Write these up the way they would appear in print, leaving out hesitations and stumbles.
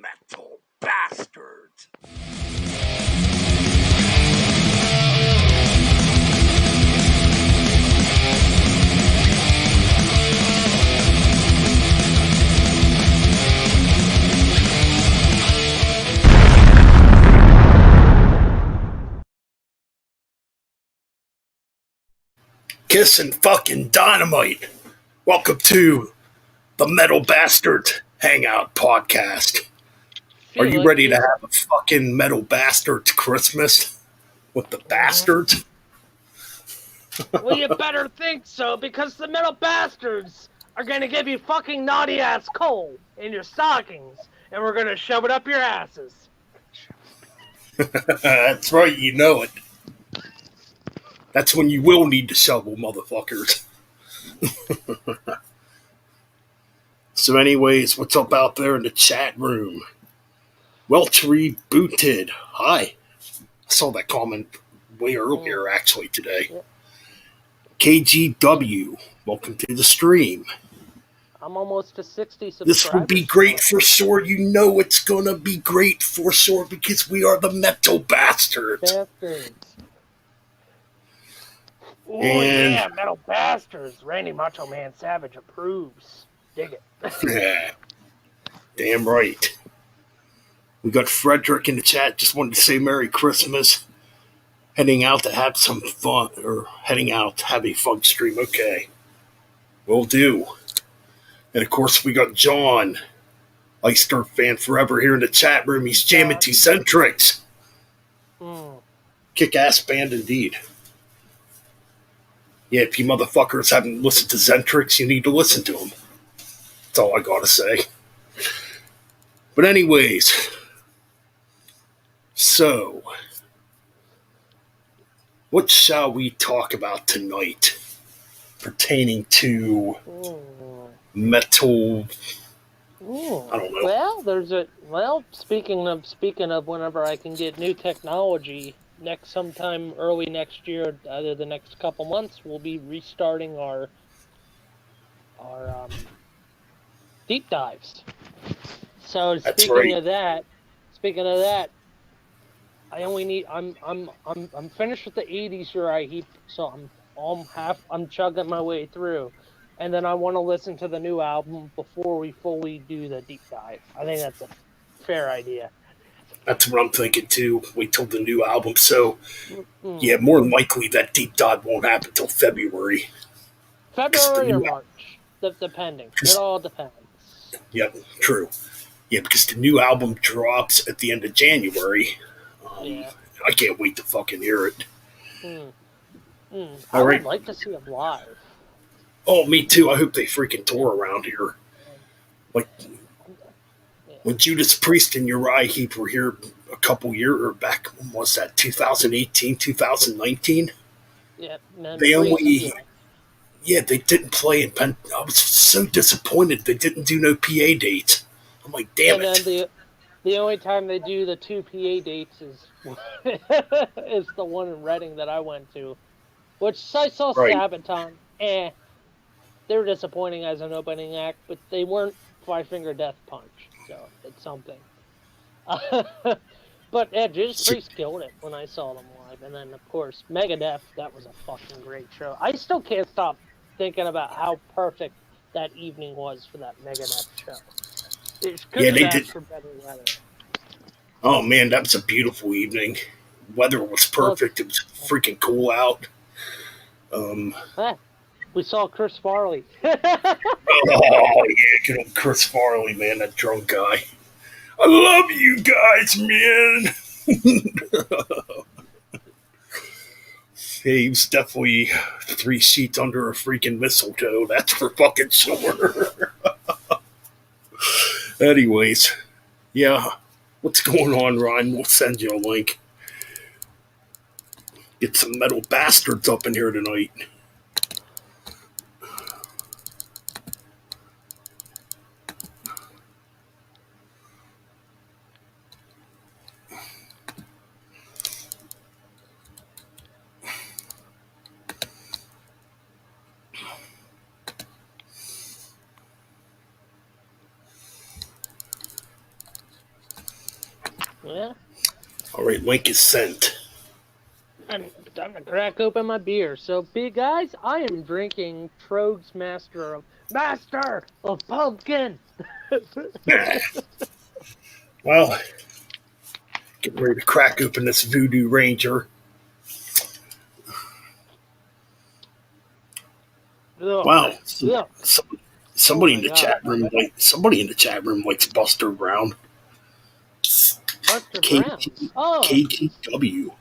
metal bastards. Kiss and fucking dynamite. Welcome to the Metal Bastards Hangout podcast. Are you ready to have a fucking Metal Bastards Christmas with the bastards? Well, you better think so, because the Metal Bastards are going to give you fucking naughty-ass coal in your stockings, and we're going to shove it up your asses. That's right, you know it. That's when you will need to shovel, motherfuckers. So anyways, what's up out there in the chat room? Welch rebooted. Hi. I saw that comment way earlier, actually, today. Yeah. KGW, welcome to the stream. I'm almost to 60 subscribers. This will be great for sure. You know it's going to be great for sure because we are the Metal Bastards. Ooh, yeah, Metal Bastards. Randy Macho Man Savage approves. Dig it. Yeah. Damn right. We got Frederick in the chat. Just wanted to say Merry Christmas. Heading out to have some fun, or heading out to have a fun stream. Okay. Will do. And of course, we got John, Leicester fan forever, here in the chat room. He's jamming to Centrix. Kick-ass band indeed. Yeah, if you motherfuckers haven't listened to Zentrix, you need to listen to them. That's all I gotta say. But anyways, so what shall we talk about tonight pertaining to metal? I don't know. Well, speaking of whenever I can get new technology, sometime early next year, either the next couple months, we'll be restarting our deep dives. So speaking of that, I only need I'm finished with the 80s Uriah Heep, so I'm chugging my way through, and then I want to listen to the new album before we fully do the deep dive. I think that's a fair idea. That's what I'm thinking too. Wait till the new album. So, yeah, more than likely that deep dive won't happen until February. February or March, depending. It all depends. Yep, true. Yeah, because the new album drops at the end of January. I can't wait to fucking hear it. I would like to see them live. Oh, me too. I hope they freaking tour around here. Like, when Judas Priest and Uriah Heep were here a couple years back, when was that, 2018, 2019? Yeah. They didn't play in Penn. I was so disappointed they didn't do no PA dates. I'm like, damn it. And the only time they do the 2 PA dates is is the one in Reading that I went to, which I saw Sabaton. They were disappointing as an opening act, but they weren't Five Finger Death Punch. So it's something. But Judas Priest killed it when I saw them live. And then, of course, Megadeth, that was a fucking great show. I still can't stop thinking about how perfect that evening was for that Megadeth show. They did. For better weather. Oh, man, that was a beautiful evening. Weather was perfect. It was freaking cool out. We saw Chris Farley. Oh, yeah, good old Chris Farley, man, that drunk guy. I love you guys, man. He was definitely 3 sheets under a freaking mistletoe. That's for fucking sure. Anyways, yeah, what's going on, Ryan? We'll send you a link. Get some Metal Bastards up in here tonight. Yeah. All right, link is sent. I'm time to crack open my beer. So, big guys, I am drinking Trogue's Master of Pumpkin. Well, getting ready to crack open this Voodoo Ranger. Ugh. Wow, Ugh. Oh somebody in my the god. chat room somebody in the chat room likes Buster Brown. Buster KG, Brown. Oh. KGW.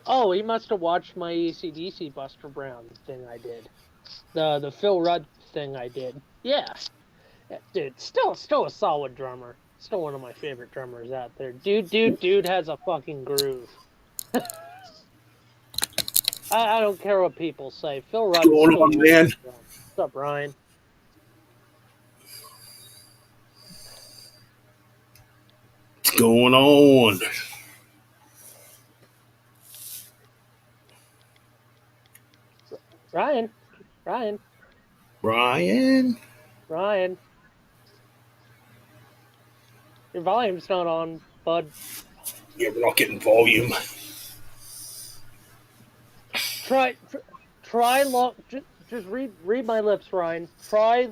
Oh, he must have watched my ACDC Buster Brown thing I did. The Phil Rudd thing I did. Yeah. Dude, still a solid drummer. Still one of my favorite drummers out there. Dude has a fucking groove. I don't care what people say. Phil What's Rudd going still on, rules man? the drum. What's up, Ryan? What's going on? Ryan? Ryan? Ryan? Ryan? Your volume's not on, bud. Yeah, we're not getting volume. Try just read my lips, Ryan. Try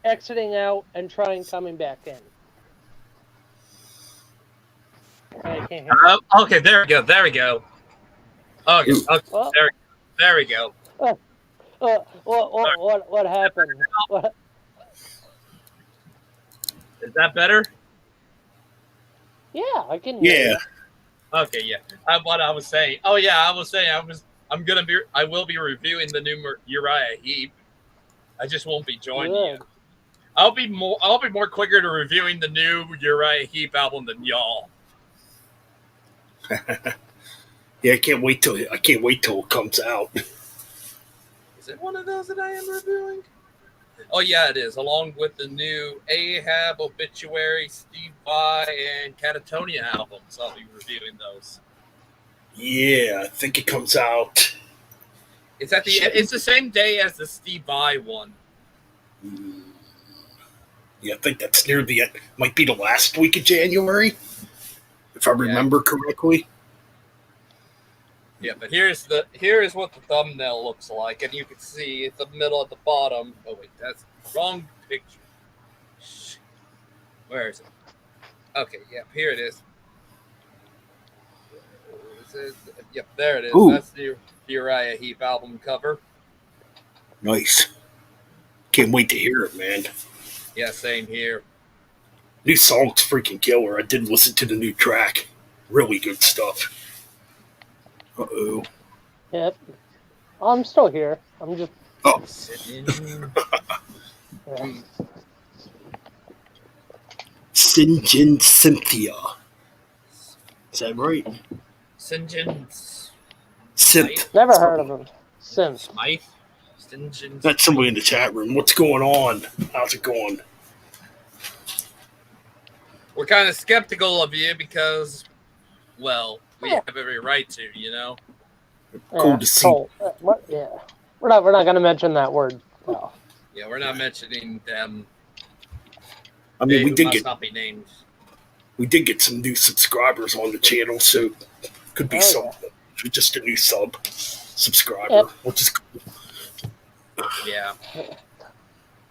exiting out and trying coming back in. I can't hear you. Okay, there we go. There we go. Okay, okay Well, there we go. what happened? What? Is that better? Yeah, I can hear Yeah. you. Okay, yeah. What I was saying. Oh yeah, I was saying I will be reviewing the new Uriah Heep. I just won't be joining you. I'll be more quicker to reviewing the new Uriah Heep album than y'all. Yeah, I can't wait till it comes out. Is it one of those that I am reviewing? Oh yeah, it is. Along with the new Ahab, Obituary, Steve Vai, and Catatonia albums, I'll be reviewing those. Yeah, I think it comes out. It's the same day as the Steve Vai one. Yeah, I think that's near the might be the last week of January, if I remember correctly. Yeah, but here is what the thumbnail looks like, and you can see at the middle at the bottom. Oh wait, that's the wrong picture. Where is it? Okay, yep, here it is. Yep, there it is. Ooh. That's the Uriah Heep album cover. Nice. Can't wait to hear it, man. Yeah, same here. New song's freaking killer. I did listen to the new track. Really good stuff. Uh-oh. Yep. I'm still here. I'm just. Oh. Yeah. Sinjin Cynthia. Is that right? Sinjin. Synth. Never heard of him. Synth. Smythe. Sinjin. That's somebody in the chat room. What's going on? How's it going? We're kind of skeptical of you because, well, we have every right to, you know. Cool to see. Yeah, we're not going to mention that word. No. Yeah, we're not mentioning them. I mean, we did get some new subscribers on the channel, so could be just a new subscriber, which is cool. Yeah.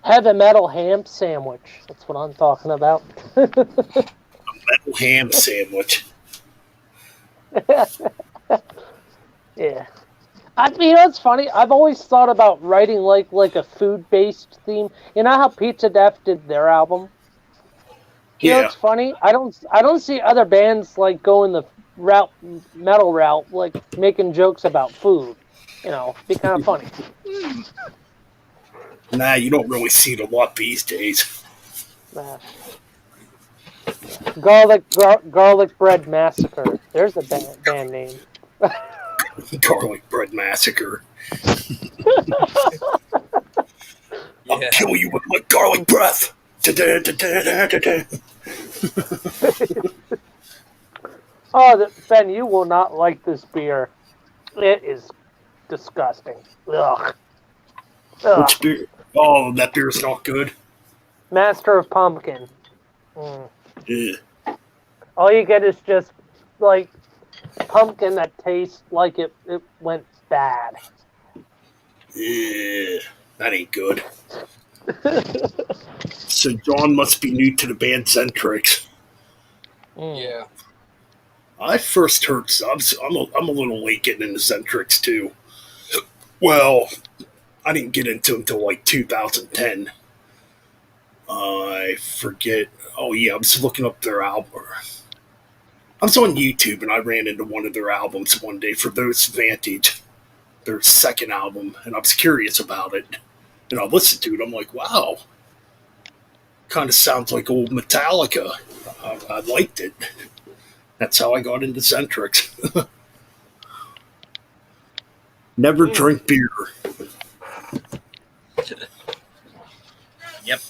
Have a metal ham sandwich. That's what I'm talking about. A metal ham sandwich. Yeah. It's funny. I've always thought about writing like a food-based theme. You know how Pizza Def did their album? You know, it's funny. I don't see other bands like going the metal route, like making jokes about food. You know, be kind of funny. Nah, you don't really see it a lot these days. Nah. Garlic Bread Massacre. There's a band name. Garlic Bread Massacre. I'll kill you with my garlic breath. Oh, Ben, you will not like this beer. It is disgusting. Ugh. Which beer? Oh, that beer's not good. Master of Pumpkin. Yeah. All you get is just like pumpkin that tastes like it went bad. Yeah, that ain't good. So John must be new to the band Centrix. Yeah. I first heard. I'm a little late getting into Centrix too. Well, I didn't get into them until like 2010. I forget. Oh yeah, I was looking up their album. I was on YouTube and I ran into one of their albums one day for those Vantage, their second album, and I was curious about it. And I listened to it. I'm like, wow, kind of sounds like old Metallica. I liked it. That's how I got into Centrix. Never drink beer. Yep.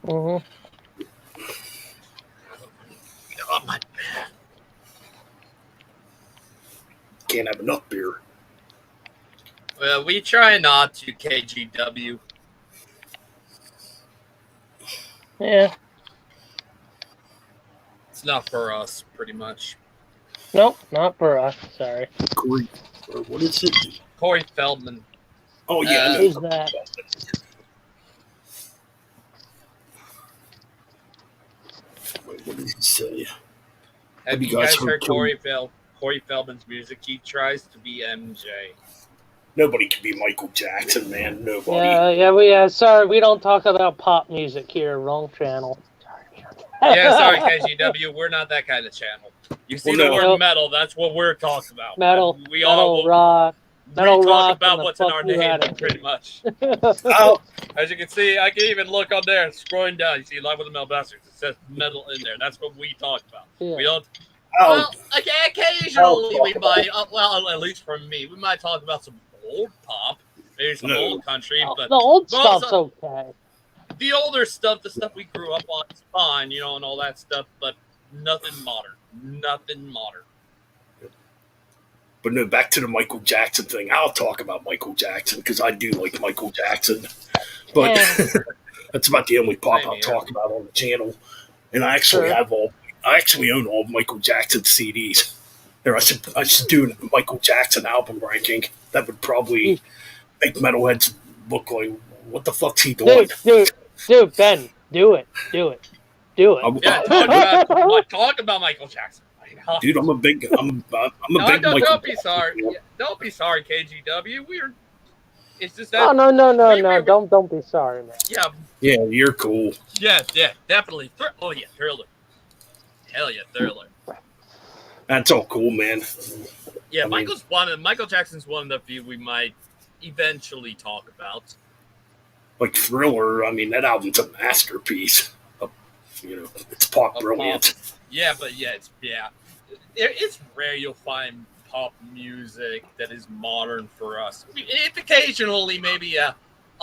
Mm-hmm. Oh, my. Can't have enough beer. Well, we try not to, KGW. Yeah. It's not for us, pretty much. Nope, not for us. Sorry. Corey, or what is it? Corey Feldman. Oh yeah, I know. Who's that? Wait, what did he say? Have you guys heard Corey Feldman's music? He tries to be MJ. Nobody can be Michael Jackson, man. Nobody. Sorry, we don't talk about pop music here. Wrong channel. Yeah, sorry, KGW. We're not that kind of channel. You see the word metal, that's what we're talking about. Metal, rock. Metal talk about what's in our name, pretty much. Oh. As you can see, I can even look on there, scrolling down. You see Live with the Metal Bastards. It says metal in there. That's what we talk about. Yeah. We don't. Well, occasionally we might. Well, at least for me, we might talk about some old pop, maybe some old country. But the old stuff's okay. The older stuff, the stuff we grew up on, is fine, and all that stuff. But nothing modern. Nothing modern. But no, back to the Michael Jackson thing. I'll talk about Michael Jackson because I do like Michael Jackson. But that's about the only pop I'll talk about on the channel. And I actually I actually own all of Michael Jackson CDs. There, I should do a Michael Jackson album ranking. That would probably make metalheads look like, what the fuck's he doing? Dude, Ben, do it. Yeah, talk about Michael Jackson. Dude, I'm a big Don't be sorry. Don't be sorry, KGW. It's just that. No. Don't be sorry, man. Yeah, you're cool. Yeah, definitely. Oh yeah, Thriller. Hell yeah, Thriller. That's all cool, man. Yeah, Michael Jackson's one of the few we might eventually talk about. Like Thriller, I mean, that album's a masterpiece. It's pop brilliant. Yeah, but it's rare you'll find pop music that is modern for us. I mean, it's occasionally maybe a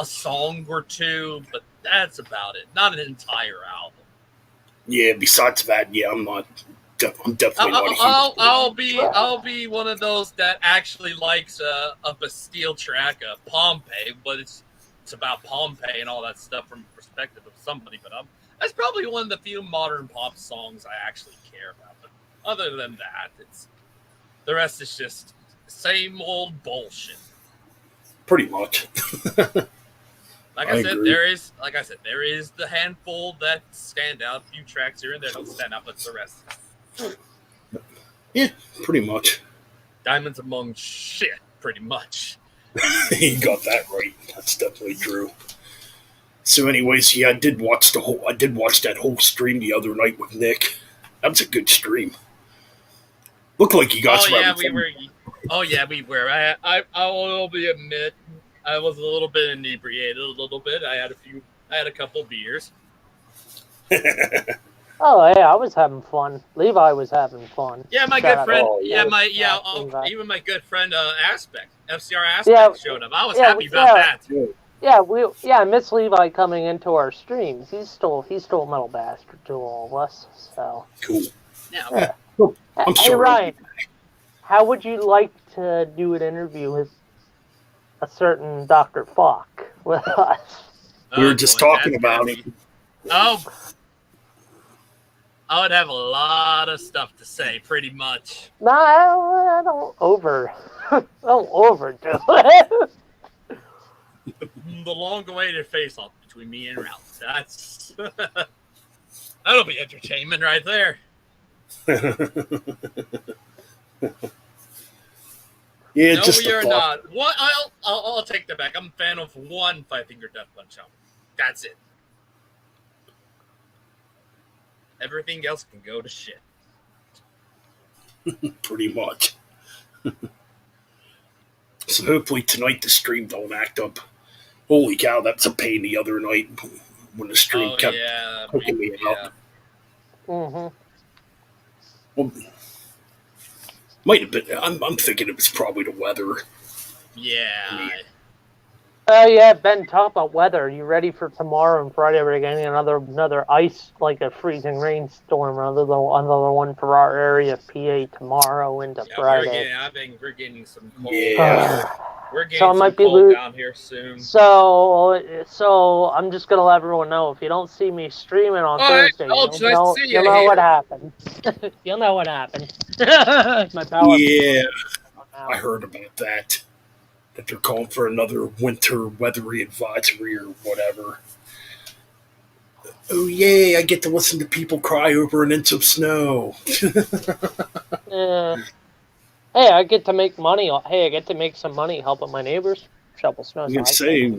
song or two, but that's about it. Not an entire album. Yeah. Besides that, I'm definitely not. I'll be one of those that actually likes a Bastille track, Pompeii, but it's about Pompeii and all that stuff from the perspective of somebody. But that's probably one of the few modern pop songs I actually care about. But other than that, the rest is just same old bullshit. Pretty much. Like I said, there is the handful that stand out. A few tracks here and there don't stand out, but the rest. Yeah, pretty much. Diamonds among shit, pretty much. You got that right. That's definitely true. So, anyways, I did watch that whole stream the other night with Nick. That was a good stream. Looked like you guys were. We were. I will admit, I was a little bit inebriated. I had a couple beers. Oh yeah, I was having fun. Levi was having fun. Yeah, my good friend. Even my good friend Aspect, FCR Aspect showed up. I was happy about that too. Yeah, Miss Levi coming into our streams. He's still a metal bastard to all of us. So cool. Yeah. I'm sorry. Hey Ryan, how would you like to do an interview with a certain Dr. Falk with us? We were just talking about it. Oh. I would have a lot of stuff to say, pretty much. No, I don't overdo it. The long-awaited face-off between me and Ralph. That'll be entertainment right there. Yeah, No, just we a are thought. not. What? I'll take that back. I'm a fan of one Five-Finger Death Punch album. That's it. Everything else can go to shit. Pretty much. So hopefully tonight the stream don't act up. Holy cow, that's a pain the other night when the stream kept hooking me up. Mm-hmm. Well, might have been. I'm thinking it was probably the weather. Yeah. Oh yeah, Ben, talk about weather. You ready for tomorrow and Friday? We're getting another ice, like a freezing rainstorm, another one for our area of PA tomorrow into Friday. I think we're getting some cold. Yeah. We're getting some cold down here soon. So I'm just gonna let everyone know, if you don't see me streaming on Thursday, you'll know what happened. You'll know what happened. My power. Yeah, I heard about that. That they're calling for another winter weathery advisory or whatever. Oh yay! I get to listen to people cry over an inch of snow. Hey, I get to make money. Hey, I get to make some money helping my neighbors shovel snow. You can say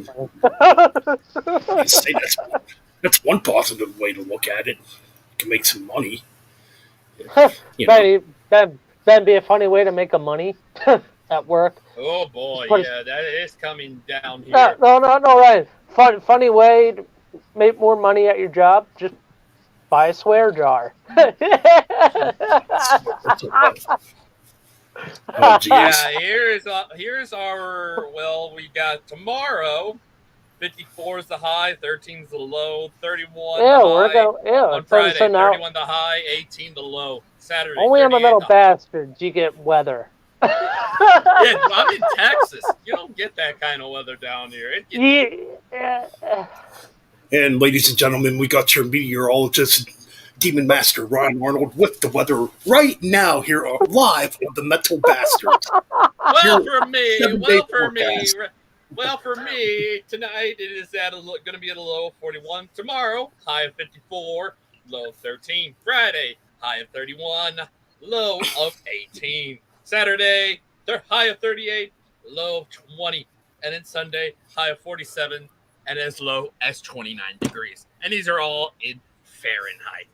that's one positive way to look at it. You can make some money. That'd be a funny way to make a money at work. Oh boy, yeah, that is coming down here. No, right. Funny way to make more money at your job. Just buy a swear jar. Oh, yeah, here's our. Well, we got tomorrow. 54 is the high, 13 is the low, 31 the high. On Friday, so now, 31 the high, 18 the low. Saturday, only on the Metal Bastards you get weather. Yeah, I'm in Texas. You don't get that kind of weather down here. And ladies and gentlemen, we got your meteorologist, Demon Master Ryan Arnold, with the weather right now here live on the Metal Bastards. Well, for me, tonight it is going to be at a low of 41. Tomorrow, high of 54, low of 13. Friday, high of 31, low of 18. Saturday, high of 38, low of 20. And then Sunday, high of 47 and as low as 29 degrees. And these are all in Fahrenheit.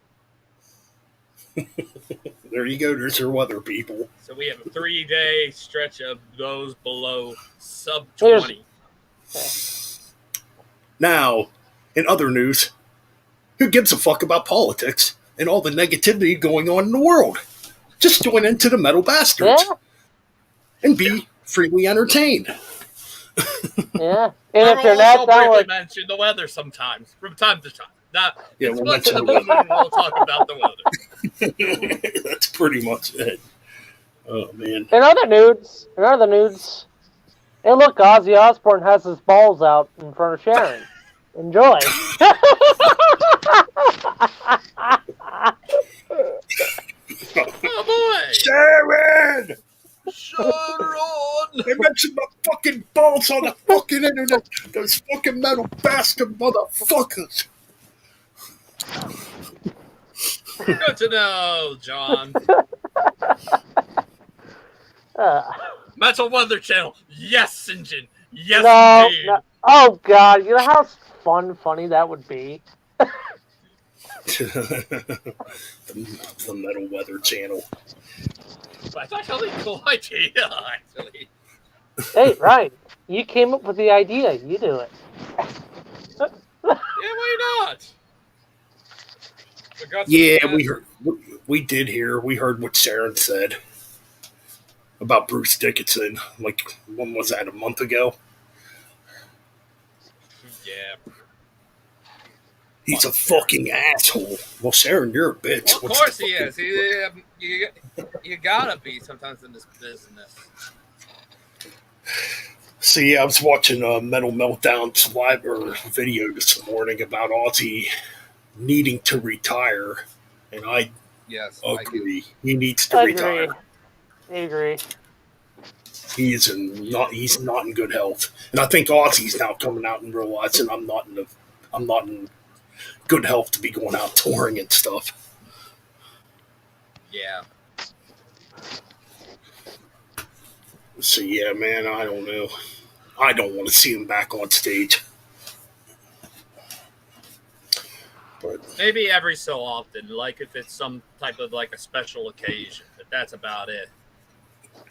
There you go. There's your weather, people. So we have a 3-day stretch of those below sub 20. Now, in other news, who gives a fuck about politics and all the negativity going on in the world? Just join into the Metal Bastards and be freely entertained. Yeah, and if you're not briefly mention the weather sometimes, from time to time. We'll talk about the weather. That's pretty much it. Oh man. In other news, hey look, Ozzy Osbourne has his balls out in front of Sharon. Enjoy. Oh boy! Sharon! They mentioned my fucking balls on the fucking internet. Those fucking Metal Bastard motherfuckers. Good to know, John. Metal Weather Channel. Yes, engine. Yes, indeed. No. Oh God, you know how funny that would be. the Metal Weather Channel. That's actually a cool idea, actually. Hey, right. You came up with the idea. You do it. Yeah, why not? Yeah, we did hear. We heard what Sharon said about Bruce Dickinson. Like, when was that? A month ago? Yeah. He's a fucking asshole. Well, Sharon, you're a bitch. Well, of course he is. You gotta be sometimes in this business. See, I was watching Metal Meltdown's live video this morning about Ozzy needing to retire and I I agree. He needs to retire. I agree. He's not in good health, and I think Ozzy's now coming out and realizing I'm not in good health to be going out touring and stuff. Yeah. So yeah, man, I don't know. I don't want to see him back on stage. But maybe every so often, like if it's some type of like a special occasion, but that's about it.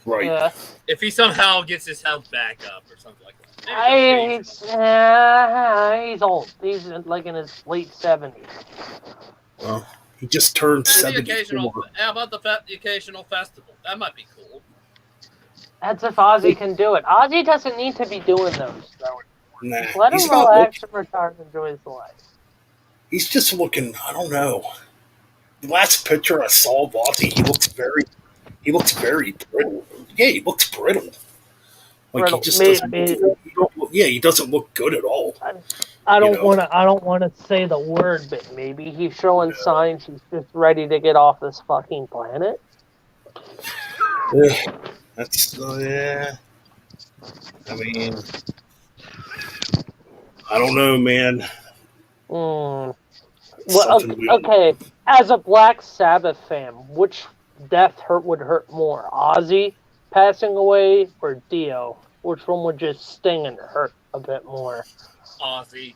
Right. Yeah. If he somehow gets his health back up or something like that. He's old. He's like in his late 70s. Well, he just turned 74. 74. How about the occasional festival? That might be cool. That's if Ozzy can do it. Ozzy doesn't need to be doing those. Nah, Let him relax and retire and enjoy his life. He's just looking. I don't know. The last picture I saw of Ozzy, he looks very brittle. Yeah, he looks brittle. Like brittle. he just doesn't. He doesn't look good at all. I don't want to say the word, but maybe he's showing signs he's just ready to get off this fucking planet. Yeah, that's yeah. I mean, I don't know, man. Well, okay. As a Black Sabbath fan, which death would hurt more? Ozzy passing away or Dio? Which one would just sting and hurt a bit more? Ozzy.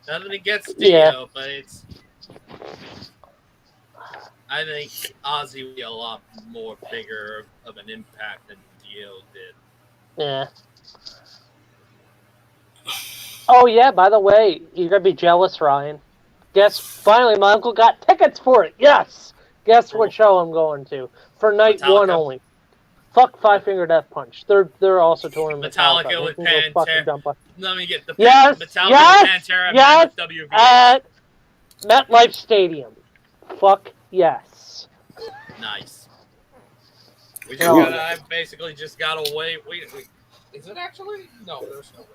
Nothing against Dio, but it's. I think Ozzy would be a lot more bigger of an impact than Dio did. Yeah. Oh yeah, by the way, you're gonna be jealous, Ryan. Guess finally my uncle got tickets for it. Yes. Guess what show I'm going to for night Metallica. 1 only. Fuck Five Finger Death Punch. They're also touring Metallica with Pantera. Let me get the Metallica with Pantera yes, WV at MetLife Stadium. Fuck yes. Nice. We just I basically just gotta wait. Is it actually? No, there's no way.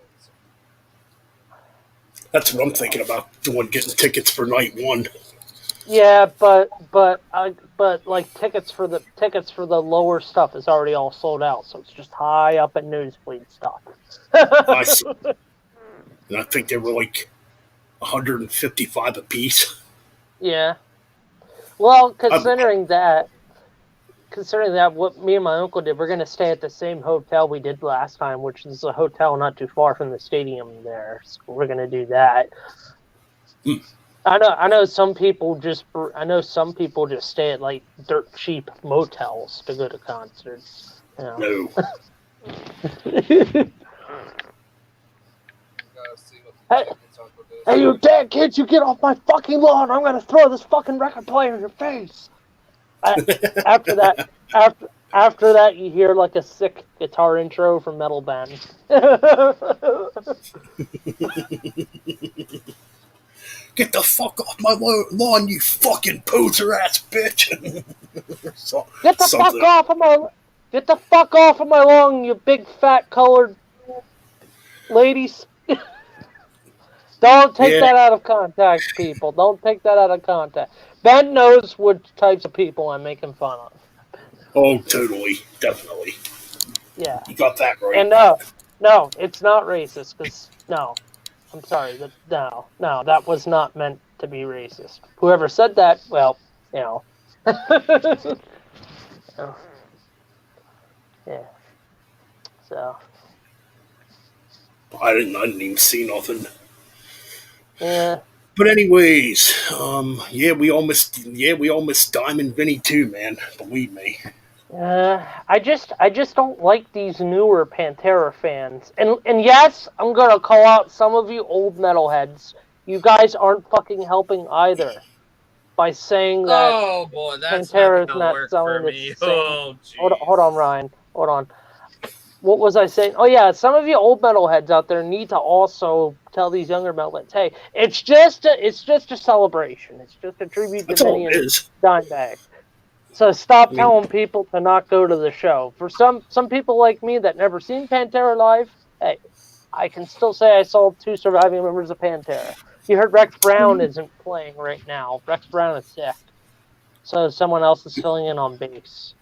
That's what I'm thinking about doing, getting tickets for night 1. Yeah, but like tickets for the lower stuff is already all sold out, so it's just high up in nosebleed stuff. I see. And I think they were like $155 a piece. Yeah. Well, considering that, what me and my uncle did, we're going to stay at the same hotel we did last time, which is a hotel not too far from the stadium there. So we're going to do that. I know some people just stay at like dirt cheap motels to go to concerts. You know? No. Hey, you dead kids! You get off my fucking lawn! I'm gonna throw this fucking record player in your face. After that, you hear like a sick guitar intro from metal band. Get the fuck off my lawn, you fucking poser ass bitch! Get the fuck off of my lawn, you big fat colored ladies! Don't take that out of context, people. Don't take that out of context. Ben knows what types of people I'm making fun of. Oh, totally, definitely. Yeah, you got that right. And no, it's not racist. Cause no. I'm sorry. No, that was not meant to be racist. Whoever said that, well, you know. Yeah. So. I didn't even see nothing. Yeah. But anyways, we all missed Diamond Vinny too, man. Believe me. I just don't like these newer Pantera fans. And yes, I'm gonna call out some of you old metalheads. You guys aren't fucking helping either by saying that. Oh boy, that's Pantera's not not work selling for me. the same. Oh, hold on, Ryan. Hold on. What was I saying? Oh yeah, some of you old metalheads out there need to also tell these younger metalheads, hey, it's just a celebration. It's just a tribute to Vinny and Dimebag. So stop telling people to not go to the show. For some people like me that never seen Pantera live, hey, I can still say I saw 2 surviving members of Pantera. You heard Rex Brown isn't playing right now. Rex Brown is sick. So someone else is filling in on bass.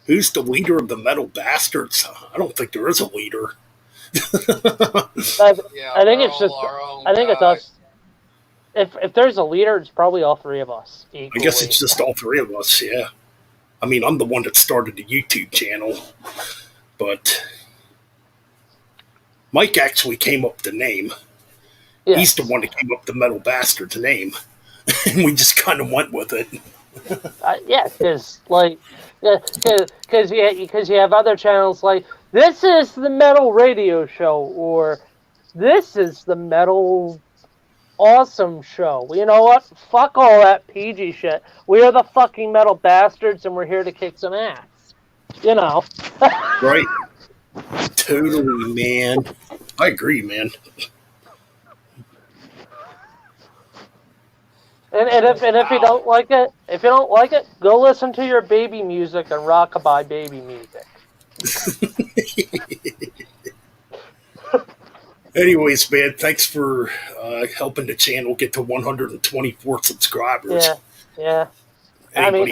Who's the leader of the Metal Bastards? I don't think there is a leader. I think it's just. I think it's us. If there's a leader, it's probably all three of us. Equally. I guess it's just all three of us. Yeah. I mean, I'm the one that started the YouTube channel, but Mike actually came up with the name. Yes. He's the one that came up with the Metal Bastards name, and we just kind of went with it. Yeah, because you have other channels like this is the Metal Radio Show or this is the Metal Awesome Show. You know what? Fuck all that PG shit. We are the fucking Metal Bastards, and we're here to kick some ass. You know. Right. Totally, man. I agree, man. And if you don't like it, go listen to your baby music and rockabye baby music. Anyways, man, thanks for helping the channel get to 124 subscribers. Yeah. I'm the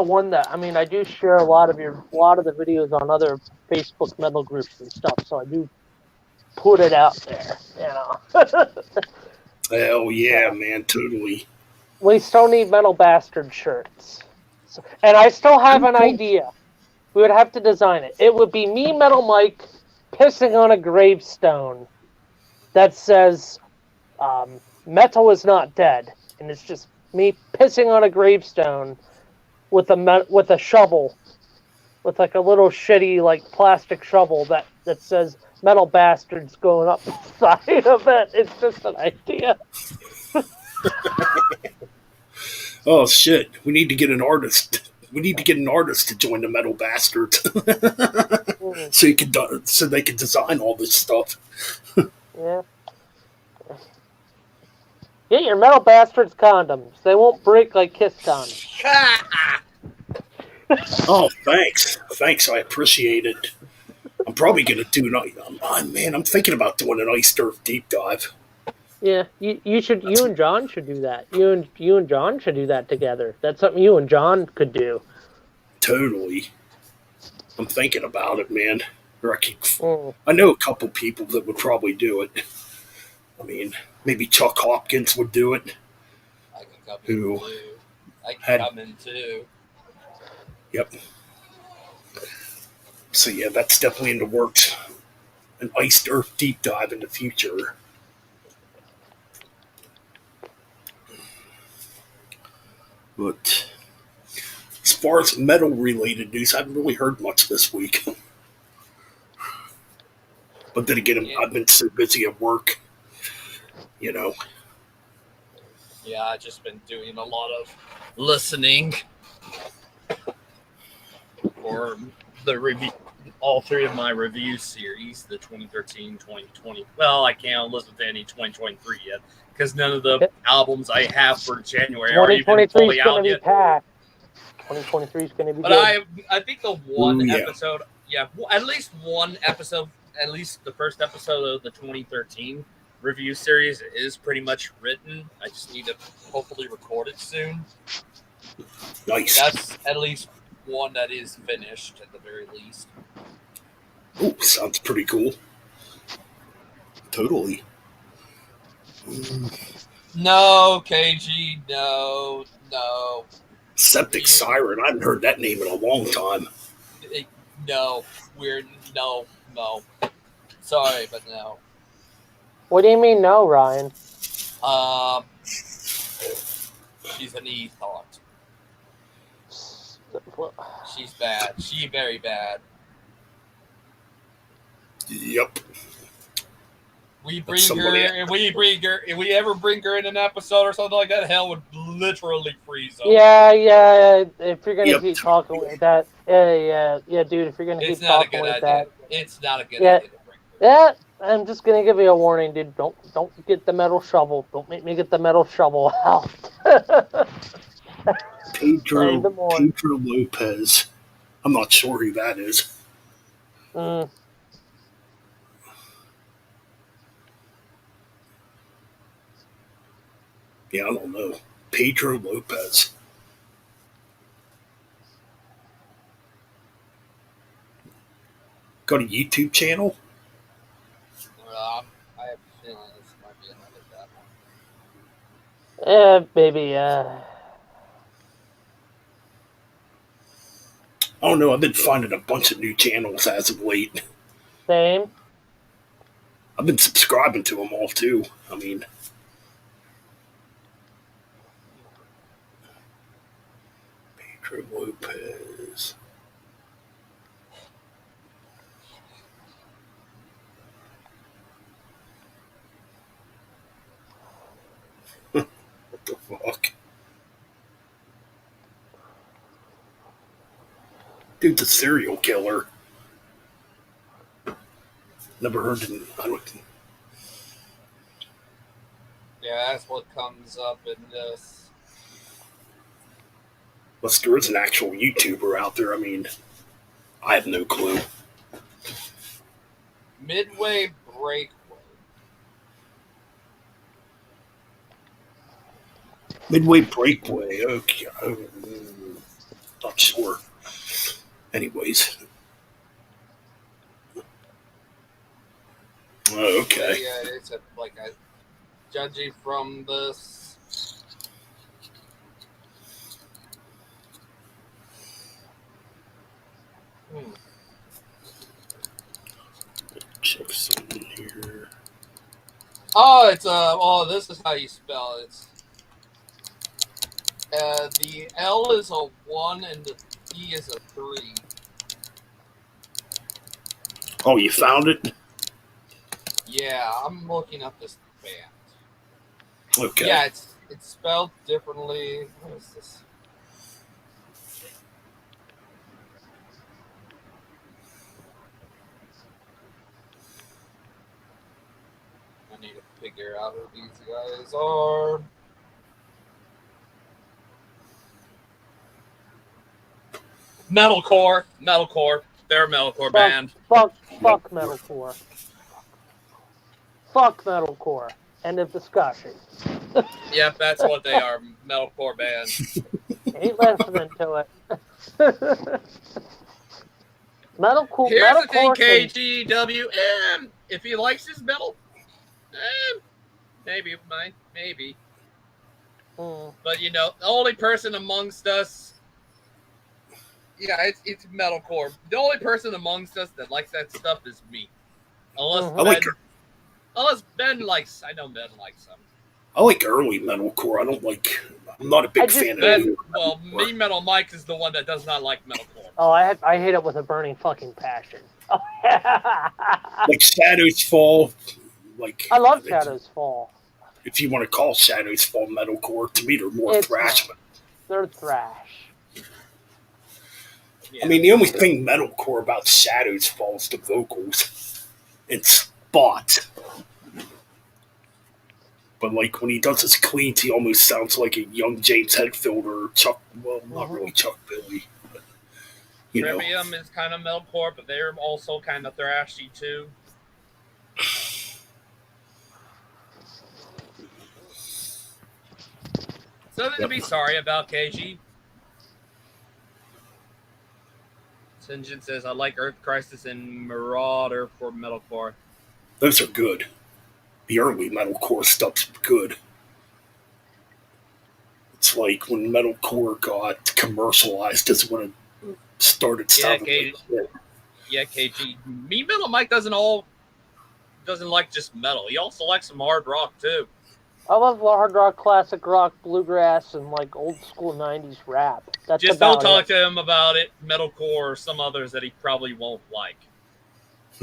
one that I do share a lot of the videos on other Facebook metal groups and stuff, so I do put it out there, you know. Hell yeah, man, totally. We still need Metal Bastard shirts. And I still have an idea. We would have to design it. It would be me, Metal Mike, pissing on a gravestone that says, metal is not dead. And it's just me pissing on a gravestone with a shovel, with like a little shitty like plastic shovel that says Metal Bastards going up the side of it. It's just an idea. Oh shit! We need to get an artist. We need to get an artist to join the Metal Bastards, so they can design all this stuff. Yeah. Get your Metal Bastards condoms. They won't break like Kiss condoms. Oh, thanks. I appreciate it. I'm probably gonna do I'm thinking about doing an Ice Turf deep dive. Yeah, you should. You and John should do that. You and John should do that together. That's something you and John could do. Totally. I'm thinking about it, man. I know a couple people that would probably do it. I mean, maybe Chuck Hopkins would do it. I can come in too. I can come in too. Yep. So yeah, that's definitely in the works. An Iced Earth deep dive in the future. But as far as metal-related news, I haven't really heard much this week. But then again, I've been so busy at work, you know. Yeah, I've just been doing a lot of listening for the review, all three of my review series, the 2013, 2020. Well, I can't listen to any 2023 yet because none of the albums I have for January are even fully out yet. 2023 is going to be but good. I think the one episode, at least one episode, at least the first episode of the 2013 review series is pretty much written. I just need to hopefully record it soon. Nice. That's at least one that is finished at the very least. Oh, sounds pretty cool. Totally. No, KG, no. Septic Siren. I haven't heard that name in a long time. No. Sorry, but no. What do you mean no, Ryan? She's an e-thought. She's bad. She's very bad. Yep. If we ever bring her in an episode or something like that, hell would literally freeze up. Yeah. If you're gonna keep talking like that, yeah, dude. If you're gonna keep talking like that, it's not a good idea to bring her. Yeah, I'm just gonna give you a warning, dude. Don't get the metal shovel. Don't make me get the metal shovel out. Pedro Lopez. I'm not sure who that is. Yeah, I don't know. Pedro Lopez. Got a YouTube channel? I have a feeling this might be another bad one. Maybe, I don't know. I've been finding a bunch of new channels as of late. same. I've been subscribing to them all too. I mean, Pedro Lopez. What the fuck? Dude, the serial killer. Never heard of. I don't. Yeah, that's what comes up in this. Unless there is an actual YouTuber out there. I mean, I have no clue. Midway Breakaway. Midway Breakaway. Okay. Not sure. Anyways. Oh, okay. Yeah, it's like a judging from this. Check something here. Oh, it's oh, this is how you spell it. It's the L is a 1 and the E is a 3. Oh, you found it? Yeah, I'm looking up this band. Okay. Yeah, it's spelled differently. What is this? I need to figure out who these guys are. Metalcore. They're a metalcore band. Fuck metalcore. Fuck metalcore. End of discussion. Yep, that's what they are. Metalcore band. Ain't listening to it. Metalcore. Here's the thing, Metalcore KGW. If he likes his metal, maybe. But the only person amongst us, yeah, it's metalcore. The only person amongst us that likes that stuff is me. Unless Ben likes, I know Ben likes them. I like early metalcore. I'm not a big fan of it. Well, Me Metal Mike is the one that does not like metalcore. Oh, I hate it with a burning fucking passion. Oh, yeah. Like Shadows Fall. I love Shadows Fall. If you want to call Shadows Fall metalcore, to me they're more thrash. They're thrash. Yeah. I mean, the only thing metalcore about Shadows Fall is the vocals and spots. But like when he does his cleans, he almost sounds like a young James Hetfield or Chuck. Well, not really Chuck Billy. But, Trivium is kind of metalcore, but they're also kind of thrashy too. Something to be sorry about, KG. Sinjin says, I like Earth Crisis and Marauder for metalcore. Those are good. The early metalcore stuff's good. It's like when metalcore got commercialized is when it started sounding like yeah, KG. Me Metal Mike doesn't like just metal. He also likes some hard rock too. I love hard rock, classic rock, bluegrass, and like old school '90s rap. That's just don't talk to him about it. Metalcore or some others that he probably won't like.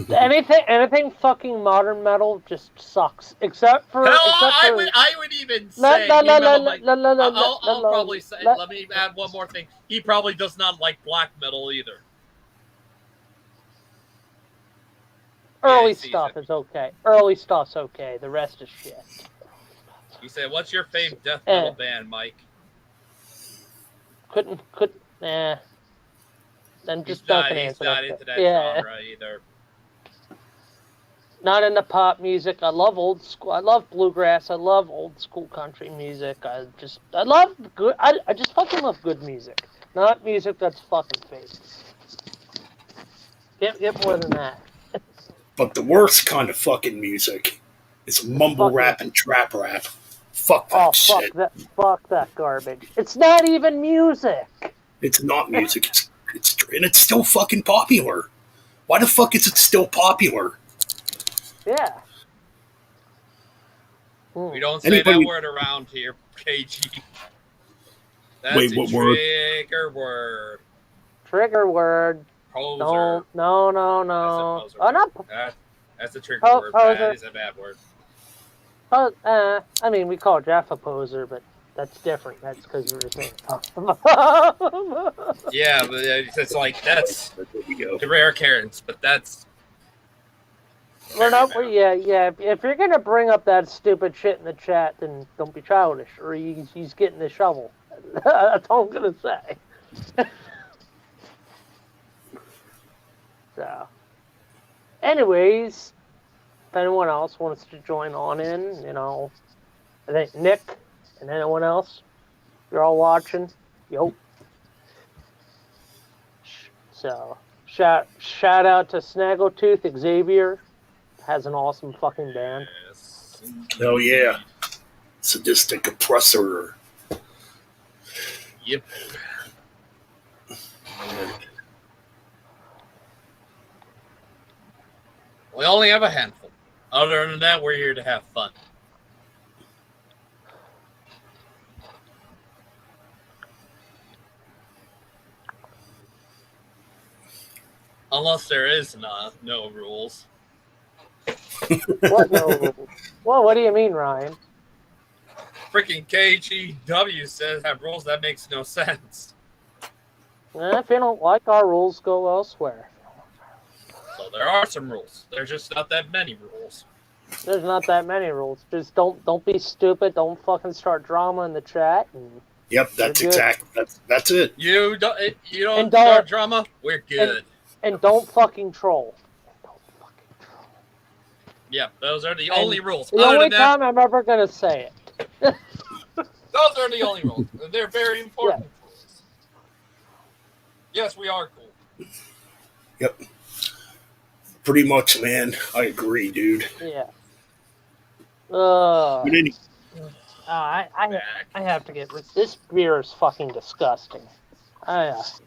Anything fucking modern metal just sucks. Except for. I would even say. I'll probably say. Let me add one more thing. He probably does not like black metal either. Early stuff is okay. Early stuff's okay. The rest is shit. You said, "What's your favorite death metal band, Mike?" Couldn't. Then just not into that genre either. Not into pop music. I love old school. I love bluegrass. I love old school country music. I love good. I just fucking love good music. Not music that's fucking fake. Get more than that. But the worst kind of fucking music is mumble Fucking rap and trap rap. Fuck that shit. fuck that garbage. It's not even music. It's not music. And it's still fucking popular. Why the fuck is it still popular? Yeah. We don't say Anybody- that word around here, KG. That's Wait, a what word? trigger word. Trigger word. Poser. No. That's a poser Oh, not. That's a trigger word. Poser. That is a bad word. I mean, we call Jeff a poser, but that's different. That's because we were saying. Yeah, but it's like that's There we go. the rare Karens, but that's. We're not. Yeah. If you're gonna bring up that stupid shit in the chat, then don't be childish, or he's getting the shovel. That's all I'm gonna say. So, anyways, if anyone else wants to join on in, I think Nick and anyone else, you're all watching. Yo. So, shout out to Snaggletooth Xavier. Has an awesome fucking band. Yes. Hell yeah. Sadistic oppressor. Yep. We only have a handful. Other than that, we're here to have fun. Unless there is no rules. What no rules? Well, what do you mean, Ryan? Freaking KGW says have rules that makes no sense. If you don't like our rules, go elsewhere. So there are some rules. There's just not that many rules. There's not that many rules. Just don't be stupid. Don't fucking start drama in the chat. And Yep, that's exactly that's it. You don't And start drama. We're good. And don't fucking troll. Yeah, those are the only rules. The only time I'm ever gonna say it. Those are the only rules. They're very important rules. Yes, we are cool. Yep. Pretty much, man. I agree, dude. Yeah. But any- I have to get rid. This beer is fucking disgusting. That's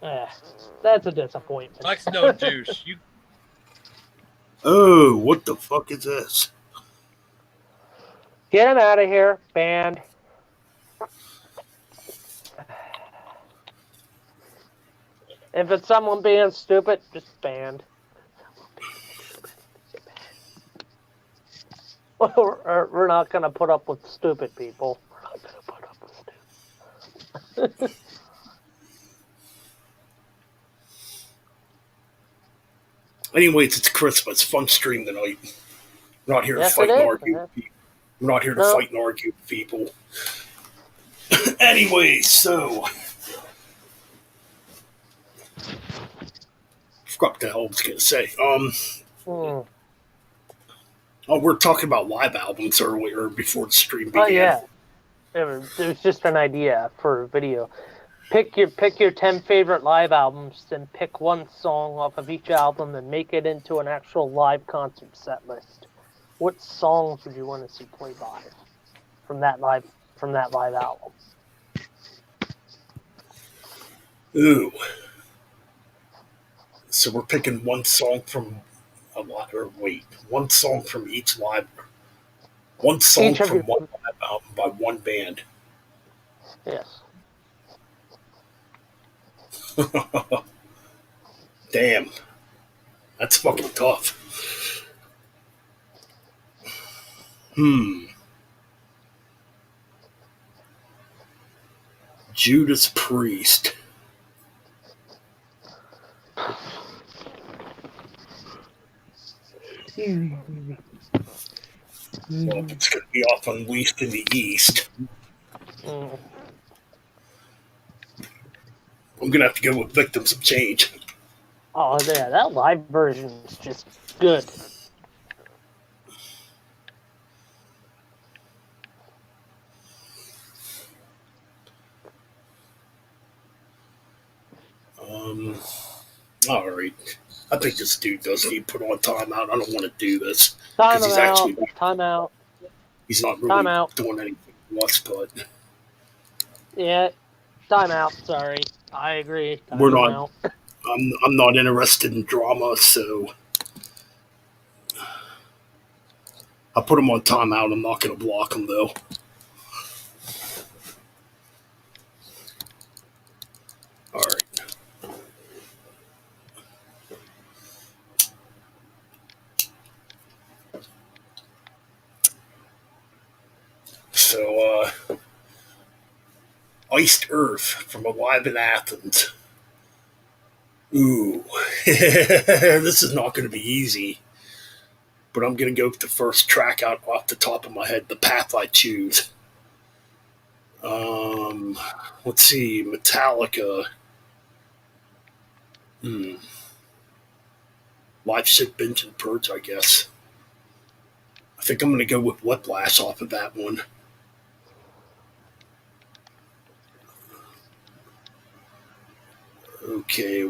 a disappointment. Mike's no douche. You Oh, what the fuck is this? Get him out of here, banned. If it's someone being stupid, just banned. We're not going to put up with stupid people. We're not going to put up with stupid. Anyways, it's Christmas. Fun stream tonight. We're not here to Yes, fight it and is, argue. man. We're not here to No. fight and argue with people. Anyways, so forgot what the hell I was gonna say. Oh, we're talking about live albums earlier before the stream began. Oh yeah, it was just an idea for a video. Pick your 10 favorite live albums, then pick one song off of each album and make it into an actual live concert set list. What songs would you want to see played live from that live album? Ooh. So we're picking one song from one song from each live. One song from one live album by one band. Yes. Damn. That's fucking tough. Judas Priest. Well, it's going to be off Unleashed in the East. I'm going to have to go with Victims of Change. Oh yeah, that live version is just good. I think this dude does need put on timeout. I don't want to do this Time because out. Time out. he's not really Time out. doing anything much. But Yeah. Time out. Sorry. I agree. we're Time not. out. I'm not interested in drama, so I put him on timeout. I'm not going to block him though. All right. So, Iced Earth from Alive in Athens. Ooh, this is not going to be easy. But I'm going to go with the first track out off the top of my head, The Path I Choose. Um, let's see, Metallica. Live Sick Binge and Purge, I guess. I think I'm going to go with Whiplash off of that one. Okay.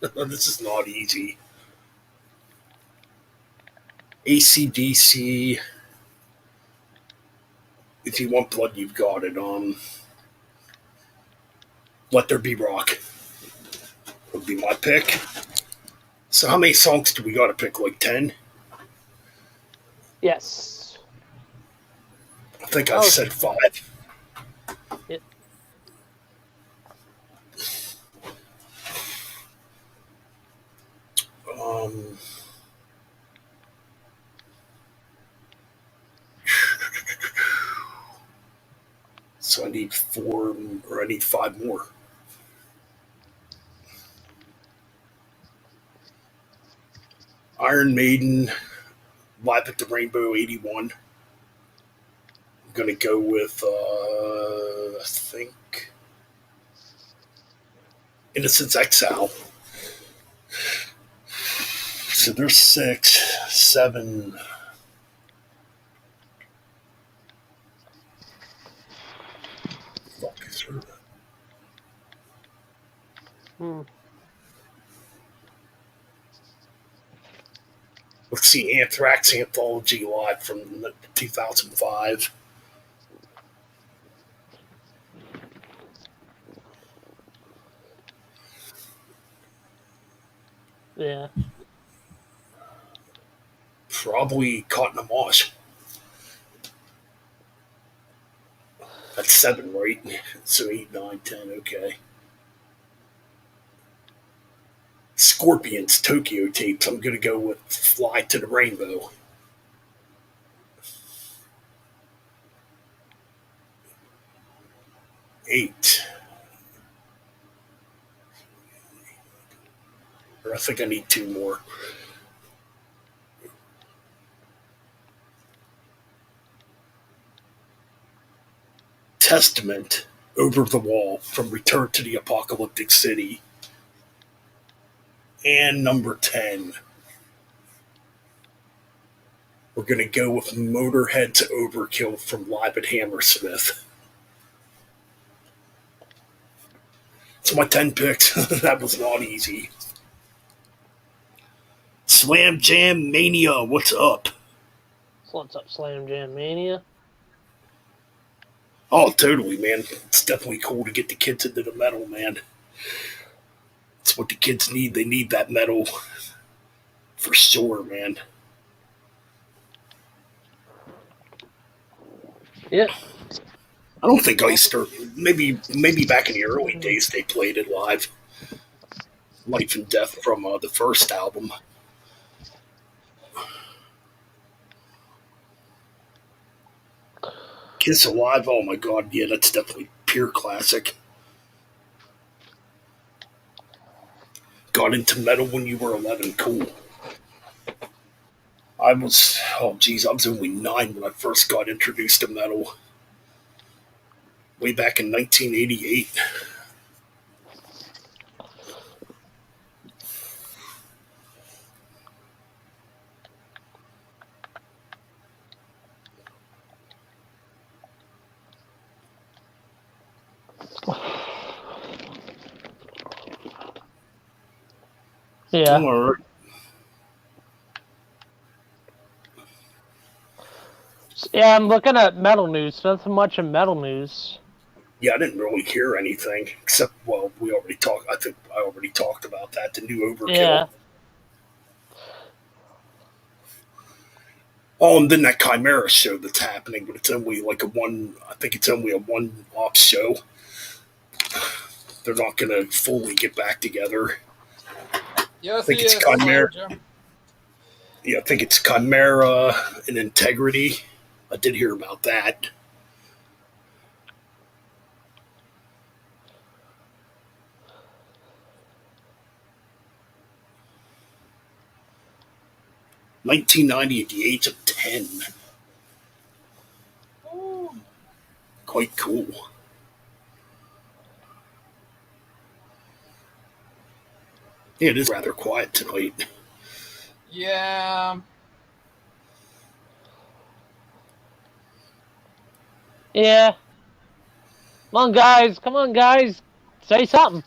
This is not easy. ACDC. If you want blood, you've got it. Let There Be Rock would be my pick. So how many songs do we got to pick? Like 10? Yes. I think I said 5. Yep. Um, so I need 4, or I need 5 more. Iron Maiden, Live at the Rainbow 81. I'm going to go with, I think, Innocence Exile. So there's 6, 7. Fuck is her? Let's see, Anthrax Anthology Live from 2005. Yeah. Probably Caught in a Mosh. That's 7, right? So 8, 9, 10, okay. Scorpions Tokyo Tapes. I'm going to go with Fly to the Rainbow. Eight. Or I think I need 2 more. Testament, Over the Wall, from Return to the Apocalyptic City. And number 10. We're going to go with Motorhead's Overkill from Live at Hammersmith. So my 10 picks. That was not easy. Slam Jam Mania, what's up? So what's up, Slam Jam Mania? Oh, totally, man. It's definitely cool to get the kids into the metal, man. It's what the kids need. They need that metal. For sure, man. Yeah. I don't think Iced Earth. Maybe back in the early days they played it live. Life and Death from the first album. Kiss Alive, oh my god, yeah, that's definitely pure classic. Got into metal when you were 11, cool. I was only 9 when I first got introduced to metal. Way back in 1988. Yeah. All right. Yeah, I'm looking at metal news. Nothing much in metal news. Yeah, I didn't really hear anything except, well, we already talked. I think I already talked about that. The new Overkill. Yeah. Oh, and then that Chimera show that's happening, but it's only like a one. I think it's only a one-off show. They're not going to fully get back together. I Yes, think he it's is, Chimera. soldier. Yeah, I think it's Chimera and Integrity. I did hear about that. $19.90 at the age of 10. Ooh. Quite cool. Yeah, it is rather quiet tonight. Yeah. Yeah. Come on, guys. Come on, guys. Say something.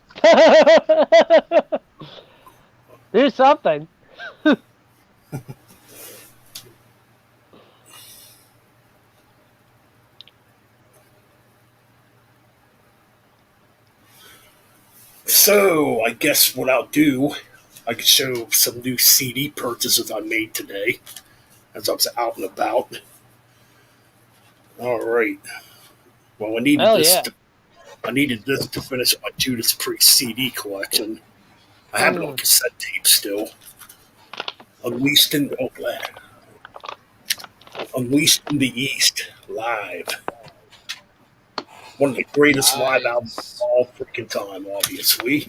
Do something. So, I guess what I'll do, I could show some new CD purchases I made today as I was out and about. All right. Well, Hell yeah. I needed this to finish my Judas Priest CD collection. I have it on cassette tape still. Unleashed in oh, Unleashed in the East live. One of the greatest live albums of Nice. all freaking time, obviously.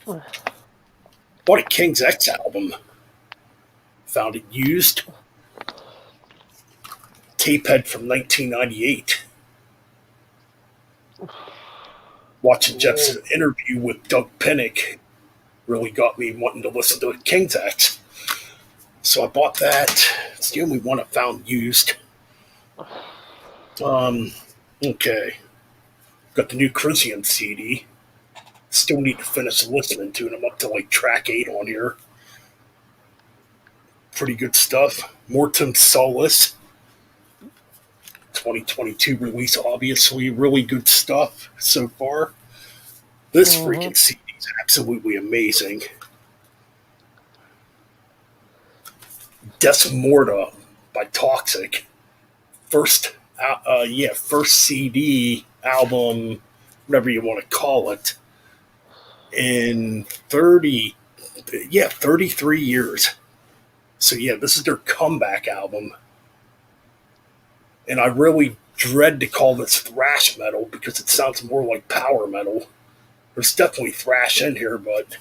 Bought a King's X album. Found it used. Tape head from 1998. Watching Jeff's Cool. interview with Doug Pinnick really got me wanting to listen to King's X. So I bought that. It's the only one I found used. Um, okay. Got the new Crisium CD. Still need to finish listening to it. I'm up to like track 8 on here. Pretty good stuff. Mortem Solus. 2022 release, obviously. Really good stuff so far. This freaking CD is absolutely amazing. Desmorta by Toxic. First CD album, whatever you want to call it, in 33 years. So yeah, this is their comeback album. And I really dread to call this thrash metal because it sounds more like power metal. There's definitely thrash in here, but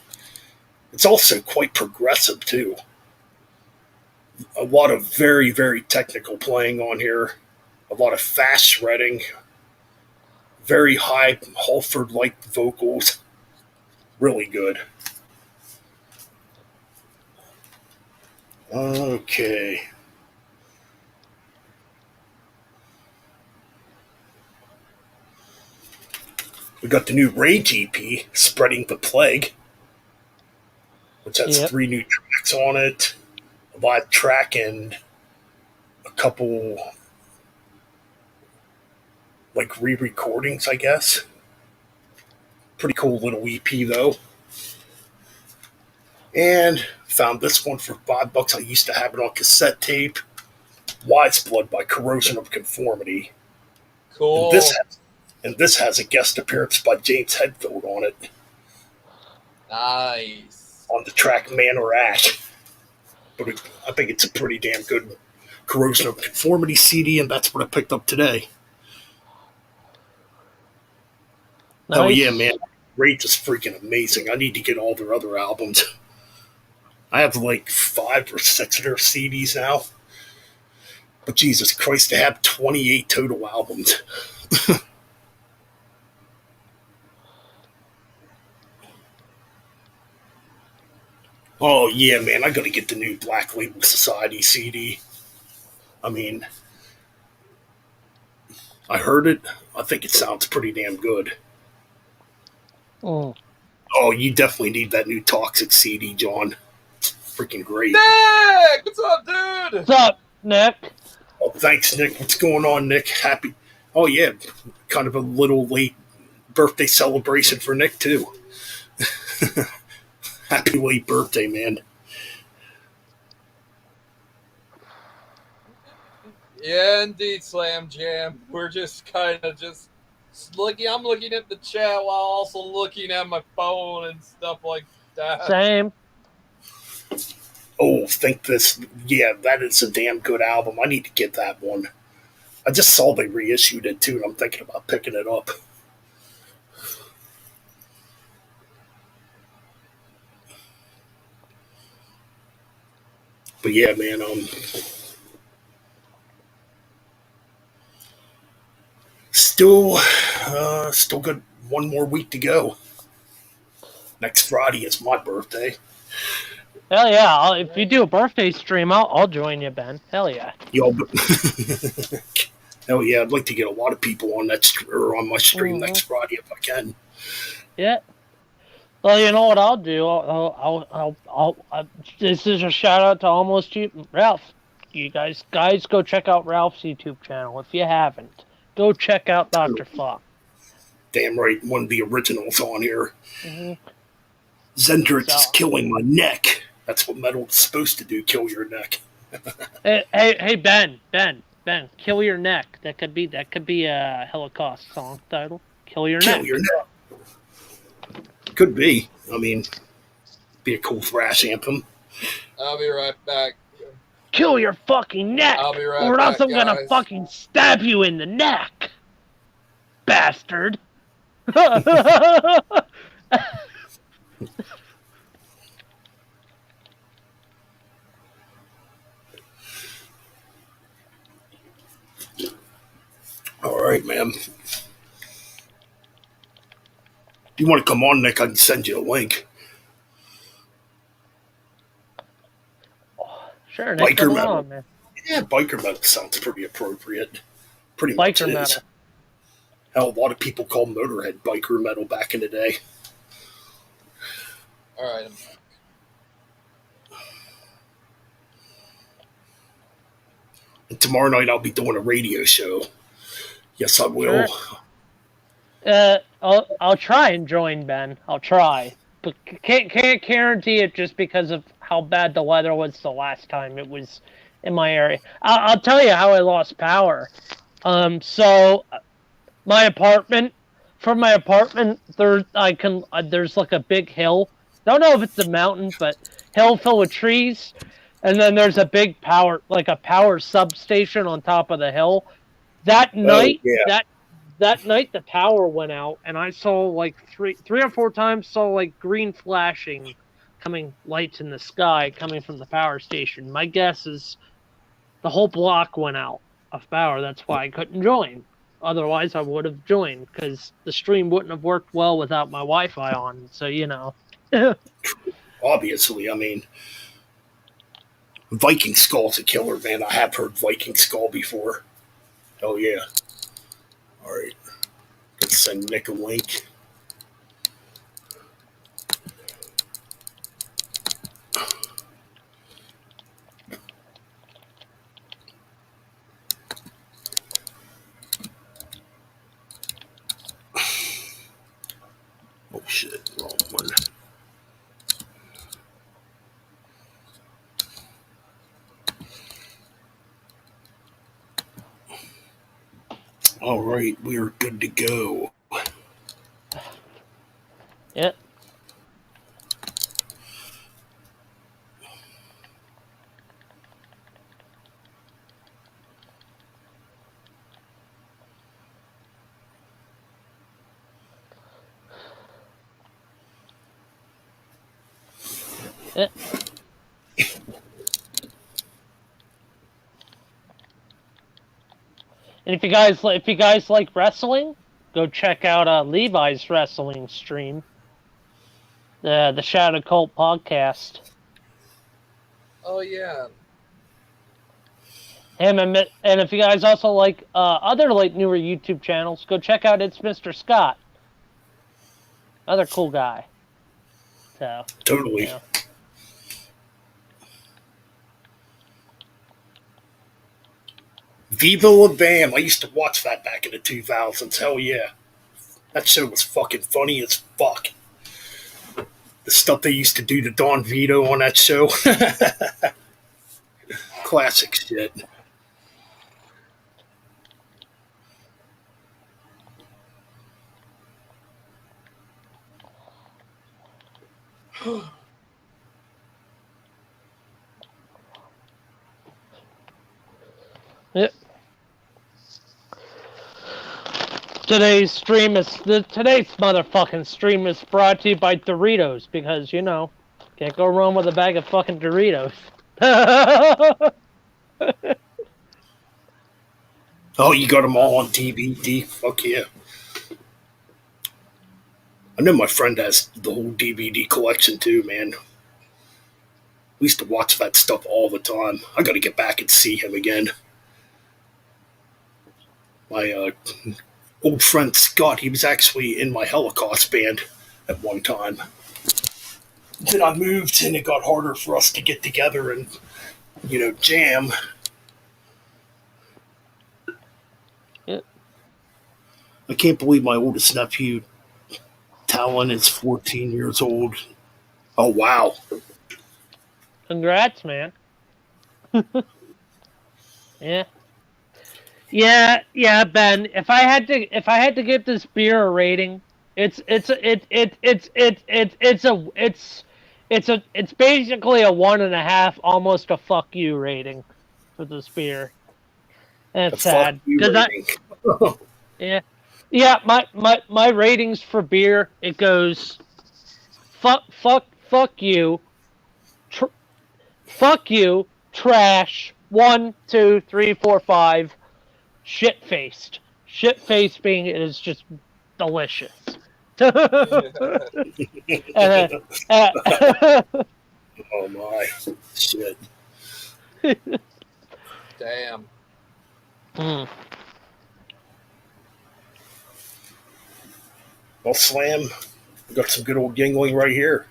it's also quite progressive too. A lot of very, very technical playing on here. A lot of fast shredding. Very high Halford like vocals. Really good. Okay. We got the new Rage EP, Spreading the Plague, which has Yep. 3 new tracks on it, a live track and a couple like re-recordings, I guess. Pretty cool little EP though. And found this one for $5. I used to have it on cassette tape. Wise Blood by Corrosion of Conformity. And Cool. this has a guest appearance by James Hetfield on it, Nice. on the track Man or Ash. But I think it's a pretty damn good Corrosion of Conformity CD, and that's what I picked up today. Nice. Hell yeah, man. Rage is freaking amazing. I need to get all their other albums. I have like 5 or 6 of their CDs now. But Jesus Christ, they have 28 total albums. Oh yeah, man, I gotta get the new Black Label Society CD. I mean, I heard it. I think it sounds pretty damn good. Mm. Oh, you definitely need that new Toxic CD, John. It's freaking great. Nick, what's up, dude? What's up, Nick? Oh, thanks, Nick. What's going on, Nick? Happy. Oh yeah, kind of a little late birthday celebration for Nick too. Happy late birthday, man. Yeah, indeed, Slam Jam. We're just kind of just looking. I'm looking at the chat while also looking at my phone and stuff like that. Same. Oh, think this. Yeah, that is a damn good album. I need to get that one. I just saw they reissued it too, and I'm thinking about picking it up. But yeah, man, still got one more week to go. Next Friday is my birthday. Hell yeah! If you do a birthday stream, I'll join you, Ben. Hell yeah! Yo, hell yeah! I'd like to get a lot of people on that or on my stream next Friday if I can. Yeah. Well, you know what I'll do? This is a shout out to Almost You, Ralph. You guys, go check out Ralph's YouTube channel if you haven't. Go check out Dr. Fuck. Damn right, one of the originals on here. Zendrix is killing my neck. That's what metal is supposed to do, kill your neck. hey, Ben, kill your neck. That could be a Holocaust song title. Kill your neck. Kill your neck. Could be. I mean, be a cool thrash anthem. I'll be right back. Kill your fucking neck! I'll be right or back, else I'm gonna fucking stab you in the neck! Bastard! Alright, man. If you want to come on, Nick, I can send you a link. Sure, Nick, biker metal. On, man. Yeah, biker metal sounds pretty appropriate. Pretty biker much metal. Is. Hell, a lot of people call Motorhead biker metal back in the day. Alright, and tomorrow night I'll be doing a radio show. Yes, I will. Sure. I'll try and join, Ben. I'll try, but can't guarantee it just because of how bad the weather was the last time it was in my area. I'll tell you how I lost power. So my apartment, there's like a big hill. Don't know if it's a mountain, but hill filled with trees, and then there's a big power substation on top of the hill. That night, that night the power went out, and I saw like three or four times like green flashing, lights in the sky coming from the power station. My guess is the whole block went out of power. That's why I couldn't join. Otherwise, I would have joined because the stream wouldn't have worked well without my Wi-Fi on. So you know. Obviously, I mean, Viking Skull's a killer, man. I have heard Viking Skull before. Oh yeah. All right. Let's send Nick a link. Oh shit, wrong one. All right, we are good to go. Yep. And if you guys like wrestling, go check out Levi's wrestling stream, the Shadow Cult podcast. Oh yeah. And if you guys also like other like newer YouTube channels, go check out It's Mr. Scott. Other cool guy. So Totally. yeah. Viva La Bam. I used to watch that back in the 2000s. Hell yeah. That show was fucking funny as fuck. The stuff they used to do to Don Vito on that show. Classic shit. Yep. Today's motherfucking stream is brought to you by Doritos because you know can't go wrong with a bag of fucking Doritos. Oh, you got them all on DVD? Fuck yeah. I know my friend has the whole DVD collection too, man. We used to watch that stuff all the time. I gotta get back and see him again. My old friend Scott, he was actually in my Holocaust band at one time. Then I moved and it got harder for us to get together and, jam. Yep. I can't believe my oldest nephew, Talon, is 14 years old. Oh, wow. Congrats, man. Yeah. Yeah, Ben. If I had to give this beer a rating, it's basically a 1.5, almost a fuck you rating for this beer. And it's sad because yeah. My ratings for beer, it goes fuck you, fuck you, trash, 1, 2, 3, 4, 5. Shit faced. Shit faced being it is just delicious. Oh my shit. Damn. Well, Slam, we got some good old Yingling right here.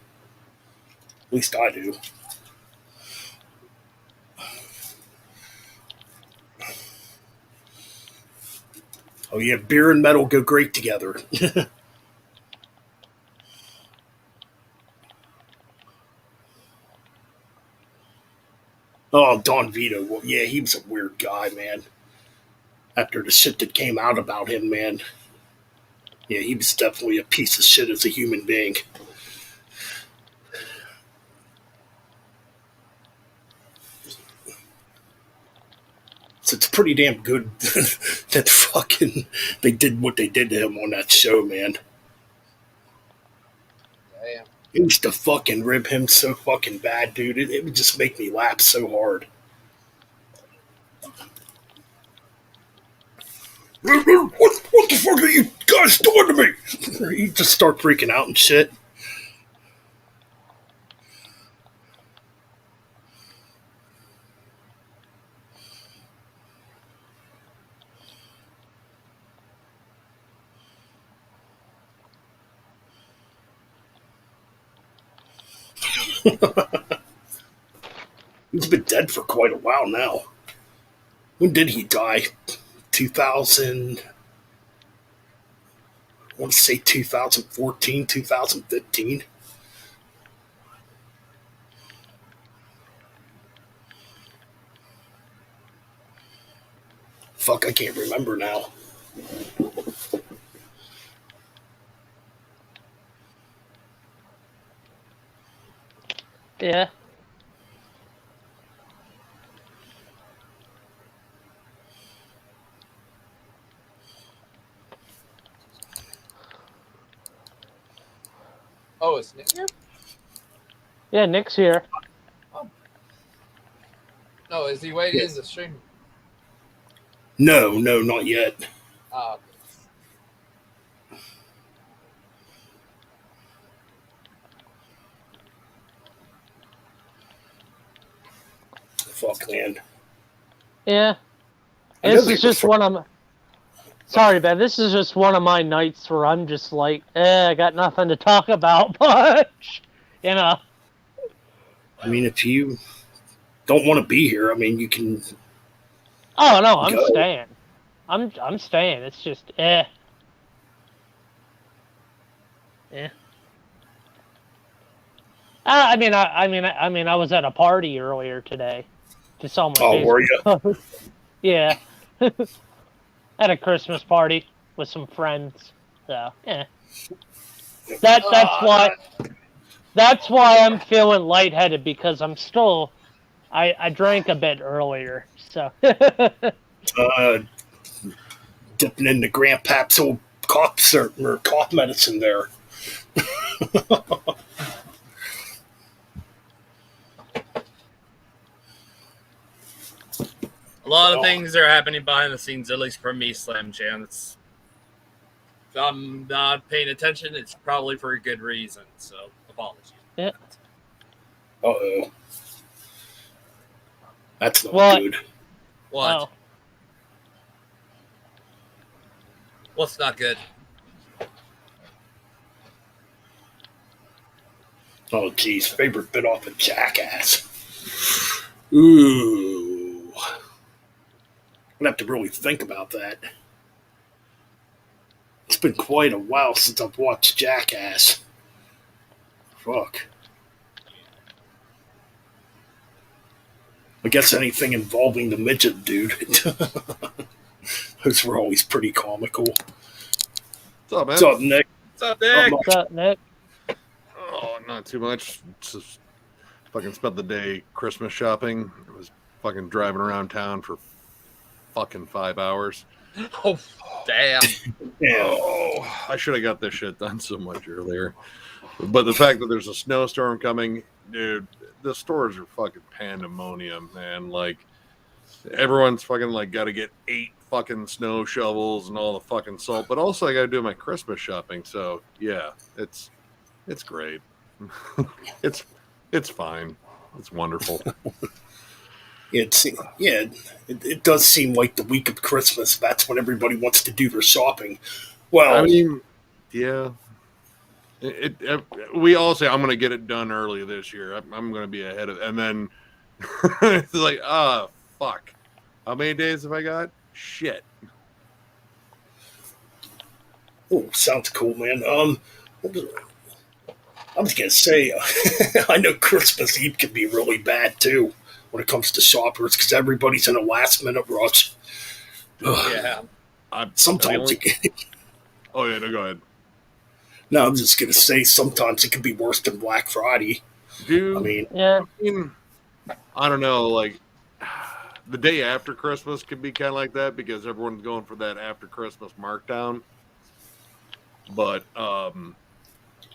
At least I do. Oh yeah, beer and metal go great together. Oh, Don Vito. Well, yeah, he was a weird guy, man. After the shit that came out about him, man. Yeah, he was definitely a piece of shit as a human being. So it's pretty damn good that fucking they did what they did to him on that show, man. Damn. It used to fucking rib him so fucking bad, dude. It would just make me laugh so hard. What the fuck are you guys doing to me? He'd just start freaking out and shit. He's been dead for quite a while now. When did he die? 2000. I want to say 2014, 2015. Fuck, I can't remember now. Yeah. Oh, is Nick here? Yeah, Nick's here. Oh. No, is he waiting Yes. in the stream? No, not yet. Oh, okay. Fuck, man. Yeah. I know This they is just were one of my... Sorry, Ben. This is just one of my nights where I'm just like, I got nothing to talk about much. You know. I mean, if you don't want to be here, I mean, you can. Oh no, I'm go. staying. I'm staying. It's just Yeah. I was at a party earlier today. Just saw my Oh, were Facebook you? post. Yeah. At a Christmas party with some friends. So yeah. That's why I'm feeling lightheaded, because I drank a bit earlier. So Dipping into Grandpap's old cough medicine there. A lot of things are happening behind the scenes, at least for me, Slam Chance. If I'm not paying attention, it's probably for a good reason. So apologies. yeah. Uh-oh. That's not What? good. What? Oh. What's not good? Oh, geez. Favorite bit off a Jackass. Ooh. I'm going to have to really think about that. It's been quite a while since I've watched Jackass. Fuck. I guess anything involving the midget dude. Those were always pretty comical. What's up, man? What's up, Nick? What's up, Nick? What's up, Nick? Oh, not too much. Just fucking spent the day Christmas shopping. I was fucking driving around town for fucking 5 hours. Oh, damn. Yeah. Oh, I should have got this shit done so much earlier. But the fact that there's a snowstorm coming, dude, the stores are fucking pandemonium, man. Like, everyone's fucking like got to get 8 fucking snow shovels and all the fucking salt, but also I got to do my Christmas shopping. So yeah, it's great. it's fine. It's wonderful. It does seem like the week of Christmas. That's when everybody wants to do their shopping. Well, I mean, yeah. We all say I'm going to get it done early this year. I'm going to be ahead of, and then it's like, fuck. How many days have I got? Shit. oh, sounds cool, man. I was gonna say, I know Christmas Eve can be really bad too when it comes to shoppers because everybody's in a last minute rush. Ugh. Yeah. Sometimes Oh yeah, no, go ahead. No, I'm just gonna say sometimes it can be worse than Black Friday. Dude, I mean, Yeah. I don't know, like the day after Christmas can be kind of like that because everyone's going for that after Christmas markdown. But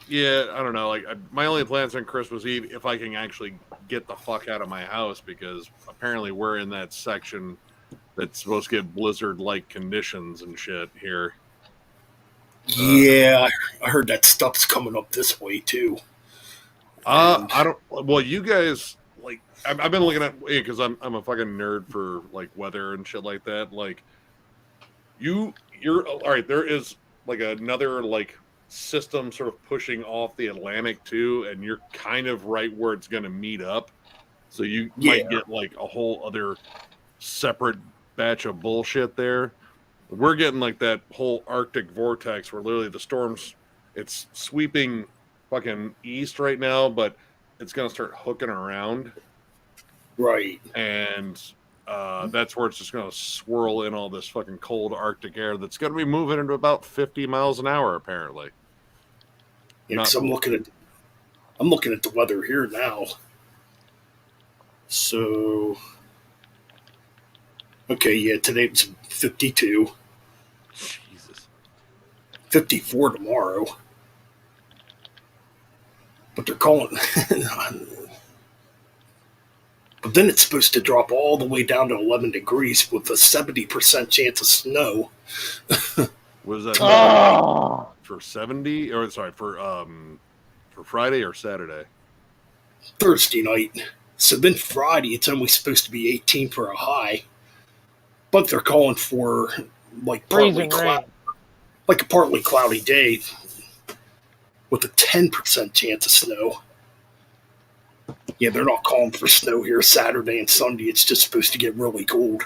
yeah, I don't know. Like my only plans on Christmas Eve if I can actually get the fuck out of my house because apparently we're in that section that's supposed to get blizzard-like conditions and shit here. yeah, I heard that stuff's coming up this way too. And I don't. Well, you guys like. I've been looking at because I'm a fucking nerd for like weather and shit like that. Like, you're all right. There is like another like system sort of pushing off the Atlantic too, and you're kind of right where it's going to meet up. So you might get like a whole other separate batch of bullshit there. We're getting like that whole Arctic vortex where literally the storms. It's sweeping fucking east right now, but it's going to start hooking around. right. And that's where it's just going to swirl in all this fucking cold Arctic air that's going to be moving at about 50 miles an hour, apparently. Yeah, 'cause I'm looking at the weather here now. So, okay, yeah, today it's 52, Jesus. 54 tomorrow. But they're calling. But then it's supposed to drop all the way down to 11 degrees with a 70% chance of snow. Was that Oh. for 70 or sorry for Friday or Saturday? Thursday night. So then Friday, it's only supposed to be 18 for a high. But they're calling for like Freezing rain. like a partly cloudy day with a 10% chance of snow. Yeah, they're not calling for snow here Saturday and Sunday. It's just supposed to get really cold.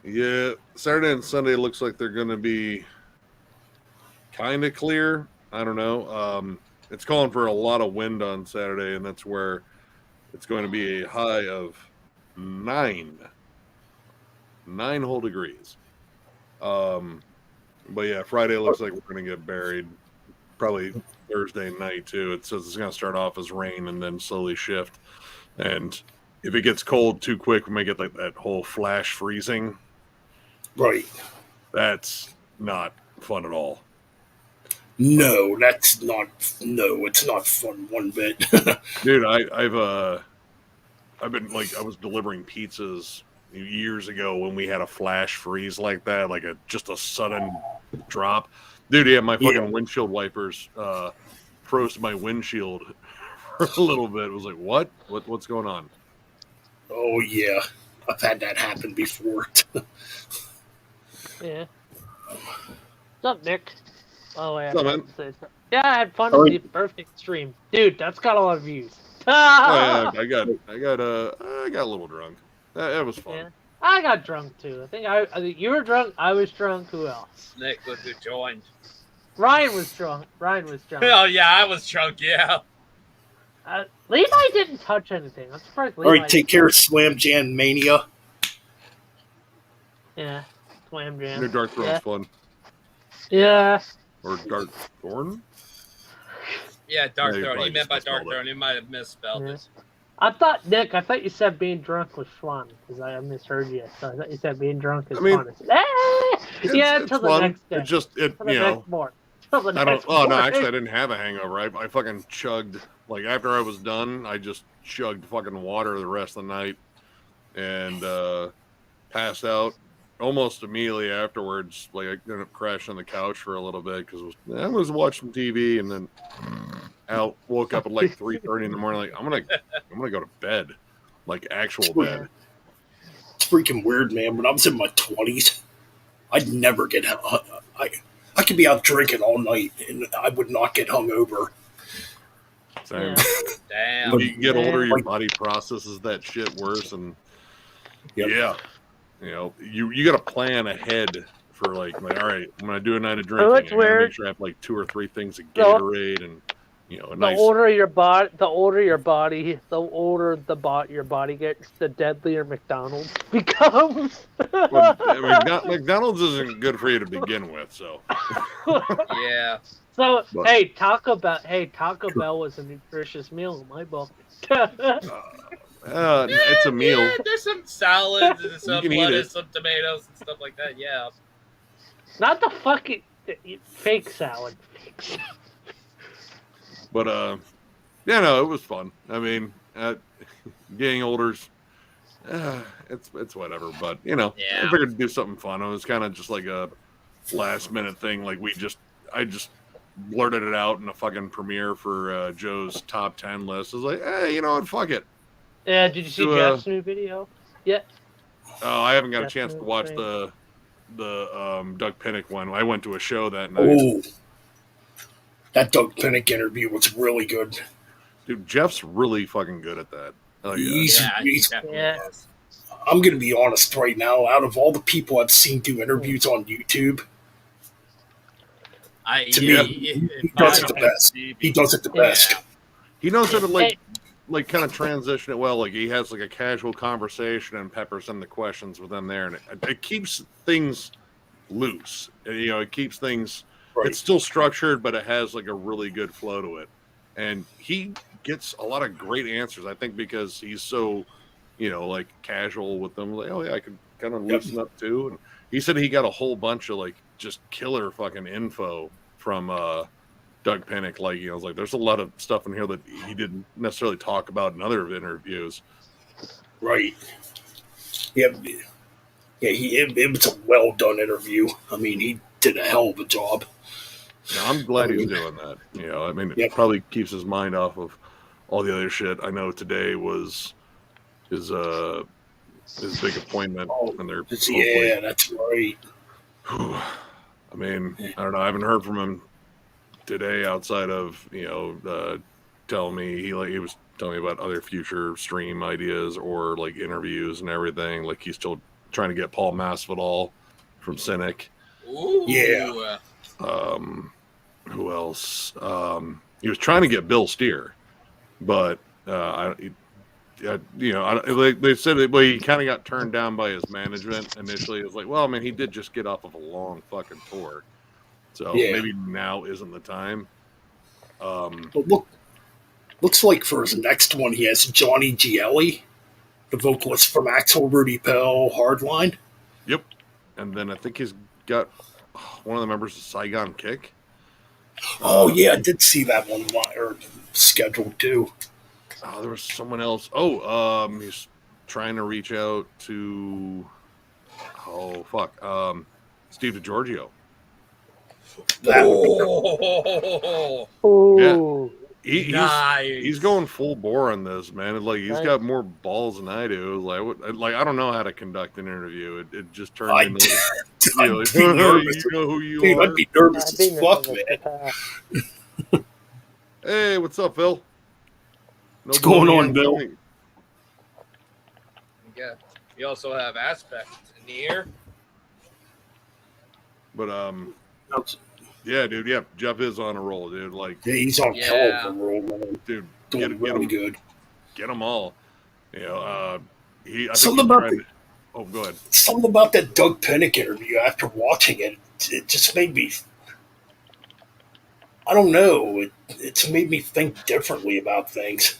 Yeah, Saturday and Sunday looks like they're going to be kind of clear. I don't know. It's calling for a lot of wind on Saturday, and that's where it's going to be a high of 9 whole degrees. But yeah, Friday looks like we're going to get buried. Probably Thursday night too. It says it's going to start off as rain and then slowly shift. And if it gets cold too quick, we may get like that whole flash freezing. Right. That's not fun at all. No, that's not. No, it's not fun one bit. Dude, I've been like I was delivering pizzas years ago when we had a flash freeze like that, like just a sudden drop. Dude, yeah, my fucking windshield wipers froze my windshield for a little bit. It was like, what's going on? Oh yeah, I've had that happen before. Yeah. What's up, Nick? Oh, I have What's up, to man? say something. Yeah, I had fun with the birthday stream, dude. That's got a lot of views. Oh, yeah, I got a little drunk. That was fun. Yeah. I got drunk too. I think you were drunk. I was drunk. Who else? Nick, look who joined. Ryan was drunk. Oh yeah, I was drunk. Yeah. Levi didn't touch anything. I'm surprised. Levi All right, take care of Slam Jam Mania. Yeah, Slam Jam. New Dark Throne's fun. Yeah. Or Dark Thorn? Yeah, Dark Yeah, you Throne. He probably meant by just Dark misspelled it. Throne. He might have misspelled it. Nick, I thought you said being drunk was fun because I misheard you. So I thought you said being drunk is I mean, fun. I said, yeah, it's until the fun. next day. It just Till the next morning. Till the I don't. next Oh no, morning. actually, I didn't have a hangover. I fucking chugged. Like after I was done, I just chugged fucking water the rest of the night, and passed out almost immediately afterwards. Like I ended up crashing on the couch for a little bit because I was watching TV, and then out woke up at like 3:30 in the morning. Like I'm gonna go to bed, like actual bed. It's freaking weird, man. When I was in my 20s, I'd never get. I could be out drinking all night, and I would not get hungover. Same. Damn. When you get older, your body processes that shit worse, and yeah, you know, you got to plan ahead for like all right, I'm gonna do a night of drinking. Oh, it's I'm gonna weird. make sure I have like 2 or 3 things of Gatorade, and you know, The older your body, your body gets, the deadlier McDonald's becomes. Well, McDonald's isn't good for you to begin with, so Yeah. So But- hey, Taco Bell was a nutritious meal in my book. it's a meal. Yeah, there's some salads and some can eat lettuce, it. some tomatoes and stuff like that. Yeah. Not the fucking fake salad. But yeah, no, it was fun. I mean, getting older's it's whatever. But you know, Yeah. I figured to do something fun. It was kind of just like a last minute thing. Like I just blurted it out in a fucking premiere for Joe's top 10 list. I was like, hey, you know what? Fuck it. Yeah, did you see Do, Jeff's new video? Yeah. Oh, I haven't got a chance to watch the Doug Pinnick one. I went to a show that night. Oh, that Doug Pinnick interview was really good. Dude, Jeff's really fucking good at that. Oh yeah. He's- Definitely Yeah. is. I'm going to be honest right now. Out of all the people I've seen do interviews on YouTube, to me, he does it the best. He does it the best. He knows how to like kind of transition it well. Like he has like a casual conversation and peppers in the questions within there, and it keeps things loose. You know, it keeps things. Right. It's still structured, but it has like a really good flow to it, and he gets a lot of great answers. I think because he's so, you know, like casual with them. Like, oh yeah, I could kind of loosen up too. And he said he got a whole bunch of like just killer fucking info from Doug Pinnick. Like, you know, like there's a lot of stuff in here that he didn't necessarily talk about in other interviews. Right. Yeah. Yeah. It was a well done interview. I mean, he did a hell of a job. Yeah, I'm glad he's doing that. You know, I mean, it probably keeps his mind off of all the other shit. I know today was his big appointment, and they're Yeah, that's right. I mean, I don't know. I haven't heard from him today outside of, you know, telling me he was tell me about other future stream ideas or like interviews and everything. Like he's still trying to get Paul Masvidal from Cynic. Ooh. Yeah. Who else? He was trying to get Bill Steer, but they said that, well, he kind of got turned down by his management initially. It was like, well, I mean, he did just get off of a long fucking tour, so maybe now isn't the time. But looks like for his next one, he has Johnny Gielli, the vocalist from Axl Rudy Pell Hardline. Yep, and then I think he's got one of the members of Saigon Kick. Oh yeah, I did see that one scheduled too. Oh, there was someone else. He's trying to reach out to Steve DiGiorgio. Oh. Yeah. He's going full bore on this, man. Like he's got more balls than I do. Like I don't know how to conduct an interview. It just turned into I'd be nervous. You know who you are. I'd be nervous as fuck, man. Hey, what's up, Phil? What's going on, Bill? Yeah. We also have Aspect in the air. But yeah, dude. Yeah, Jeff is on a roll, dude. Like, yeah, he's on hell of a roll, man. Dude, doing really good. Get them all. You know, something about go ahead. Something about that Doug Pinnick interview. After watching it, it just made me. I don't know. It's made me think differently about things.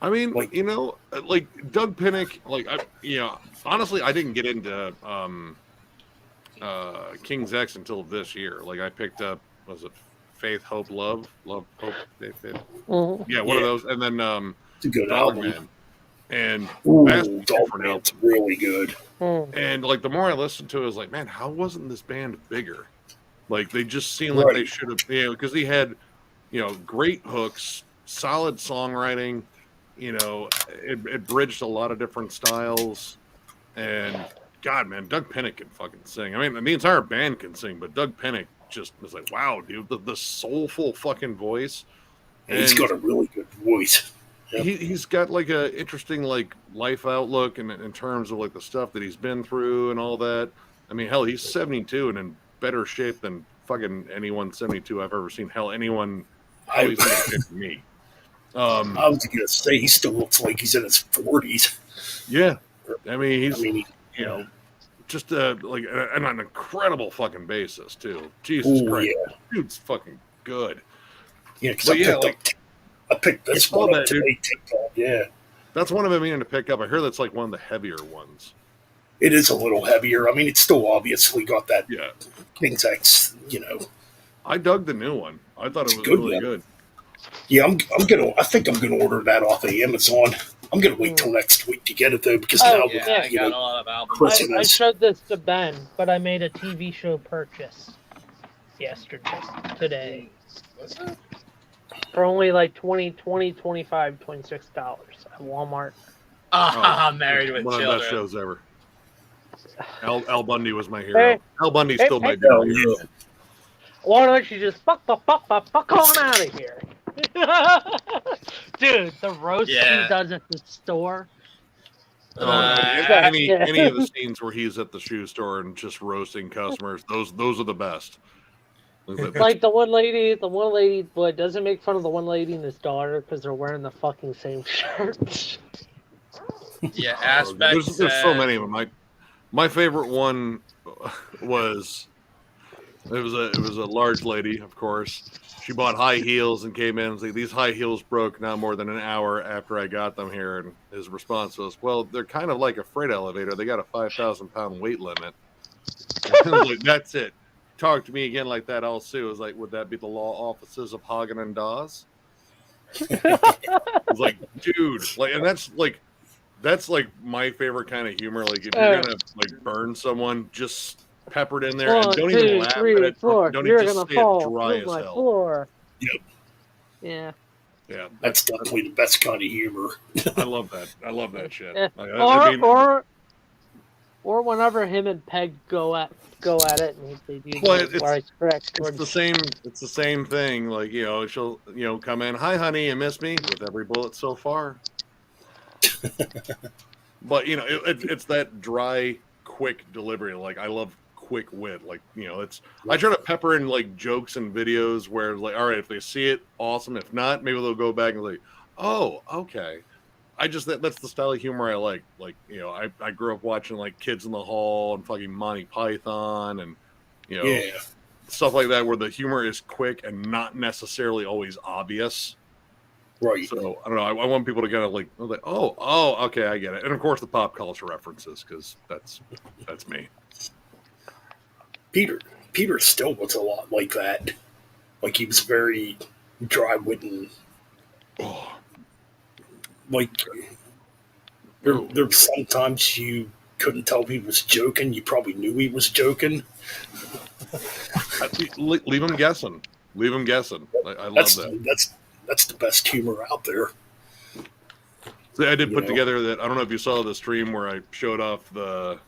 I mean, like Doug Pinnick. Honestly, I didn't get into King's X until this year. Like I picked up, was it Faith, Hope, Love, Hope, Faith? Mm-hmm. Yeah, one of those. And then it's a good Dog album. Man. And Dog Man's really good. And like the more I listened to it, I was like, man, how wasn't this band bigger? Like they just seemed like they should have, because he had, great hooks, solid songwriting. It bridged a lot of different styles, and God, man, Doug Pinnick can fucking sing. I mean, the entire band can sing, but Doug Pinnick just was like, wow, dude, the soulful fucking voice. And he's got a really good voice. Yep. He's got like a interesting like life outlook and in terms of like the stuff that he's been through and all that. I mean, hell, he's 72 and in better shape than fucking anyone 72 I've ever seen. Hell, anyone. He's in better shape than me. I was gonna say he still looks like he's in his 40s. Yeah, I mean he's just like an incredible fucking bassist too. Jesus Christ, dude's fucking good. Yeah, because I picked this one up today. Yeah, that's one I've been meaning to pick up. I hear that's like one of the heavier ones. It is a little heavier. I mean, it's still obviously got that King's X. I dug the new one. I thought it was really good. Yeah, I think I'm gonna order that off of Amazon. I'm gonna wait till next week to get it though, because now I got a lot of albums. I showed this to Ben, but I made a TV show purchase today. What's that? For only like $20, $25, $26 at Walmart. I'm married with one children. One of the best shows ever. Al Bundy was my hero. Al Bundy still might be my hero. Why don't you just fuck on out of here? Dude, the roast he does at the store. Any of the scenes where he's at the shoe store and just roasting customers, those are the best. Like the one lady, but doesn't make fun of the one lady and his daughter because they're wearing the fucking same shirt. Yeah, Aspect. There's so many of them. My favorite one was it was a large lady, of course. She bought high heels and came in and said, "These high heels broke not more than an hour after I got them here." And his response was, "Well, they're kind of like a freight elevator. They got a 5,000-pound weight limit." I was like, "That's it. Talk to me again like that, I'll sue." I was like, "Would that be the law offices of Hagen and Dawes?" I was like, "Dude, like," and that's like my favorite kind of humor. Like, if you're gonna like burn someone, just pepper it in there and don't even laugh at it. Don't even just say it dry as hell. Floor. Yep. Yeah. Yeah, that's definitely the best kind of humor. I love that. I love that shit. Yeah. Or whenever him and Peg go at it, and they do Well, the wise correct. It's the same. It's the same thing. Like, she'll come in. Hi, honey, you miss me? With every bullet so far. But it's that dry, quick delivery. Like, I love quick wit. Like, I try to pepper in like jokes and videos where it's like, all right, if they see it, awesome. If not, maybe they'll go back and like, oh, okay. That's the style of humor I like. Like, I grew up watching like Kids in the Hall and fucking Monty Python and stuff like that, where the humor is quick and not necessarily always obvious. Right. So I don't know. I want people to kind of like, oh, okay, I get it. And of course, the pop culture references, because that's me. Peter still was a lot like that. Like, he was very dry-witted. Like, there sometimes you couldn't tell if he was joking. You probably knew he was joking. Leave him guessing. Leave him guessing. I love that. That's the best humor out there. So I did put together that. I don't know if you saw the stream where I showed off the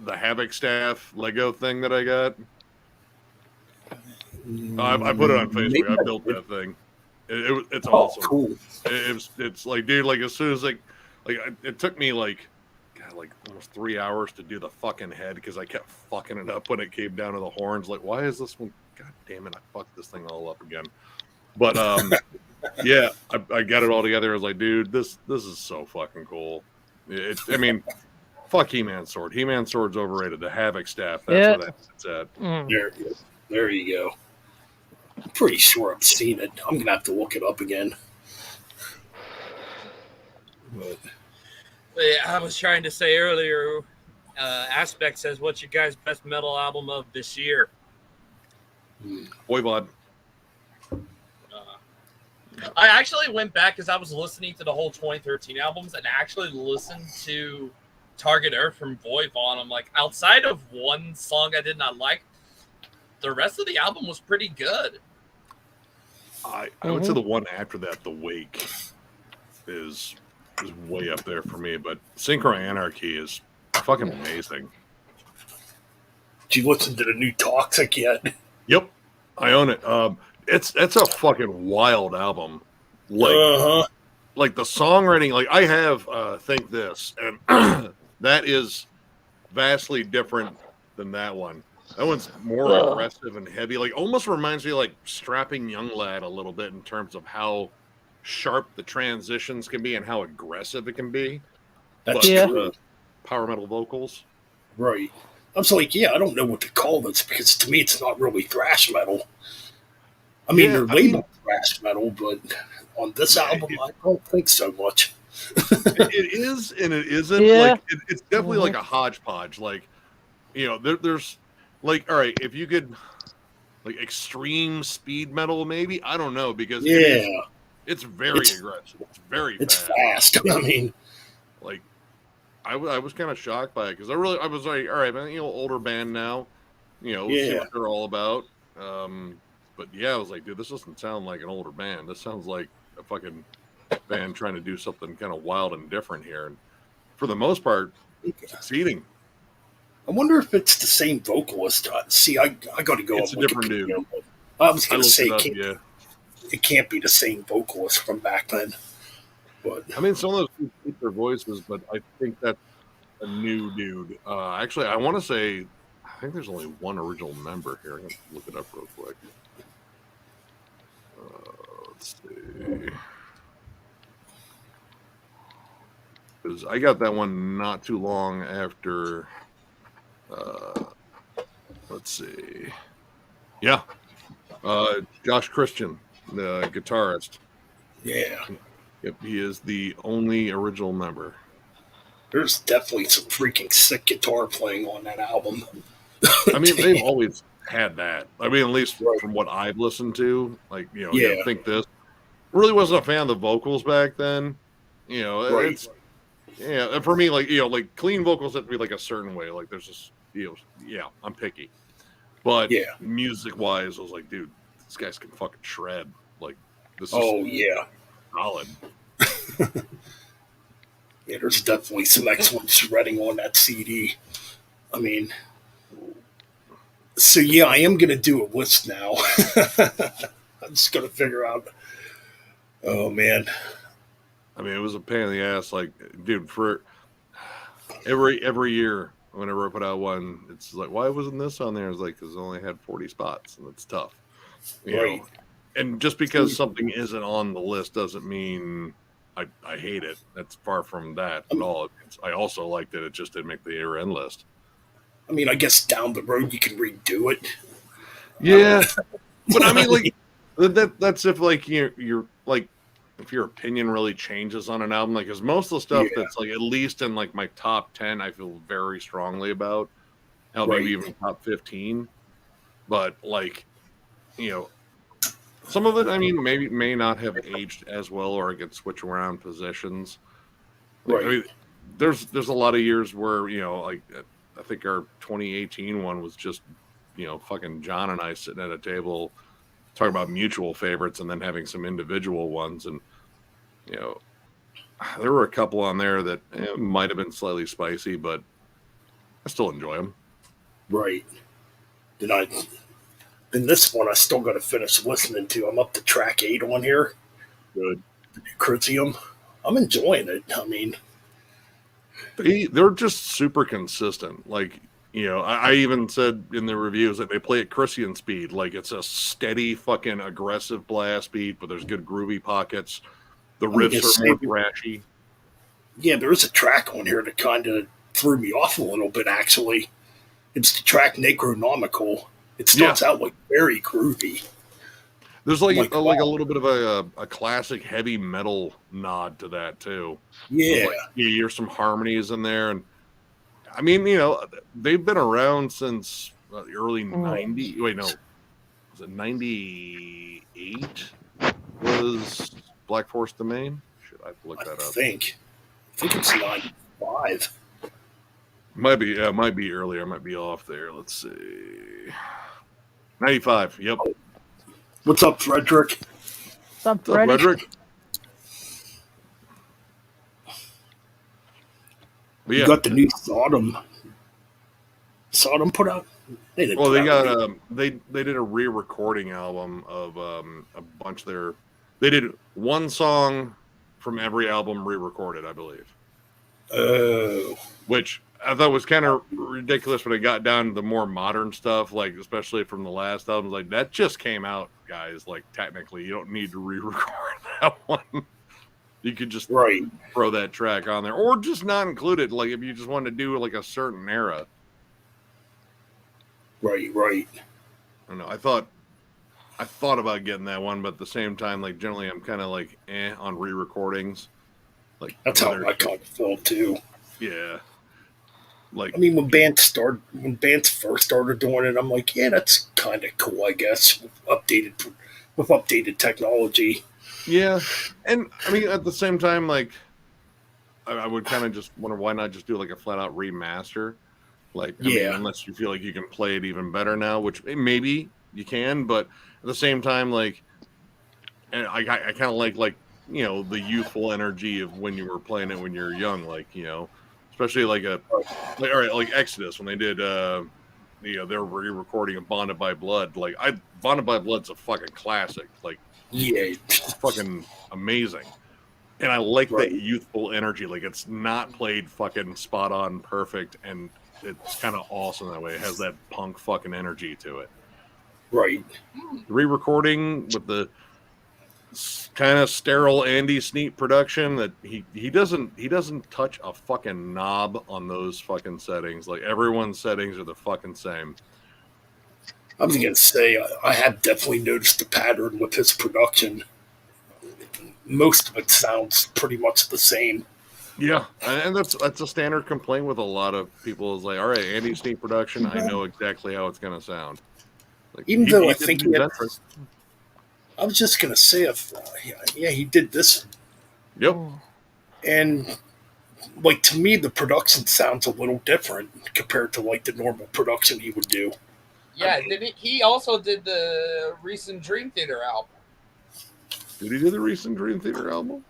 Havoc staff Lego thing that I got. I put it on Facebook. I built that thing. It's awesome. Cool. It's like, dude, like as soon as it took me like almost 3 hours to do the fucking head, because I kept fucking it up when it came down to the horns. Like, why is this one? God damn it! I fucked this thing all up again. But yeah, I got it all together. I was like, dude, this is so fucking cool. Fuck He-Man sword. He-Man sword's overrated. The Havoc staff, that's where that's at. There you go. I'm pretty sure I've seen it. I'm gonna have to look it up again. But I was trying to say earlier, Aspect says, what's your guys' best metal album of this year? Voivod. I actually went back because I was listening to the whole 2013 albums and actually listened to Target Earth from Voivod. I'm like, outside of one song I did not like, the rest of the album was pretty good. I would say the one after that, The Wake, is way up there for me. But Synchro Anarchy is fucking amazing. Did you listen to the new Toxic yet? Yep, I own it. It's a fucking wild album. Like the songwriting. Like, I have Think This, and that is vastly different than that one. That one's more aggressive and heavy. Like, almost reminds me of like Strapping Young Lad a little bit in terms of how sharp the transitions can be and how aggressive it can be. That's true. Power metal vocals. Right. I was like, I don't know what to call this, because to me it's not really thrash metal. I mean, they're labeled thrash metal, but on this album, I don't think so much. It is and it isn't. Yeah. Like, it's definitely like a hodgepodge. Like, there's like, all right, if you could, like, extreme speed metal, maybe, I don't know, because it's very aggressive. It's very fast. I mean, like, I was kind of shocked by it, because I was like, all right, man, older band now, see what they're all about. But yeah, I was like, dude, this doesn't sound like an older band. This sounds like a fucking band trying to do something kind of wild and different here, and for the most part, succeeding. I wonder if it's the same vocalist. See, I got to go. It's a different dude. I was going to say it can't be the same vocalist from back then. But I mean, some of those people keep their voices, but I think that's a new dude. Actually, I want to say, I think there's only one original member here. I'm going to look it up real quick. Let's see. Because I got that one not too long after. Let's see. Yeah. Josh Christian, the guitarist. Yeah. Yep, he is the only original member. There's definitely some freaking sick guitar playing on that album. I mean, they've always had that. I mean, at least from what I've listened to, like, I think this. Really wasn't a fan of the vocals back then. It's, and for me, like, like clean vocals have to be like a certain way. Like, there's just, I'm picky. But music wise, I was like, dude, these guys can fucking shred. Like, this is solid. Yeah, there's definitely some excellent shredding on that CD. I mean, so yeah, I am gonna do a list now. I'm just gonna figure out. Oh man, I mean, it was a pain in the ass. Like, dude, for every year, whenever I put out one, it's like, why wasn't this on there? It's like, because it only had 40 spots, and it's tough, you right? know. And just because something isn't on the list doesn't mean I hate it. That's far from that at all. I also liked it. It just didn't make the year-end list. I mean, I guess down the road you can redo it. Yeah, but I mean, like that's if like you're like if your opinion really changes on an album, like because most of the stuff Yeah. that's like at least in like my top 10, I feel very strongly about. Hell, Right. maybe even top 15. But like you know, some of it, I mean, maybe may not have aged as well, or I could switch around positions. Like I Right. mean, there's a lot of years where like I think our 2018 one was just fucking John and I sitting at a table talking about mutual favorites and then having some individual ones, and you know there were a couple on there that might have been slightly spicy, but I still enjoy them. Right. Then I then this one I still got to finish listening to. I'm up to track 8 on here. Good. Critium. I'm enjoying it. I mean, They're just super consistent. Like I even said in the reviews that they play at Christian speed. Like it's a steady fucking aggressive blast beat, but there's good groovy pockets. The riffs are more thrashy. Yeah, there is a track on here that kind of threw me off a little bit, actually. It's the track Necronomical. It starts out like very groovy. There's like a little bit of a classic heavy metal nod to that too. Yeah. Like, you hear some harmonies in there, and I mean, they've been around since the early 90s. Wait, no. Was it 98? Was Black Force Domain? Should I look that up? I think it's 95. Might be earlier. I might be off there. Let's see. 95. Yep. What's up, Frederick? What's up, Frederick? You got the new Sodom. Sodom put out. They got they did a re-recording album of a bunch of their. They did one song from every album re-recorded, I believe. Oh. Which I thought was kind of ridiculous when it got down to the more modern stuff, like especially from the last album. Like that just came out, guys. Like technically, you don't need to re-record that one. You could just throw that track on there, or just not include it. Like if you just wanted to do like a certain era. Right. I don't know. I thought about getting that one, but at the same time, like generally, I'm kind of like on re-recordings. Like that's how I kind of felt too. Yeah. Like I mean, when bands first started doing it, I'm like, yeah, that's kind of cool, I guess, with updated technology. Yeah, and I mean, at the same time, like, I would kind of just wonder why not just do like a flat out remaster. Like, I mean, unless you feel like you can play it even better now, which maybe you can, but at the same time, like, and I kind of like the youthful energy of when you were playing it when you're young, like especially like Exodus when they did they're re-recording of Bonded by Blood. Like Bonded by Blood's a fucking classic. Like it's fucking amazing. And I like that youthful energy. Like it's not played fucking spot on perfect, and it's kind of awesome that way. It has that punk fucking energy to it. Right. Re-recording with the kind of sterile Andy Sneap production that he doesn't touch a fucking knob on those fucking settings. Like everyone's settings are the fucking same. I was gonna say I have definitely noticed a pattern with his production. Most of it sounds pretty much the same. Yeah, and that's a standard complaint with a lot of people. Is like, all right, Andy Sneap production, I know exactly how it's gonna sound. Like, even though I think I was just gonna say, he did this. Yep. And like to me, the production sounds a little different compared to like the normal production he would do. Yeah, he also did the recent Dream Theater album. Did he do the recent Dream Theater album?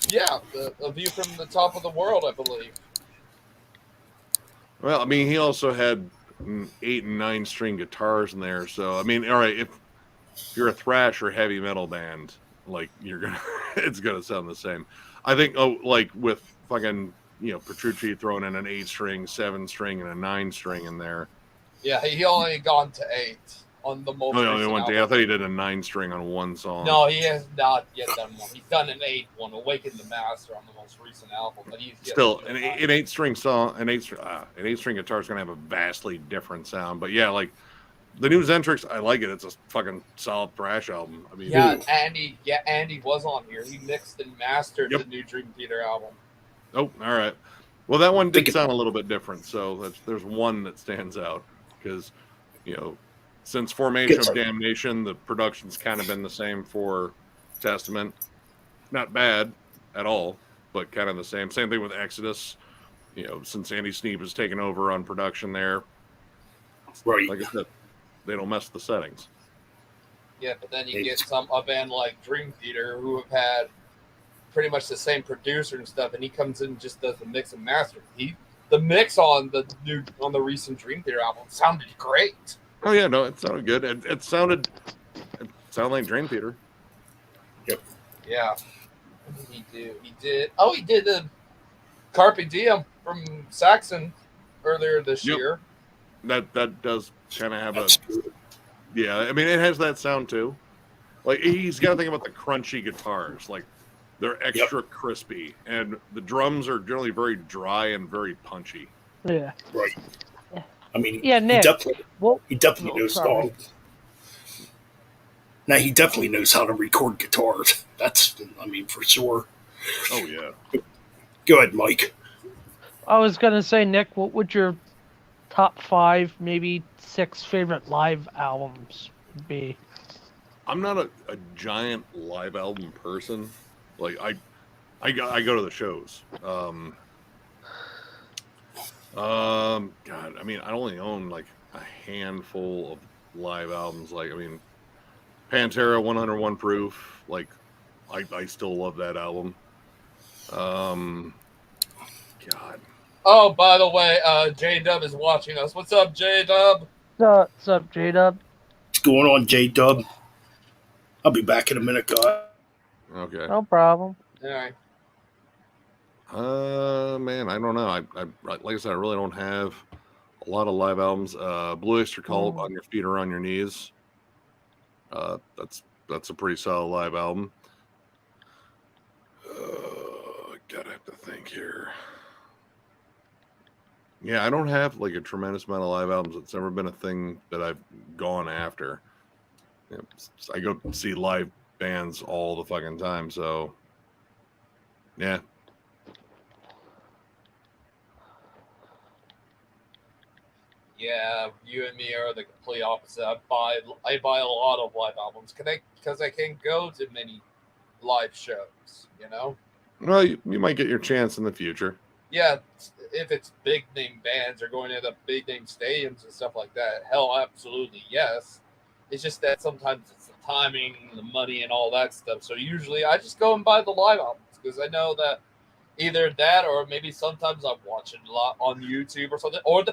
Yeah, a view from the top of the world, I believe. Well, I mean, he also had 8 and 9 string guitars in there. So, I mean, all right, if you're a thrash or heavy metal band, like you're gonna, it's gonna sound the same. I think. Oh, like with fucking Petrucci throwing in an 8 string, 7 string, and a 9 string in there. Yeah, he only gone to 8 on the most recent album. I thought he did a 9 string on one song. No, he has not yet done one. He's done an 8 one, Awaken the Master, on the most recent album. But he's still an 8 string song, an 8 string guitar is gonna have a vastly different sound. But yeah, like the new Zentrix, I like it. It's a fucking solid thrash album. I mean, Andy was on here. He mixed and mastered the new Dream Theater album. Oh, all right. Well, that one did sound a little bit different. So there's one that stands out because, since Formation of Damnation, the production's kind of been the same for Testament. Not bad at all, but kind of the same. Same thing with Exodus. Since Andy Sneap has taken over on production there. Right. Like I said, they don't mess with the settings. Yeah, but then you get a band like Dream Theater who have had pretty much the same producer and stuff, and he comes in and just does the mix and master. The mix on the recent Dream Theater album sounded great. Oh yeah, no, it sounded good. It sounded like Dream Theater. Yep. Yeah. What did he do? He did the Carpe Diem from Saxon earlier this year. That does kind of have yeah. I mean, it has that sound too. Like he's got to think about the crunchy guitars. Like they're extra crispy, and the drums are generally very dry and very punchy. Yeah. Right. I mean, Nick. He definitely knows how. Now he definitely knows how to record guitars. That's, for sure. Oh yeah. Go ahead, Mike. I was gonna say, Nick, what would your top 5, maybe 6 favorite live albums be? I'm not a giant live album person. Like I go to the shows. God, I mean, I only own like a handful of live albums. Like, I mean, Pantera 101 Proof. Like, I still love that album. God. Oh, by the way, J-Dub is watching us. What's up, J-Dub? What's up, J-Dub? What's going on, J-Dub? I'll be back in a minute, guys. Okay. No problem. All right. Man, I don't know. I like I said, I really don't have a lot of live albums. Blue Oyster Cult, On Your Feet or On Your Knees. That's a pretty solid live album. Gotta have to think here. Yeah, I don't have like a tremendous amount of live albums. It's never been a thing that I've gone after. I go see live bands all the fucking time, so yeah. Yeah, you and me are the complete opposite. I buy a lot of live albums because I can't go to many live shows. Well, you might get your chance in the future. Yeah, if it's big name bands or going to the big name stadiums and stuff like that, hell, absolutely yes. It's just that sometimes it's the timing, the money, and all that stuff. So usually I just go and buy the live albums because I know that either that or maybe sometimes I'm watching a lot on YouTube or something, or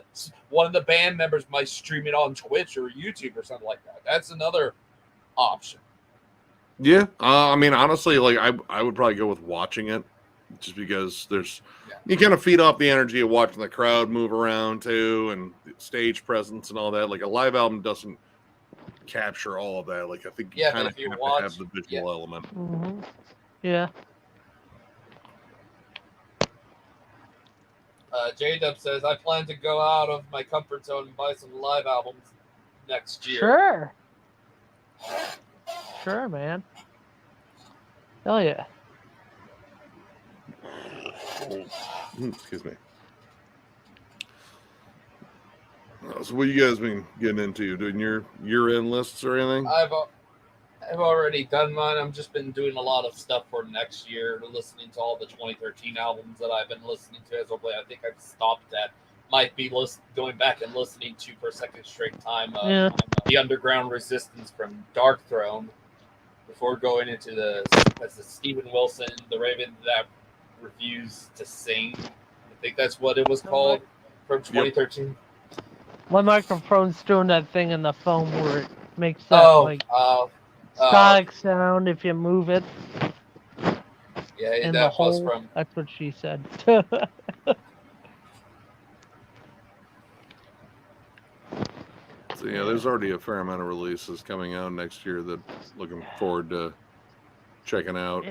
one of the band members might stream it on Twitch or YouTube or something like that. That's another option. Yeah, I mean, honestly, like I would probably go with watching it, just because you kind of feed off the energy of watching the crowd move around too, and stage presence and all that. Like a live album doesn't capture all of that. Like I think you kind of have to have the visual element. Mm-hmm. Yeah. J-Dub says, I plan to go out of my comfort zone and buy some live albums next year. Sure, man. Hell yeah. Excuse me. So what you guys been getting into? Doing your year-end lists or anything? I've already done mine. I've just been doing a lot of stuff for next year, listening to all the 2013 albums that I've been listening to as of late. I think I've stopped at, might be going back and listening to for a second straight time. The Underground Resistance from Dark Throne before going into the as the Steven Wilson, the Raven that refused to sing. I think that's what it was called from 2013. My microphone's doing that thing in the phone where it makes that static sound if you move it. Yeah, in that the hole. was from. That's what she said. So yeah, there's already a fair amount of releases coming out next year that looking forward to checking out.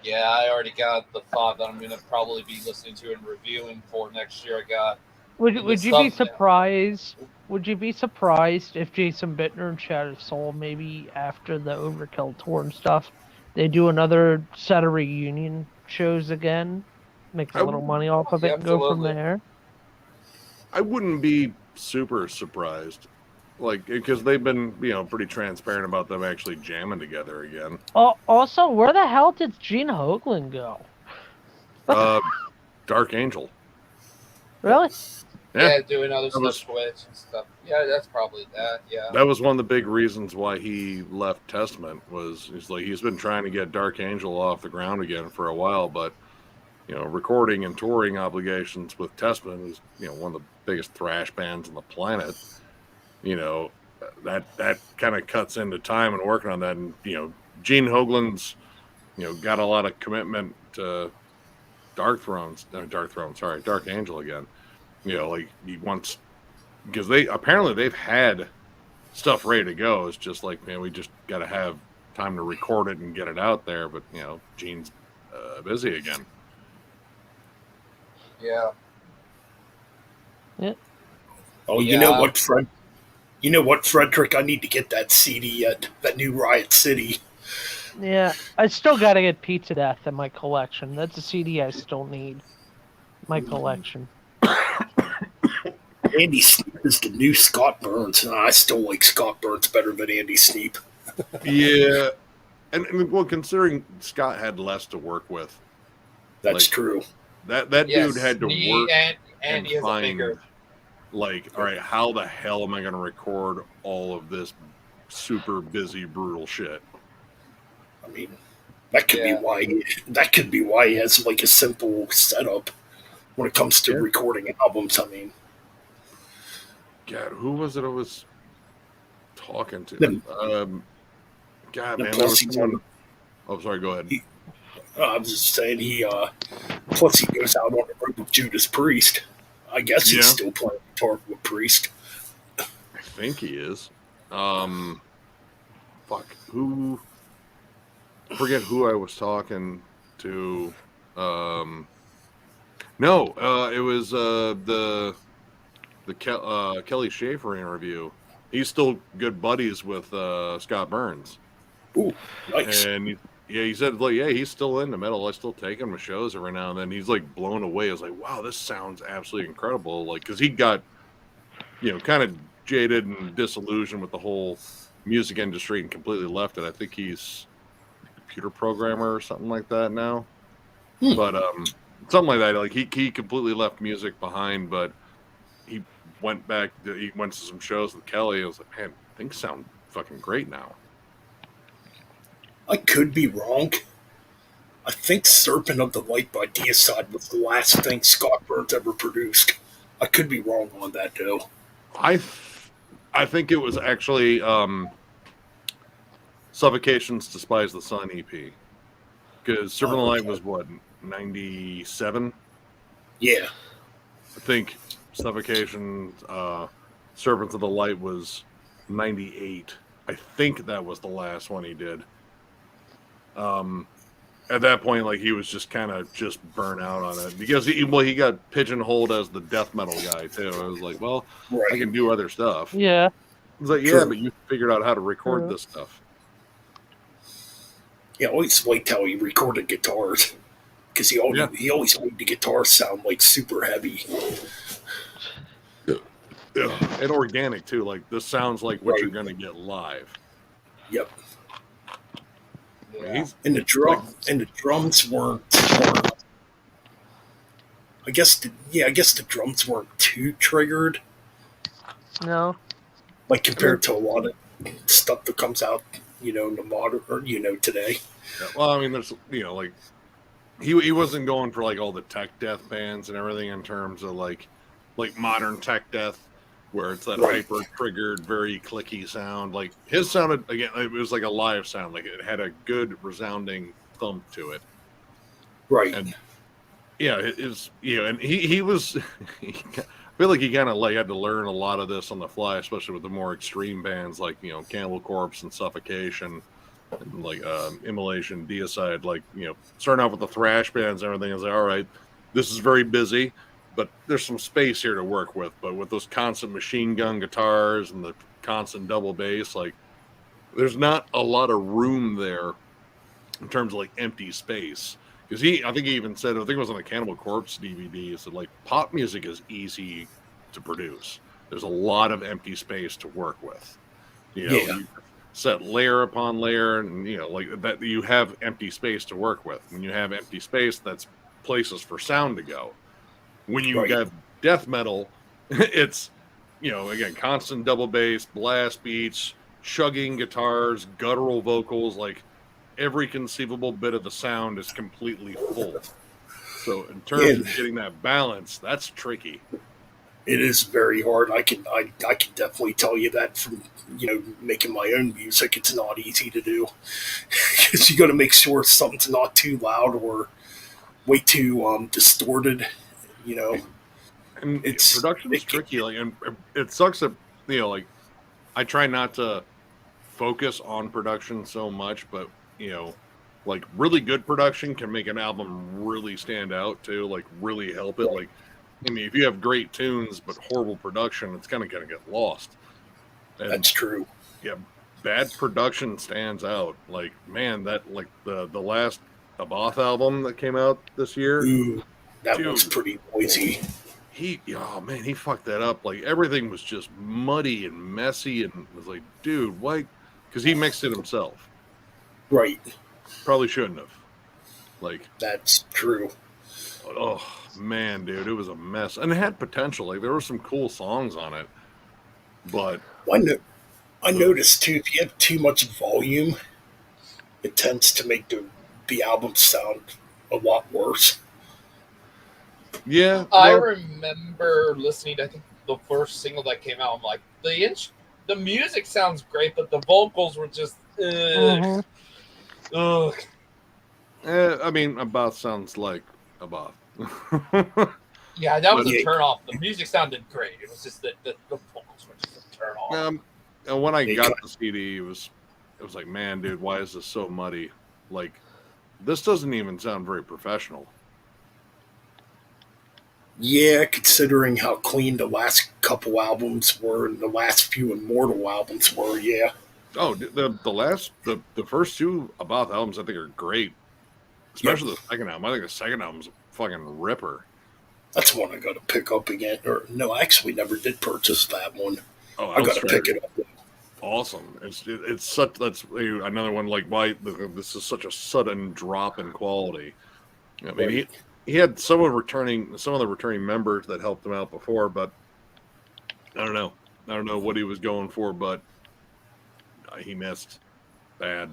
Yeah, I already got the thought that I'm going to probably be listening to and reviewing for next year. I got. Would you be surprised? Would you be surprised if Jason Bittner and Shattered Soul, maybe after the Overkill tour and stuff, they do another set of reunion shows again, make a little money off of it, and go from there? I wouldn't be super surprised, like, because they've been, pretty transparent about them actually jamming together again. Also, where the hell did Gene Hoglan go? Dark Angel. Really? Yeah, doing other stuff, Twitch and stuff. Yeah, that's probably that. Yeah. That was one of the big reasons why he left Testament. He's been trying to get Dark Angel off the ground again for a while, but recording and touring obligations with Testament is one of the biggest thrash bands on the planet. That kind of cuts into time and working on that. And Gene Hoglan's got a lot of commitment to Dark Angel again. He wants, because they've had stuff ready to go. It's just like, man, we just got to have time to record it and get it out there. But Gene's busy again. Yeah. Oh, you know what, Fred? You know what, Frederick? I need to get that CD, that new Riot City. Yeah, I still got to get Pizza Death in my collection. That's a CD I still need. My collection. Andy Sneap is the new Scott Burns, and I still like Scott Burns better than Andy Sneap. Yeah, and well, considering Scott had less to work with, that's true. That dude had to work and find, all right, how the hell am I going to record all of this super busy, brutal shit? I mean, that could be why. That could be why he has like a simple setup when it comes to recording albums. I mean, God, who was it I was talking to? God, man, plus oh, sorry, go ahead. I was just saying plus he goes out on the road with Judas Priest. I guess he's still playing guitar with Priest. I think he is. Fuck, who? I forget who I was talking to. No, it was the Kelly Schaefer interview. He's still good buddies with Scott Burns. Ooh, nice. And he said, he's still into metal. I still take him to shows every now and then. He's like blown away. I was like, wow, this sounds absolutely incredible. Like, because he got, kind of jaded and disillusioned with the whole music industry and completely left it. I think he's a computer programmer or something like that now. But something like that. Like he completely left music behind, but he went to some shows with Kelly. I was like, man, things sound fucking great now. I could be wrong. I think Serpent of the Light by Deicide was the last thing Scott Burns ever produced. I could be wrong on that, though. I think it was actually Suffocation's Despise the Sun EP. Because Serpent of the Light was, what, 97? Yeah. I think Suffocation, Serpents of the Light was 98. I think that was the last one he did. At that point, like, he was just kind of just burnt out on it because he got pigeonholed as the death metal guy too. I was like, well, I can do other stuff. Yeah. He's like, yeah, but you figured out how to record this stuff. Yeah, I always liked how he recorded guitars because he always made the guitars sound like super heavy. Yeah, and organic too. Like, this sounds like what you're gonna get live. Yep. Yeah. And the drums weren't. I guess the drums weren't too triggered. No. Like compared to a lot of stuff that comes out, in the modern or today. Yeah, well, I mean, there's like he wasn't going for like all the tech death bands and everything in terms of like modern tech death where it's that Right. hyper triggered, very clicky sound. Like his sounded again, it was like a live sound, like it had a good resounding thump to it. Right. And yeah, it is. And he was. I feel like he kind of like had to learn a lot of this on the fly, especially with the more extreme bands like Cannibal Corpse and Suffocation, and like Immolation, Deicide. Like starting off with the thrash bands and everything, is like, all right, this is very busy, but there's some space here to work with. But with those constant machine gun guitars and the constant double bass, like there's not a lot of room there in terms of like empty space. Because I think he even said, I think it was on the Cannibal Corpse DVD, he said like pop music is easy to produce. There's a lot of empty space to work with. Yeah. You set layer upon layer, and like that, you have empty space to work with. When you have empty space, that's places for sound to go. When you Right. got death metal, it's again constant double bass, blast beats, chugging guitars, guttural vocals, like every conceivable bit of the sound is completely full. So in terms of getting that balance, that's tricky. It is very hard. I can definitely tell you that from making my own music. It's not easy to do because you got to make sure something's not too loud or way too distorted. And It's production's tricky. Like, and it sucks that like I try not to focus on production so much, but like really good production can make an album really stand out too. Like really help it. Like I mean, if you have great tunes but horrible production, it's kind of going to get lost. And, that's true. Yeah, bad production stands out. Like man, that like the last Abath album that came out this year. Ooh, that dude, was pretty noisy. He fucked that up. Like everything was just muddy and messy, and was like, dude, why? Because he mixed it himself. Right. Probably shouldn't have. Like that's true. Oh man, dude, it was a mess, and it had potential. Like there were some cool songs on it, but I noticed too. If you have too much volume, it tends to make the album sound a lot worse. Yeah, I remember listening to, I think, the first single that came out. I'm like, the music sounds great, but the vocals were just ugh. I mean, Abath sounds like Abath. Yeah, that was a turn off. The music sounded great. It was just that the vocals were just a turn off. And when I got the CD, it was like, man, dude, why is this so muddy? Like, this doesn't even sound very professional. Yeah, considering how clean the last couple albums were and the last few Immortal albums were, yeah. Oh, the first two Abath albums I think are great. Especially the second album. I think the second album's a fucking ripper. That's one I got to pick up again. Or no, I actually never did purchase that one. Oh, I got to pick it up. Awesome. It's such that's another one like why this is such a sudden drop in quality. I mean, right. he had some of the returning members that helped him out before, but I don't know what he was going for, but he missed bad.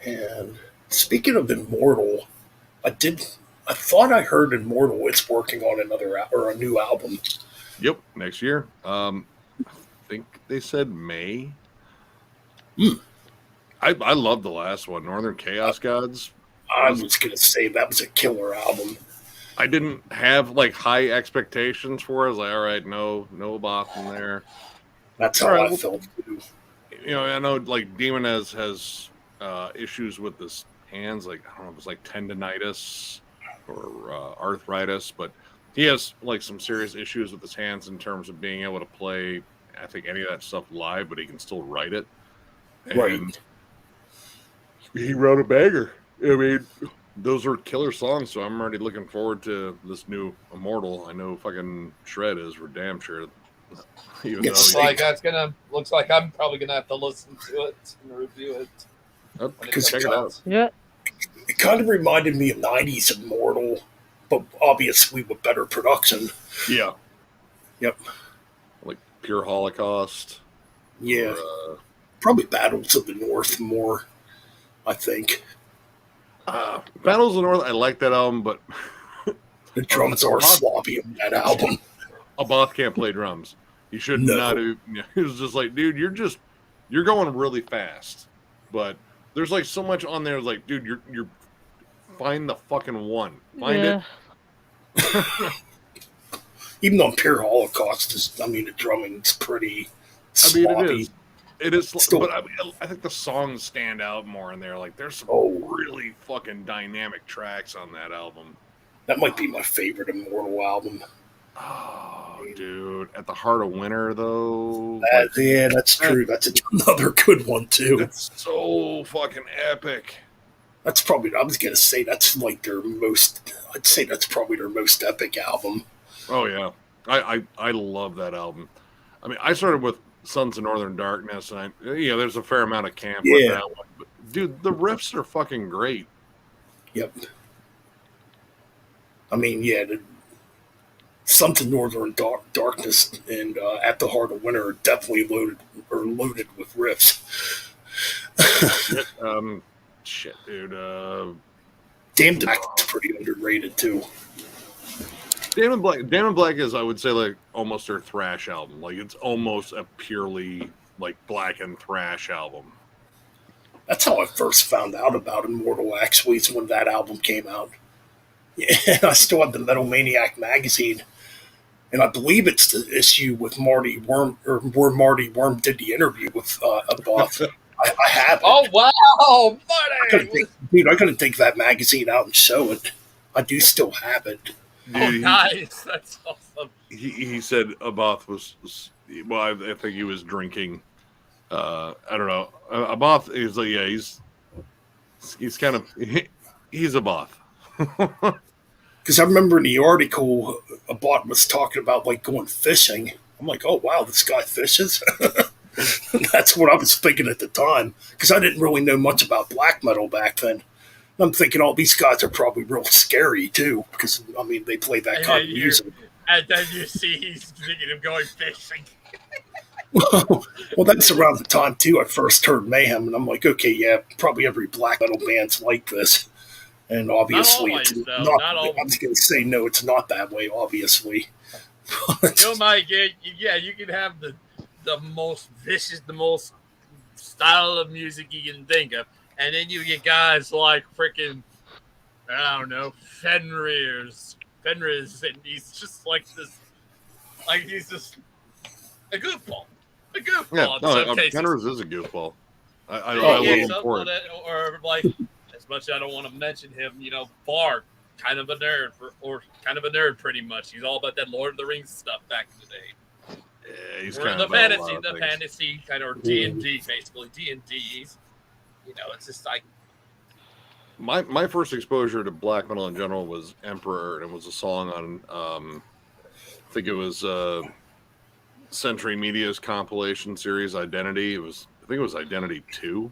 And speaking of Immortal, I thought I heard Immortal is working on a new album. Yep, next year. I think they said May. I love the last one, Northern Chaos Gods. I was going to say that was a killer album. I didn't have like high expectations for it. I was like, all right, no Abath in there. That's how I felt too. I know like Demon has issues with his hands, like I don't know if it's like tendonitis or arthritis, but he has like some serious issues with his hands in terms of being able to play, I think, any of that stuff live, but he can still write it. And right. He wrote a banger. I mean, those are killer songs, so I'm already looking forward to this new Immortal. I know fucking Shred is for damn sure. Looks like I'm probably gonna have to listen to it and review it. Check it out. Yeah. It kind of reminded me of 90s Immortal, but obviously with better production. Yeah. Yep. Like Pure Holocaust. Yeah. Probably Battles of the North more. I think. Battles of the North, I like that album, but the drums are sloppy on that album. Abath can't play drums. He should not have. It was just like, dude, you're going really fast, but there's like so much on there. Like, dude, you're find the fucking one. Find it. Even on Pure Holocaust, the drumming's pretty sloppy. It is. It is, still, but I think the songs stand out more in there. Like, there's some really fucking dynamic tracks on that album. That might be my favorite Immortal album. Oh, dude. At the Heart of Winter, though. Yeah, that's true. That's another good one, too. That's so fucking epic. That's probably, I was going to say, that's like I'd say that's probably their most epic album. Oh, yeah. I love that album. I mean, I started with Sons of Northern Darkness, and there's a fair amount of camp with that one. But, dude, the riffs are fucking great. Yep. I mean, the Sons of Northern Darkness and At the Heart of Winter are definitely loaded with riffs. Shit, dude. Damned Black is pretty underrated too. Damn and Black is, I would say, like almost their thrash album. Like, it's almost a purely like black and thrash album. That's how I first found out about Immortal. Actually, is when that album came out. Yeah, I still have the Metal Maniac magazine, and I believe it's the issue with Marty Worm, or where Marty Worm did the interview with Abath. I have it. Oh, wow, buddy! I couldn't take that magazine out and show it. I do still have it. Dude, nice. That's awesome. He said Abath was well, I think he was drinking. I don't know. Abath is like, he's kind of he's Abath. Because I remember in the article, Abath was talking about like going fishing. I'm like, oh wow, this guy fishes. That's what I was thinking at the time, because I didn't really know much about black metal back then. I'm thinking, these guys are probably real scary too, because I mean they play that kind of music. And then you see he's thinking of going fishing. Well, that's around the time too I first heard Mayhem, and I'm like, okay, yeah, probably every black metal band's like this, and obviously not always, it's not. I was going to say no, it's not that way, obviously. You might get, you can have the most vicious, the most style of music you can think of. And then you get guys like freaking, I don't know, Fenris, and he's just like this, like he's just a goofball. Fenris is a goofball. I love him for it. Or like, as much as I don't want to mention him, Bard, kind of a nerd pretty much. He's all about that Lord of the Rings stuff back in the day. Yeah, he's kind of the fantasy kind of D&D, basically D&D. It's just like my first exposure to black metal in general was Emperor, and it was a song on I think it was Century Media's compilation series Identity. I think it was Identity 2.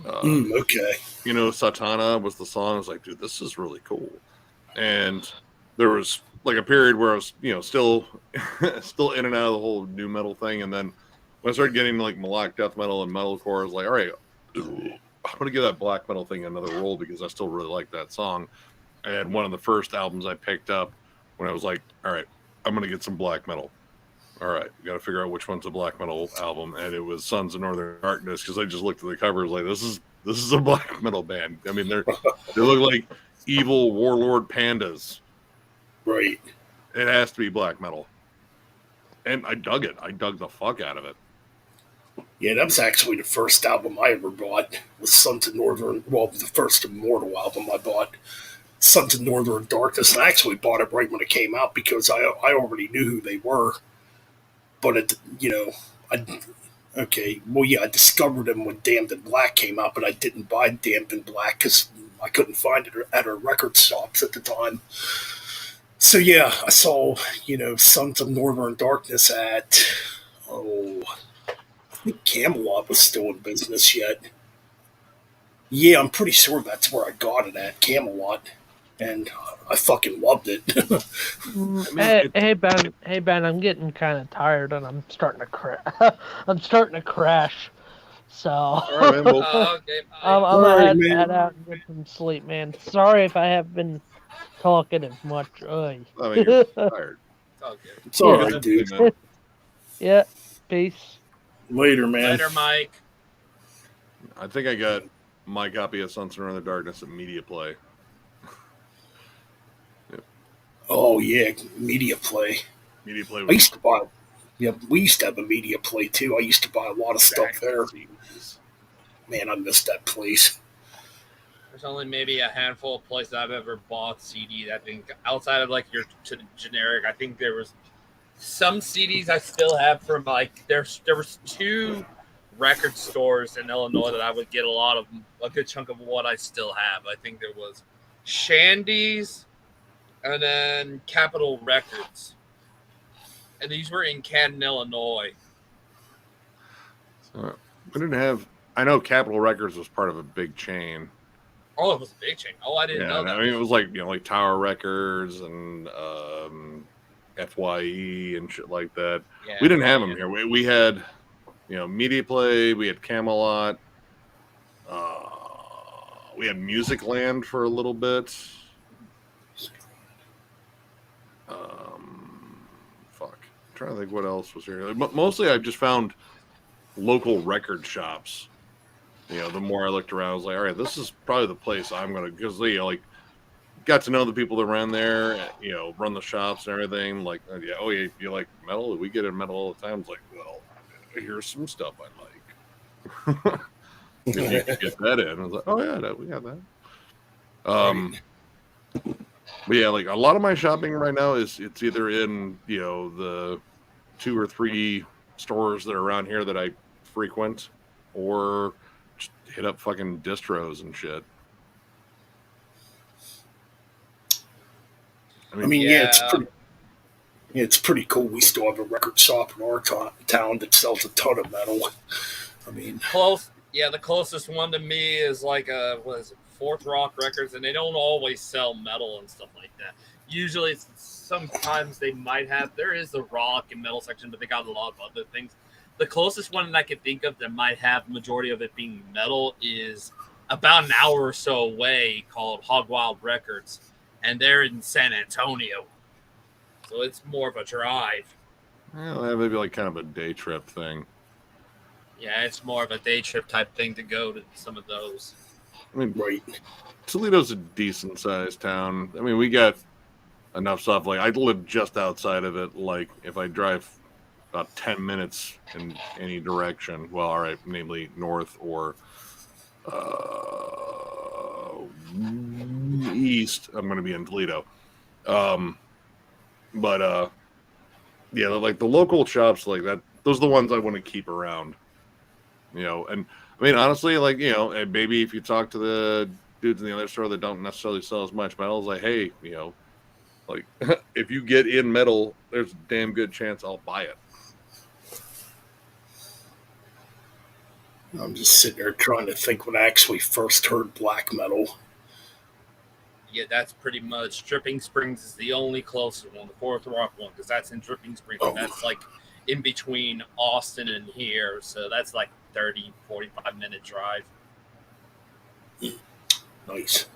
Okay. Satana was the song. I was like, dude, this is really cool. And there was like a period where I was, still in and out of the whole new metal thing. And then when I started getting like melodic death metal and metalcore, I was like, all right, I'm going to give that black metal thing another roll because I still really like that song. And one of the first albums I picked up when I was like, all right, I'm going to get some black metal. All right, we got to figure out which one's a black metal album. And it was Sons of Northern Darkness, because I just looked at the covers like, this is a black metal band. I mean, they look like evil warlord pandas. Right. It has to be black metal. And I dug it. I dug the fuck out of it. Yeah, that was actually the first album I ever bought, was Sons of Northern, the first Immortal album I bought, Sons of Northern Darkness. And I actually bought it right when it came out because I already knew who they were. But, I discovered them when Damned in Black came out, but I didn't buy Damned in Black because I couldn't find it at our record shops at the time. So, yeah, I saw, Sons of Northern Darkness at, I think Camelot was still in business yet. Yeah, I'm pretty sure that's where I got it at, Camelot. And I fucking loved it. Hey Ben, I'm getting kind of tired and I'm starting to crash. So right, man, well, Okay. I'm All gonna right, man. head out and get some sleep, man. Sorry if I have been talkative much. I mean, you're tired. It's all good. It's all Yeah. right, dude. Man. Yeah. Peace. Later, man. Later, Mike. I think I got my copy of Sunset in the Darkness at Media Play. Oh yeah, media play. Media Play I was used to buy. Yeah, we used to have a media play too. I used to buy a lot of stuff there. CDs. Man, I missed that place. There's only maybe a handful of places I've ever bought CDs. I think outside of like your generic, I think there was some CDs I still have from like there was two record stores in Illinois that I would get a good chunk of what I still have. I think there was Shandy's and then Capitol Records. And these were in Canton, Illinois. So, we didn't have. I know Capitol Records was part of a big chain. Oh, it was a big chain. Oh, I didn't know that. I mean, it was like like Tower Records and FYE and shit like that. Yeah, we didn't have them here. We had Media Play. We had Camelot. We had Music Land for a little bit. Fuck. I'm trying to think what else was here. But mostly I just found local record shops. The more I looked around, I was like, all right, this is probably the place I'm going to, because got to know the people that ran there, run the shops and everything. Like, yeah, you like metal? We get in metal all the time. It's like, well, here's some stuff I like. If you could get that in. I was like, oh yeah, we got that. But yeah, like a lot of my shopping right now it's either in the 2 or 3 stores that are around here that I frequent, or just hit up fucking distros and shit. I mean, yeah, it's pretty cool. We still have a record shop in our town that sells a ton of metal. I mean, the closest one to me is like what is it, Fourth Rock Records, and they don't always sell metal and stuff like that. Usually, sometimes they might have. There is the rock and metal section, but they got a lot of other things. The closest one that I can think of that might have the majority of it being metal is about an hour or so away, called Hog Wild Records, and they're in San Antonio, so it's more of a drive. Well, maybe like kind of a day trip thing. Yeah, it's more of a day trip type thing to go to some of those. I mean, right. Toledo's a decent sized town. I mean, we got enough stuff. Like, I live just outside of it. Like, if I drive about 10 minutes in any direction, well, all right, namely north or east, I'm going to be in Toledo. But yeah, like the local shops like that, those are the ones I want to keep around. And I mean, honestly, like, and maybe if you talk to the dudes in the other store that don't necessarily sell as much metal, it's like, hey, like, if you get in metal, there's a damn good chance I'll buy it. I'm just sitting there trying to think when I actually first heard black metal. Yeah, that's pretty much Dripping Springs is the only closest one, the Fourth Rock one, because that's in Dripping Springs. Oh. And that's like in between Austin and here, so that's like 30, 45-minute drive. Nice.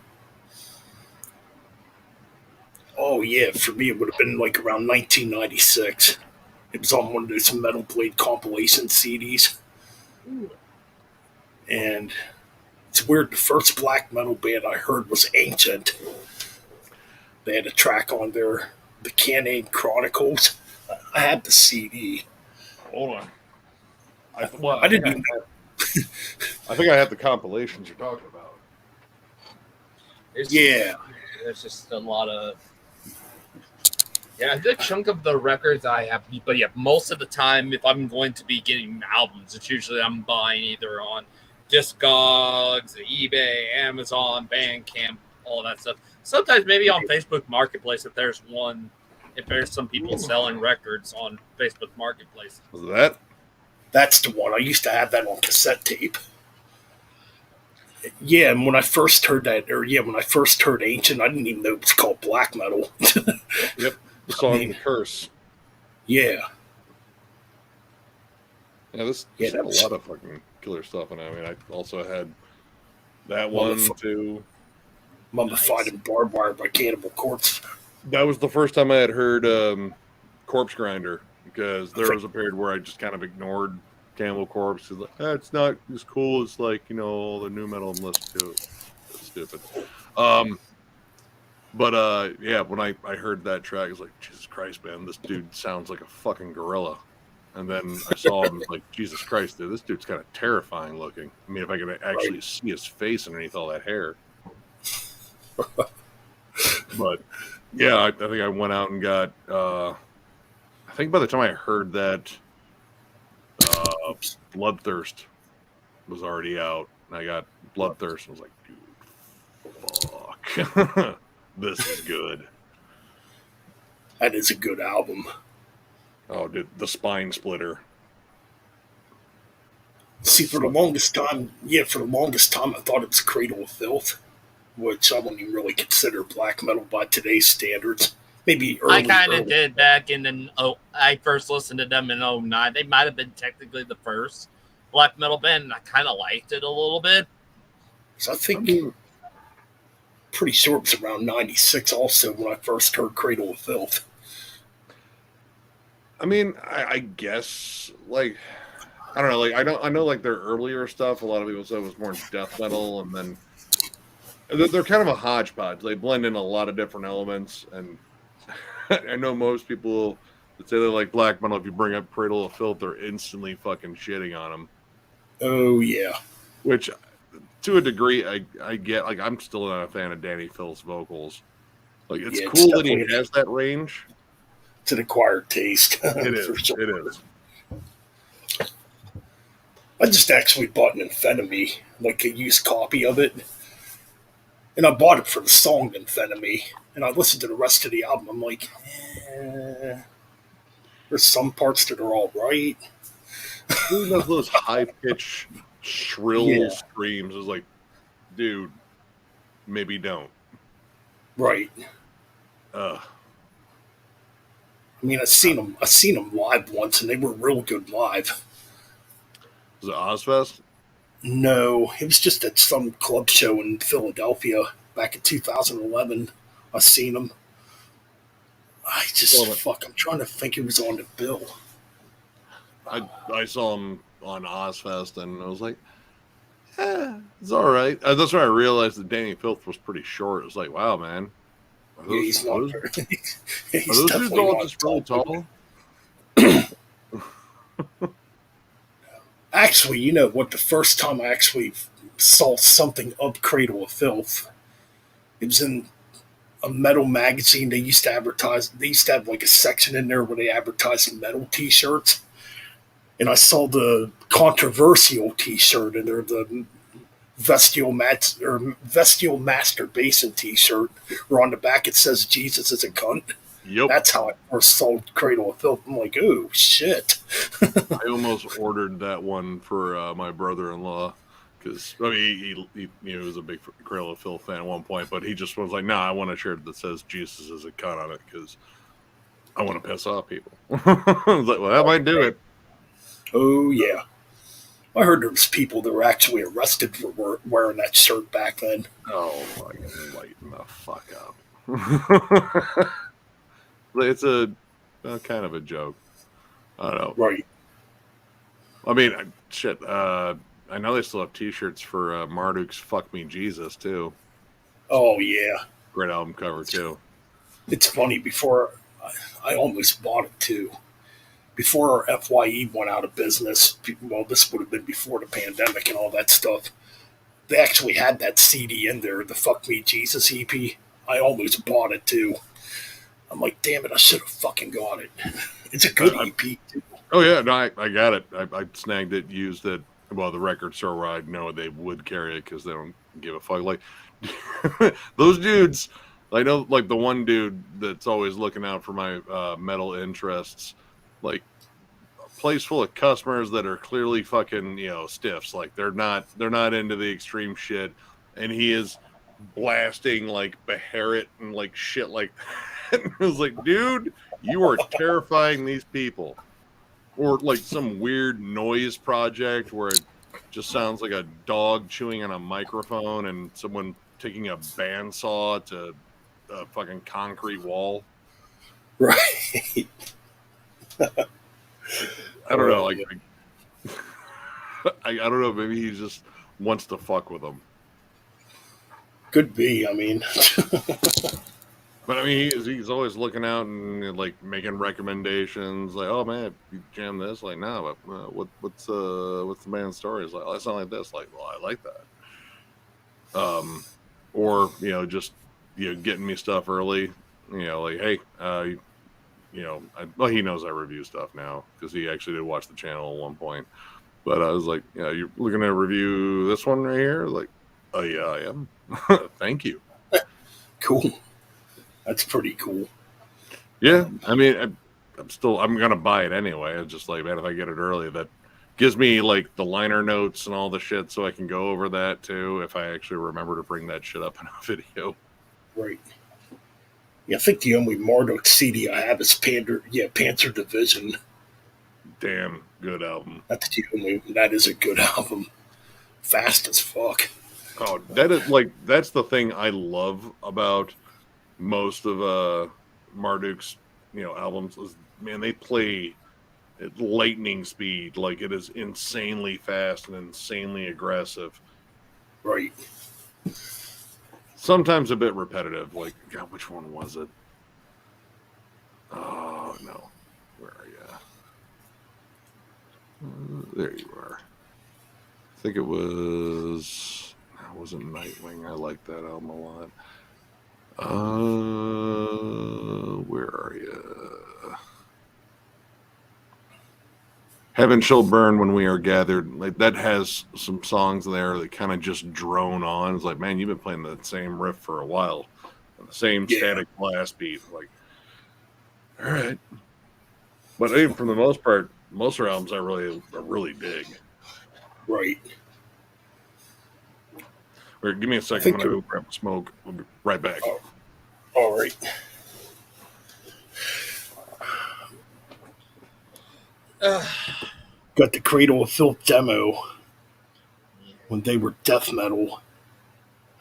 Oh yeah, for me it would have been like around 1996. It was on one of those Metal Blade compilation CDs. Ooh. And it's weird, the first black metal band I heard was Ancient. They had a track on there, The Canaan Chronicles. I had the CD. Hold on. I didn't even have. I think I have the compilations you're talking about. There's just a lot of. Yeah, a good chunk of the records I have, but yeah, most of the time, if I'm going to be getting albums, it's usually I'm buying either on Discogs, eBay, Amazon, Bandcamp, all that stuff. Sometimes maybe on Facebook Marketplace if there's some people selling records on Facebook Marketplace. Was that? That's the one. I used to have that on cassette tape. Yeah, and when I first heard Ancient, I didn't even know it was called black metal. Yep. The song The Curse. Yeah. Yeah, this had a lot of fucking killer stuff. And I mean, I also had that one too. Mummified and Barbed Wire by Cannibal Corpse. That was the first time I had heard Corpse Grinder, because there was a period where I just kind of ignored Cannibal Corpse. Like, it's not as cool as, like, you know, all the new metal I'm listening to. That's stupid. But yeah, when I heard that track, I was like, Jesus Christ, man, this dude sounds like a fucking gorilla. And then I saw him, like, Jesus Christ, dude, this dude's kind of terrifying looking. I mean, if I could actually see his face underneath all that hair. But yeah, I think I went out and got. I think by the time I heard that, Bloodthirst was already out, and I got Bloodthirst, and I was like, dude, fuck, this is good. That is a good album. Oh, dude, the Spine Splitter. See, for the longest time, I thought it was Cradle of Filth, which I wouldn't even really consider black metal by today's standards. Maybe early. I kind of did back in I first listened to them in 2009. They might have been technically the first black metal band, and I kind of liked it a little bit. So I think, pretty sure it was around 96 also when I first heard Cradle of Filth. I mean, I guess, like, I don't know, like, I know like their earlier stuff, a lot of people said it was more death metal, and then they're kind of a hodgepodge. They blend in a lot of different elements, and I know most people that say they like black metal, if you bring up Cradle of Filth, they're instantly fucking shitting on them. Oh, yeah. Which, to a degree, I get. Like, I'm still not a fan of Danny Phil's vocals. Like, it's cool that he has that range. It's an acquired taste. It is. Sure. It is. I just actually bought an Amphetamine, like a used copy of it. And I bought it for the song Amphetamine. And I listened to the rest of the album. I'm like, there's some parts that are all right. Who knows those high-pitched, shrill screams? Is like, dude, maybe don't. Right. I mean, I've seen them live once, and they were real good live. Was it Ozfest? No, it was just at some club show in Philadelphia back in 2011. I seen them. I'm trying to think it was on the bill. I saw him on Ozfest, and I was like, it's all right. That's when I realized that Danny Filth was pretty short. It was like, wow, man. He's not. He's those dudes all just really tall? Actually, you know what? The first time I actually saw something of Cradle of Filth, it was in a metal magazine. They used to advertise. They used to have like a section in there where they advertised metal T-shirts, and I saw the controversial T-shirt, and they're the Vestial Masturbation T-shirt, where on the back it says Jesus is a cunt. Yep. That's how I first saw Cradle of Filth. I'm like, oh, shit. I almost ordered that one for my brother-in-law, because, I mean, he was a big Cradle of Filth fan at one point, but he just was like, I want a shirt that says Jesus is a cunt on it, because I want to piss off people. I was like, well, that might do it. Oh, yeah. I heard there was people that were actually arrested for wearing that shirt back then. Oh, lighten the fuck up. It's a kind of a joke. I don't know. Right. I mean, shit. I know they still have T-shirts for Marduk's "Fuck Me Jesus" too. Oh yeah. Great album cover too. It's funny. Before I almost bought it too. Before FYE went out of business. Well, this would have been before the pandemic and all that stuff. They actually had that CD in there, the "Fuck Me Jesus" EP. I almost bought it too. I'm like, damn it, I should have fucking got it. It's a good EP, too. Oh, yeah, no, I got it. I snagged it, used it. Well, the record store where I know they would carry it because they don't give a fuck. Like, those dudes, I know, like, the one dude that's always looking out for my metal interests, like, a place full of customers that are clearly fucking, stiffs. Like, they're not into the extreme shit. And he is blasting, like, Beharit and, like, shit like that. I was like, dude, you are terrifying these people. Or like some weird noise project where it just sounds like a dog chewing on a microphone and someone taking a bandsaw to a fucking concrete wall. Right. I don't know. Like, I don't know. Maybe he just wants to fuck with them. Could be. I mean, but I mean, he's always looking out and like making recommendations. Like, oh man, you jam this. Like, no, but what's the band's story? It's like, oh, that's not like this. Like, well, I like that. Or just getting me stuff early. Like, hey, well, he knows I review stuff now because he actually did watch the channel at one point. But I was like, you're looking to review this one right here? Like, oh yeah, I am. Thank you. Cool. That's pretty cool. Yeah, I mean, I'm gonna buy it anyway. It's just like, man, if I get it early, that gives me like the liner notes and all the shit, so I can go over that too if I actually remember to bring that shit up in a video. Right. Yeah, I think the only Marduk CD I have is Panzer Division. Damn good album. That is a good album. Fast as fuck. Oh, that's the thing I love about most of Marduk's albums is, man, they play at lightning speed. Like, it is insanely fast and insanely aggressive. Right. Sometimes a bit repetitive. Like, God, which one was it? Oh no, where are you? There you are. I think it wasn't Nightwing. I like that album a lot. Where are you? Heaven Shall Burn When We Are Gathered. Like, that has some songs there that kind of just drone on. It's like, man, you've been playing the same riff for a while. The same static blast beat. Like, all right. But even for the most part, most of our albums I really dig. Right. Wait, give me a second. I'm going to go grab a smoke. We'll be right back. Oh, all right. Got the Cradle of Filth demo when they were death metal.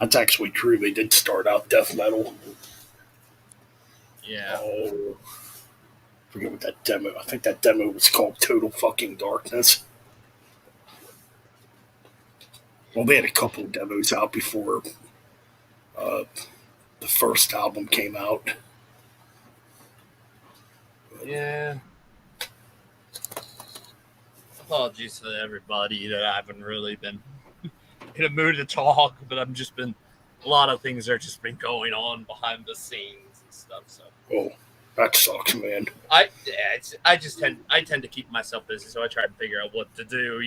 That's actually true. They did start out death metal. Yeah. Oh, forget what that demo. I think that demo was called Total Fucking Darkness. Well, they had a couple of demos out before the first album came out. Yeah. Apologies to everybody that I haven't really been in a mood to talk, but I've just been a lot of things are just been going on behind the scenes and stuff. So. Oh, that sucks, man. I tend to keep myself busy, so I try to figure out what to do.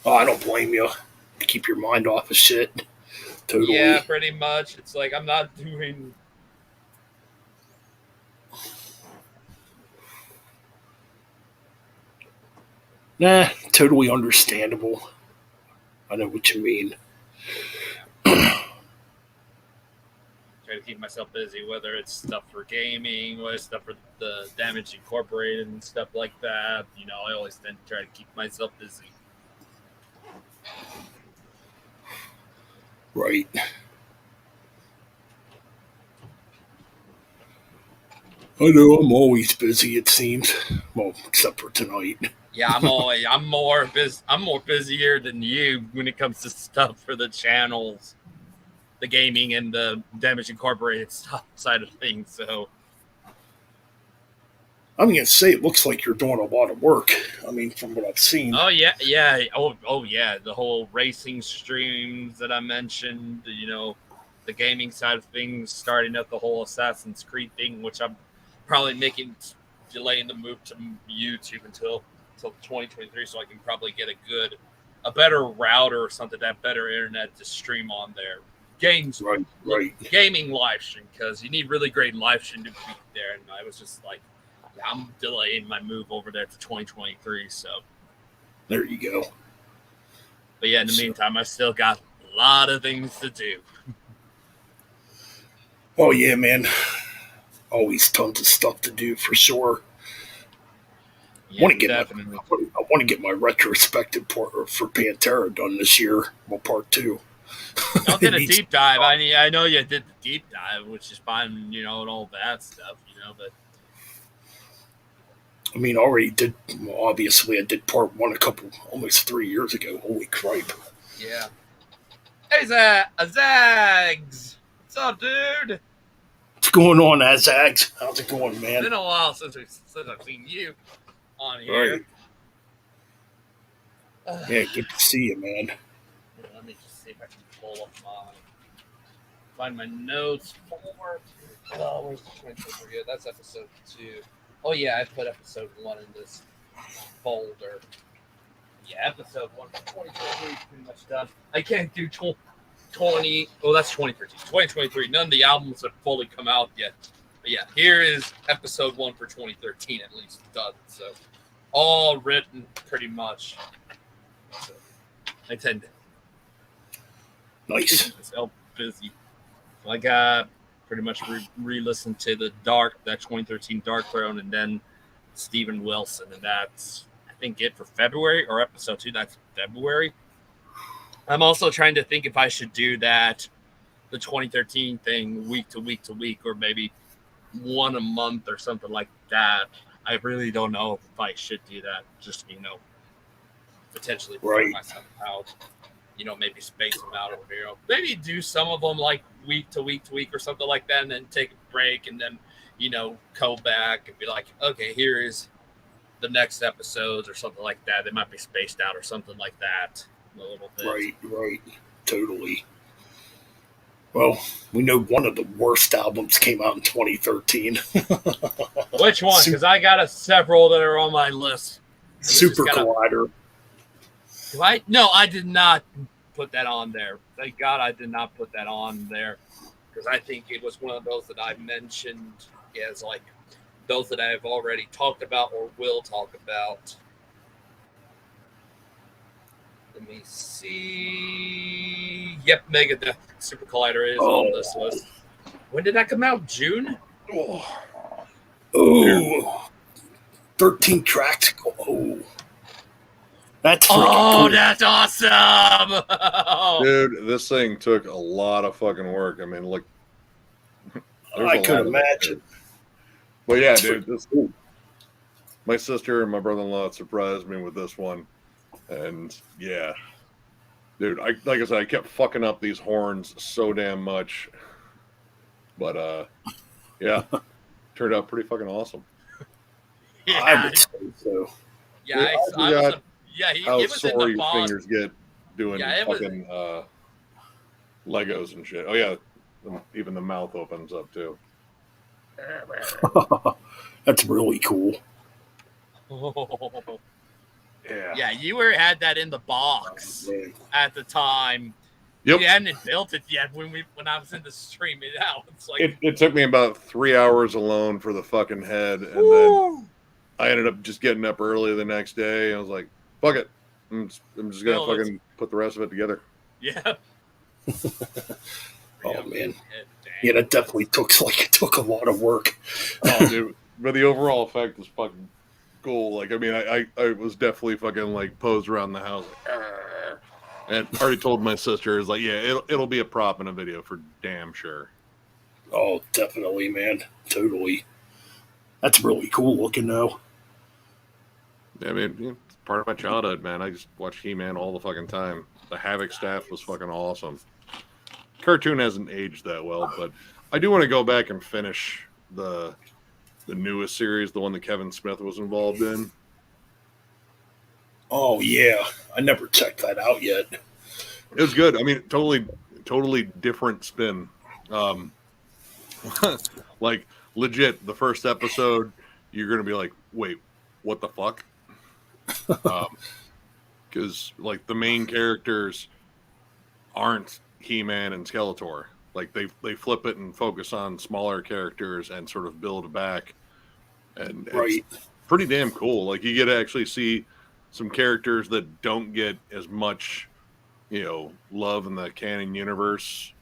Oh, I don't blame you. Keep your mind off of shit. Totally. Yeah, pretty much. It's like I'm not doing. Nah, totally understandable. I know what you mean. Try to keep myself busy, whether it's stuff for gaming, whether it's stuff for the Damage Incorporated and stuff like that. I always tend to try to keep myself busy. Right. I know I'm always busy, it seems. Well, except for tonight. Yeah, I'm more busier than you when it comes to stuff for the channels, the gaming and the Damage Incorporated stuff side of things. So I'm gonna say it looks like you're doing a lot of work. I mean, from what I've seen. Oh yeah. Oh yeah. The whole racing streams that I mentioned. The gaming side of things, starting up the whole Assassin's Creed thing, which I'm probably delaying the move to YouTube until 2023, so I can probably get a better router or something, that better internet to stream on there. Right. Gaming live stream, because you need really great live stream to be there. And I was just like, I'm delaying my move over there to 2023. So there you go. But yeah, in the meantime, I still got a lot of things to do. Oh yeah, man. Always tons of stuff to do for sure. Yeah, I definitely. want to get my retrospective for Pantera done this year. Well, part 2. Y'all It did a needs. deep dive. I know you did the deep dive, which is fine, and all that stuff, but I mean, I already did. Well, obviously, I did part 1 almost 3 years ago. Holy cripe! yeah. Hey, Zags! What's up, dude? What's going on, Azags? How's it going, man? Been a while since I've seen you on here. Right. Yeah, good to see you, man. Let me just see if I can pull up find my notes for. Oh, where's the 2023? That's episode 2. Oh yeah, I put episode 1 in this folder. Yeah, episode 1 for 2023 is pretty much done. I can't do 20. Oh, that's 2013. 2023. None of the albums have fully come out yet. But yeah, here is episode 1 for 2013 at least done. So all written pretty much. So I tend to Nice. keep myself busy. So I got pretty much re-listened to that 2013 Dark Throne, and then Steven Wilson, and that's I think it for February, or episode 2. That's February. I'm also trying to think if I should do the 2013 thing week to week to week, or maybe one a month or something like that. I really don't know if I should do that. Just potentially put myself out. Maybe space them out over here. Maybe do some of them like week to week to week or something like that, and then take a break, and then go back and be like, okay, here is the next episodes or something like that. They might be spaced out or something like that a little bit. Right. Totally. Well, we know one of the worst albums came out in 2013. Which one? Because I got several that are on my list. Super Collider. No, I did not put that on there. Thank God I did not put that on there, because I think it was one of those that I mentioned as like those that I've already talked about or will talk about. Let me see. Yep, Megadeth Super Collider is on this list. When did that come out? June? Oh. 13 tracks. Oh. That's cool. That's awesome. Dude, this thing took a lot of fucking work. I mean, look. I could imagine. But yeah, dude, this cool. My sister and my brother-in-law surprised me with this one. And yeah. Dude, like I said, I kept fucking up these horns so damn much. But yeah. Turned out pretty fucking awesome. Yeah. I would say so. Yeah, how sore your fingers get doing fucking Legos and shit. Oh yeah, even the mouth opens up too. That's really cool. Yeah, you had that in the box at the time. Yep. You hadn't built it yet when I was in the stream. It's like it took me about 3 hours alone for the fucking head, and then I ended up just getting up early the next day. I was like, fuck it. I'm just going to fucking put the rest of it together. Yeah. Oh, man. Yeah, that definitely took a lot of work. Oh, dude. But the overall effect was fucking cool. Like, I mean, I was definitely fucking, like, posed around the house. Like, and I already told my sister, is like, yeah, it'll be a prop in a video for damn sure. Oh, definitely, man. Totally. That's really cool looking, though. I mean, it's part of my childhood, man. I just watched He-Man all the fucking time. The Havoc staff was fucking awesome. Cartoon hasn't aged that well, but I do want to go back and finish the newest series, the one that Kevin Smith was involved in. Oh, yeah. I never checked that out yet. It was good. I mean, totally different spin. Like, legit, the first episode, you're going to be like, wait, what the fuck? Because like the main characters aren't He-Man and Skeletor. Like they flip it and focus on smaller characters and sort of build back, and it's pretty damn cool. Like you get to actually see some characters that don't get as much, love in the canon universe.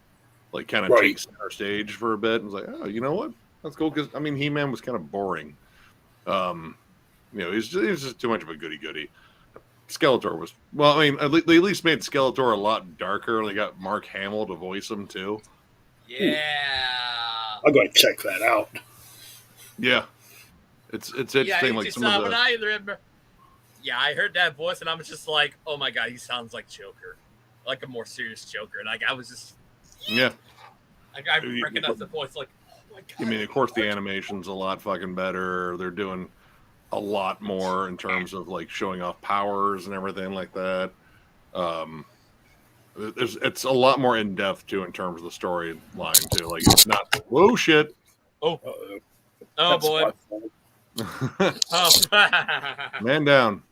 Like kind of take center stage for a bit, and it's like, oh, you know what? That's cool, because I mean He-Man was kind of boring. he's just too much of a goody-goody. Skeletor was, well, I mean, they at least made Skeletor a lot darker. They got Mark Hamill to voice him, too. Yeah. I'm going to check that out. Yeah. It's interesting. Yeah, like just, some of the... when I remember, yeah, I heard that voice and I was just like, oh my god, he sounds like Joker, like a more serious Joker. And like I was just, yeah, I recognized the voice. Like, oh my god. I mean, of course, the animation's a lot fucking better. They're doing a lot more in terms of like showing off powers and everything like that. It's a lot more in depth too in terms of the storyline too. Like it's not whoa shit. Oh, oh boy. Oh. Man down.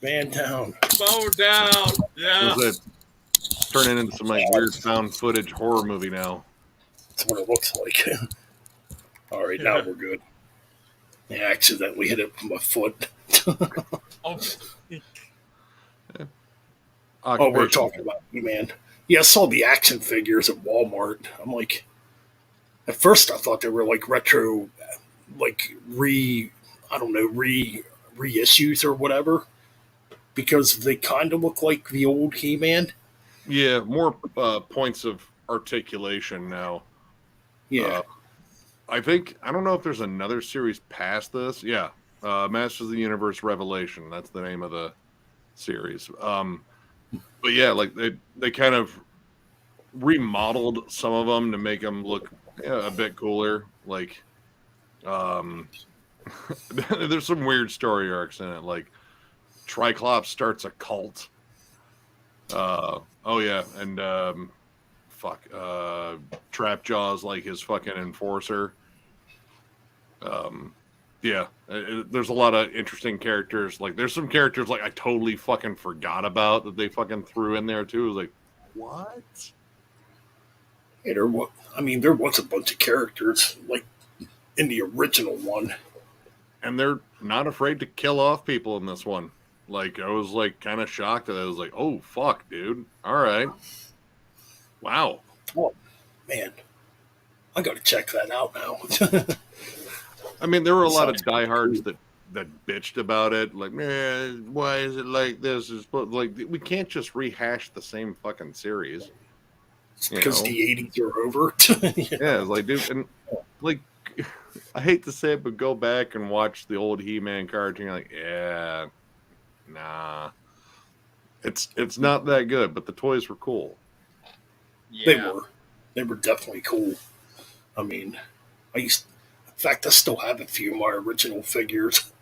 Man down. Bow down. Yeah. Is it turning into some like weird found footage horror movie now? That's what it looks like. All right, now we're good. I accidentally hit it with my foot. Oh, we're talking about He-Man. Yeah, I saw the action figures at Walmart. I'm like, at first I thought they were like retro, like reissues or whatever, because they kind of look like the old He-Man. Yeah, more points of articulation now. Yeah. I don't know if there's another series past this. Yeah. Masters of the Universe Revelation. That's the name of the series. But yeah, like they kind of remodeled some of them to make them look a bit cooler. Like, there's some weird story arcs in it. Like, Triclops starts a cult. Oh yeah, and Trapjaw's like his fucking enforcer. Yeah, there's a lot of interesting characters. Like, there's some characters like I totally fucking forgot about that they fucking threw in there too. It was like, what? Yeah, there was a bunch of characters like in the original one, and they're not afraid to kill off people in this one. Like, I was like kind of shocked that I was like, oh fuck, dude. All right, wow. Oh man, I got to check that out now. I mean, there were a lot of diehards that bitched about it. Like, man, why is it like this? It's like, we can't just rehash the same fucking series. Because the 80s are over. Yeah, like, dude, and like, I hate to say it, but go back and watch the old He-Man cartoon. You're like, yeah, nah, it's not that good. But the toys were cool. Yeah. They were definitely cool. I mean, in fact, I still have a few of my original figures.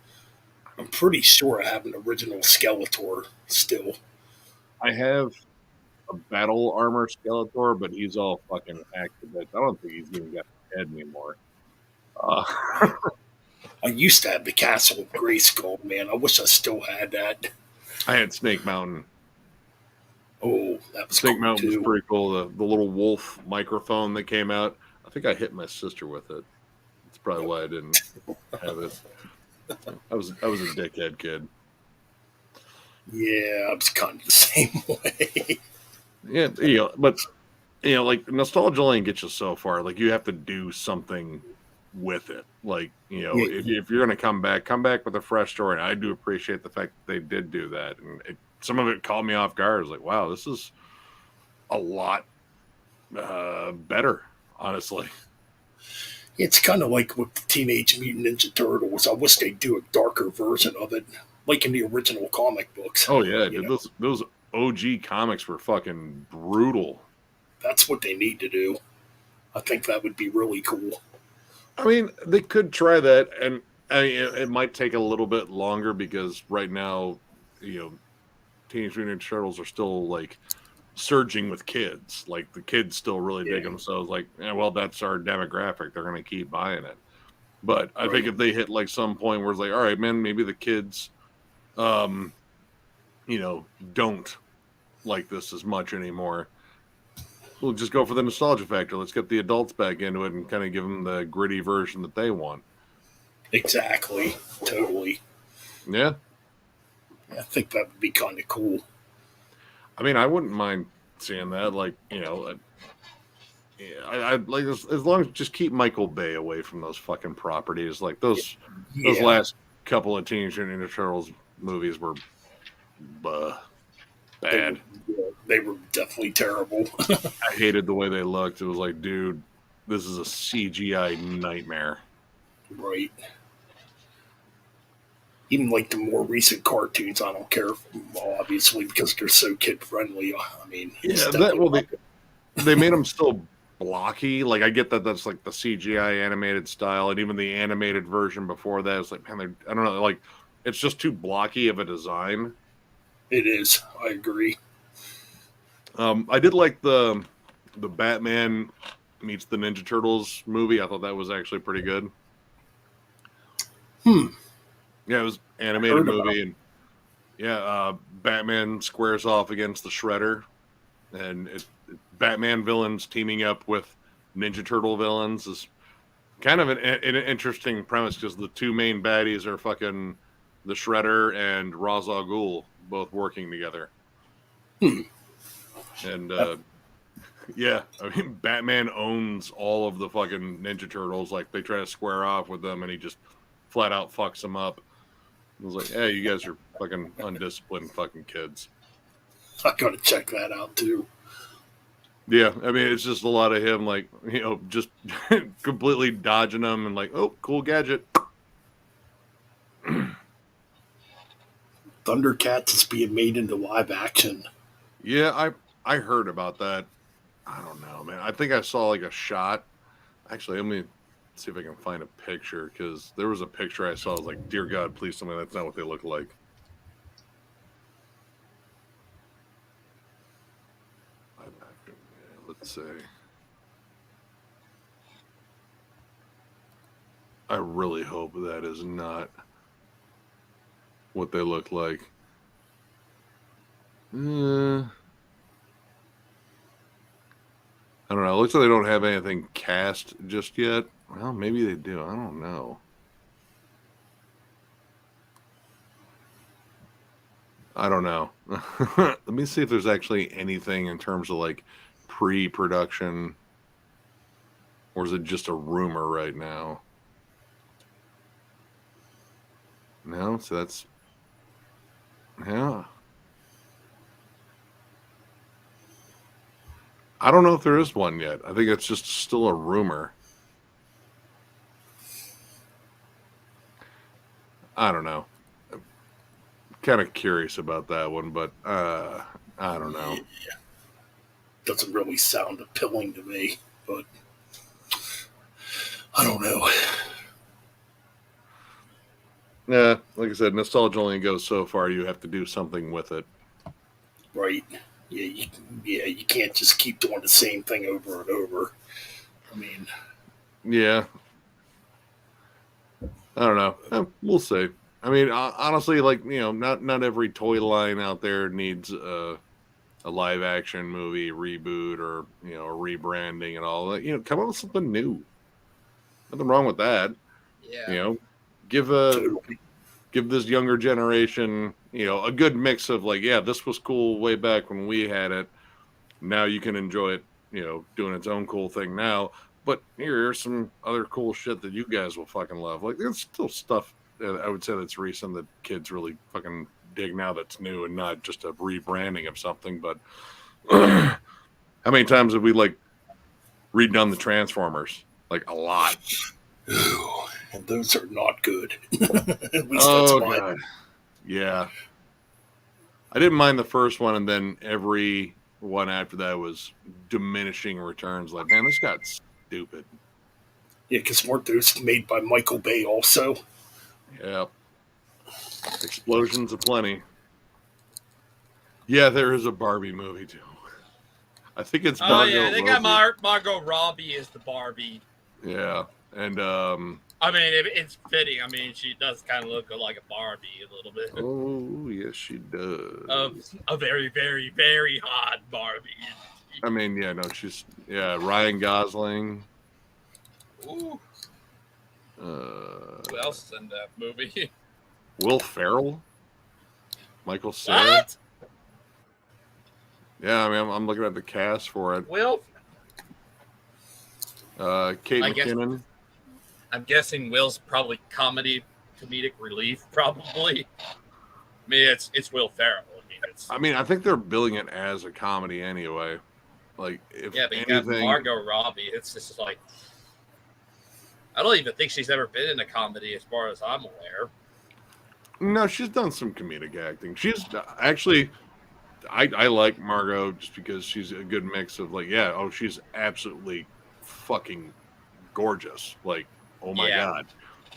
I'm pretty sure I have an original Skeletor still. I have a battle armor Skeletor, but he's all fucking activated. I don't think he's even got a head anymore. I used to have the Castle of Grayskull, man. I wish I still had that. I had Snake Mountain. Oh, that was Snake cool Mountain too. was pretty cool. The little wolf microphone that came out. I think I hit my sister with it. That's probably why I didn't have it. I was a dickhead kid. Yeah, I was kind of the same way. Yeah, but like, nostalgia lane gets you so far. Like, you have to do something with it. Like, if you're gonna come back with a fresh story. And I do appreciate the fact that they did do that, and some of it caught me off guard. I was like, wow, this is a lot better, honestly. It's kind of like with the Teenage Mutant Ninja Turtles. I wish they'd do a darker version of it, like in the original comic books. Oh yeah, dude, those OG comics were fucking brutal. That's what they need to do. I think that would be really cool. I mean, they could try that, and I mean, it might take a little bit longer because right now, Teenage Mutant Ninja Turtles are still like surging with kids. Like, the kids still really dig them. So it's like, well, that's our demographic. They're going to keep buying it. But I think if they hit like some point where it's like, all right, man, maybe the kids, don't like this as much anymore. We'll just go for the nostalgia factor. Let's get the adults back into it and kind of give them the gritty version that they want. Exactly. Totally. Yeah. I think that would be kind of cool. I mean, I wouldn't mind seeing that. Like, I'd like as long as just keep Michael Bay away from those fucking properties. Like those last couple of Teenage Mutant Ninja Turtles movies were bad. They were definitely terrible. I hated the way they looked. It was like, dude, this is a CGI nightmare. Right. Even like the more recent cartoons, I don't care. Well, obviously because they're so kid friendly. I mean, they made them still blocky. Like I get that that's like the CGI animated style, and even the animated version before that is like, man, I don't know, like it's just too blocky of a design. It is. I agree. I did like the Batman meets the Ninja Turtles movie. I thought that was actually pretty good. Yeah, it was an animated movie, and Batman squares off against the Shredder, and Batman villains teaming up with Ninja Turtle villains is kind of an interesting premise because the two main baddies are fucking the Shredder and Ra's al Ghul both working together. And yeah, I mean, Batman owns all of the fucking Ninja Turtles. Like they try to square off with them, and he just flat out fucks them up. I was like, hey, you guys are fucking undisciplined fucking kids. I gotta check that out too. Yeah, I mean, it's just a lot of him, like, you know, just completely dodging them and like, oh, cool gadget. Thundercats is being made into live action. Yeah, I heard about that. I don't know, man. I think I saw like a shot. Actually, let me see if I can find a picture because there was a picture I saw. I was like, dear God, please tell me that's not what they look like. Let's see. I really hope that is not what they look like. I don't know. It looks like they don't have anything cast just yet. Well, maybe they do. I don't know. I don't know. Let me see if there's actually anything in terms of like pre-production, or is it just a rumor right now? No, so that's yeah. I don't know if there is one yet. I think it's just still a rumor. I don't know. I'm kind of curious about that one, but I don't know. Yeah. Doesn't really sound appealing to me, but I don't know. Yeah, like I said, nostalgia only goes so far. You have to do something with it. Right. You can't just keep doing the same thing over and over. I mean, yeah. I don't know. We'll see. I mean, honestly, like, you know, not every toy line out there needs a live action movie reboot or, you know, a rebranding and all that. You know, come up with something new. Nothing wrong with that. Yeah. You know, give this younger generation, you know, a good mix of like, yeah, this was cool way back when we had it. Now you can enjoy it, you know, doing its own cool thing now. But here's some other cool shit that you guys will fucking love. Like, there's still stuff that I would say that's recent that kids really fucking dig now that's new and not just a rebranding of something. But how many times have we, like, redone the Transformers? Like, a lot. and those are not good. At least that's mine. God. Yeah. I didn't mind the first one, and then every one after that was diminishing returns. Like, man, this got stupid. Yeah, because weren't those made by Michael Bay also? Yeah. Explosions aplenty. Yeah, there is a Barbie movie too. I think it's Margot. Oh yeah, they got Margot Robbie as the Barbie. Yeah, and I mean, it's fitting. I mean, she does kind of look like a Barbie a little bit. Oh yes, she does. A very, very, very hot Barbie. I mean, yeah, no, she's Ryan Gosling. Ooh. Who else is in that movie? Will Ferrell, Michael Cera. What? Yeah, I mean, I'm looking at the cast for it. Will. Kate McKinnon. I'm guessing Will's probably comedy comedic relief, probably. I mean, it's Will Ferrell. I mean, I think they're billing it as a comedy anyway. Like, if yeah, but you anything, got Margot Robbie. It's just like I don't even think she's ever been in a comedy, as far as I'm aware. No, she's done some comedic acting. She's actually, I like Margot just because she's a good mix of like, yeah, oh, she's absolutely fucking gorgeous. Like, oh my God.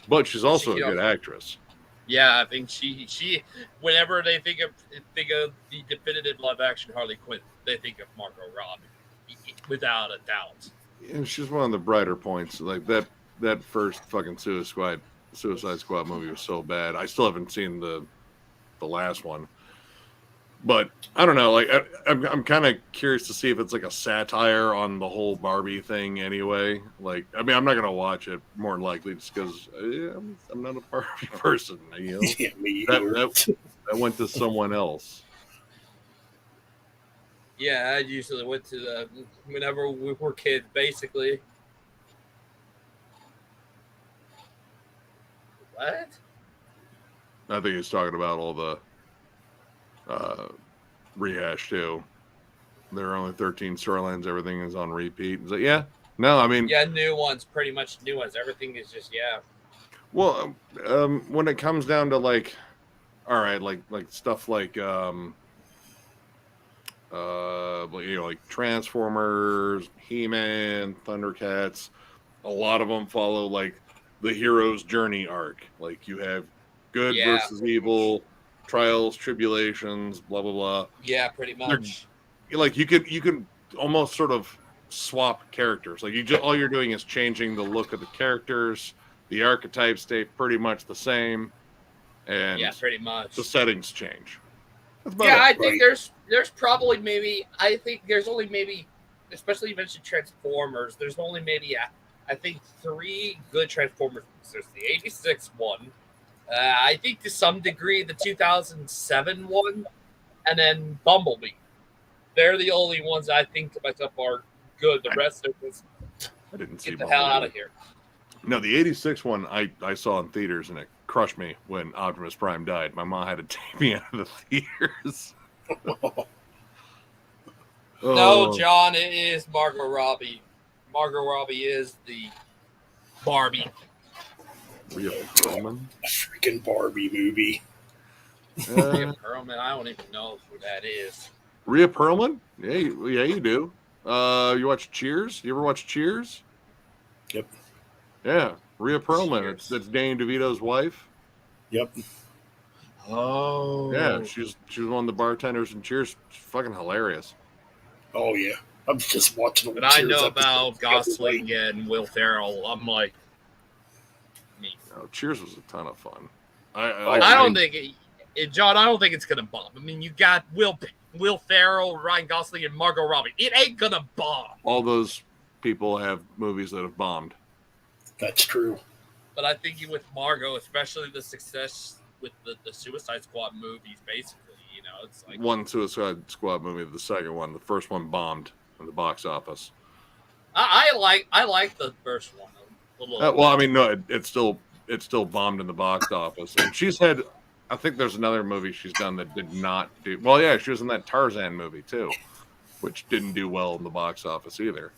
But she's also a good actress. Yeah, I think she whenever they think of the definitive live action Harley Quinn, they think of Margot Robbie, without a doubt. And she's one of the brighter points. Like that first fucking Suicide Squad movie was so bad. I still haven't seen the last one. But I don't know. Like I'm kind of curious to see if it's like a satire on the whole Barbie thing. Anyway, like I mean, I'm not gonna watch it more than likely just because I'm not a Barbie person. You know, Yeah, me that went to someone else. Yeah, I usually went to whenever we were kids, basically. What? I think he's talking about all the rehash too. There are only 13 storylines. Everything is on repeat. Is like, yeah, no, I mean, yeah, new ones, pretty much new ones. Everything is just Well, when it comes down to like, all right, like stuff like like Transformers, He-Man, Thundercats, a lot of them follow like the hero's journey arc. Like you have good versus evil, trials, tribulations, blah blah blah. Yeah, pretty much. Like you could almost sort of swap characters. Like all you're doing is changing the look of the characters. The archetypes stay pretty much the same, and pretty much the settings change. I think there's probably maybe there's only maybe, especially you mentioned Transformers. There's only maybe I think 3 good Transformers. There's the '86 one. I think to some degree the 2007 one, and then Bumblebee. They're the only ones I think to myself are good. The rest of us, I didn't see get the hell out of here. No, the '86 one I saw in theaters and it crushed me when Optimus Prime died. My mom had to take me out of the theaters. No, John, it is Margot Robbie. Margot Robbie is the Barbie. Rhea Perlman? A freaking Barbie movie. Rhea Perlman, I don't even know who that is. Rhea Perlman? Yeah, you do. You watch Cheers? You ever watch Cheers? Yep. Yeah, Rhea Perlman. That's Danny DeVito's wife. Yep. Oh. Yeah, she's one of the bartenders in Cheers. She's fucking hilarious. Oh yeah, I'm just watching. But I know about Gosling and Will Ferrell. I'm like, Cheers was a ton of fun. I don't think John. I don't think it's gonna bomb. I mean, you got Will Ferrell, Ryan Gosling, and Margot Robbie. It ain't gonna bomb. All those people have movies that have bombed. That's true. But I think with Margot, especially the success with the Suicide Squad movies, basically, it's like one Suicide Squad movie. The second one, the first one bombed in the box office. I like the first one a little. Well, I mean, no, it still bombed in the box office. And she's had, I think there's another movie she's done that did not do well. Yeah, she was in that Tarzan movie too, which didn't do well in the box office either.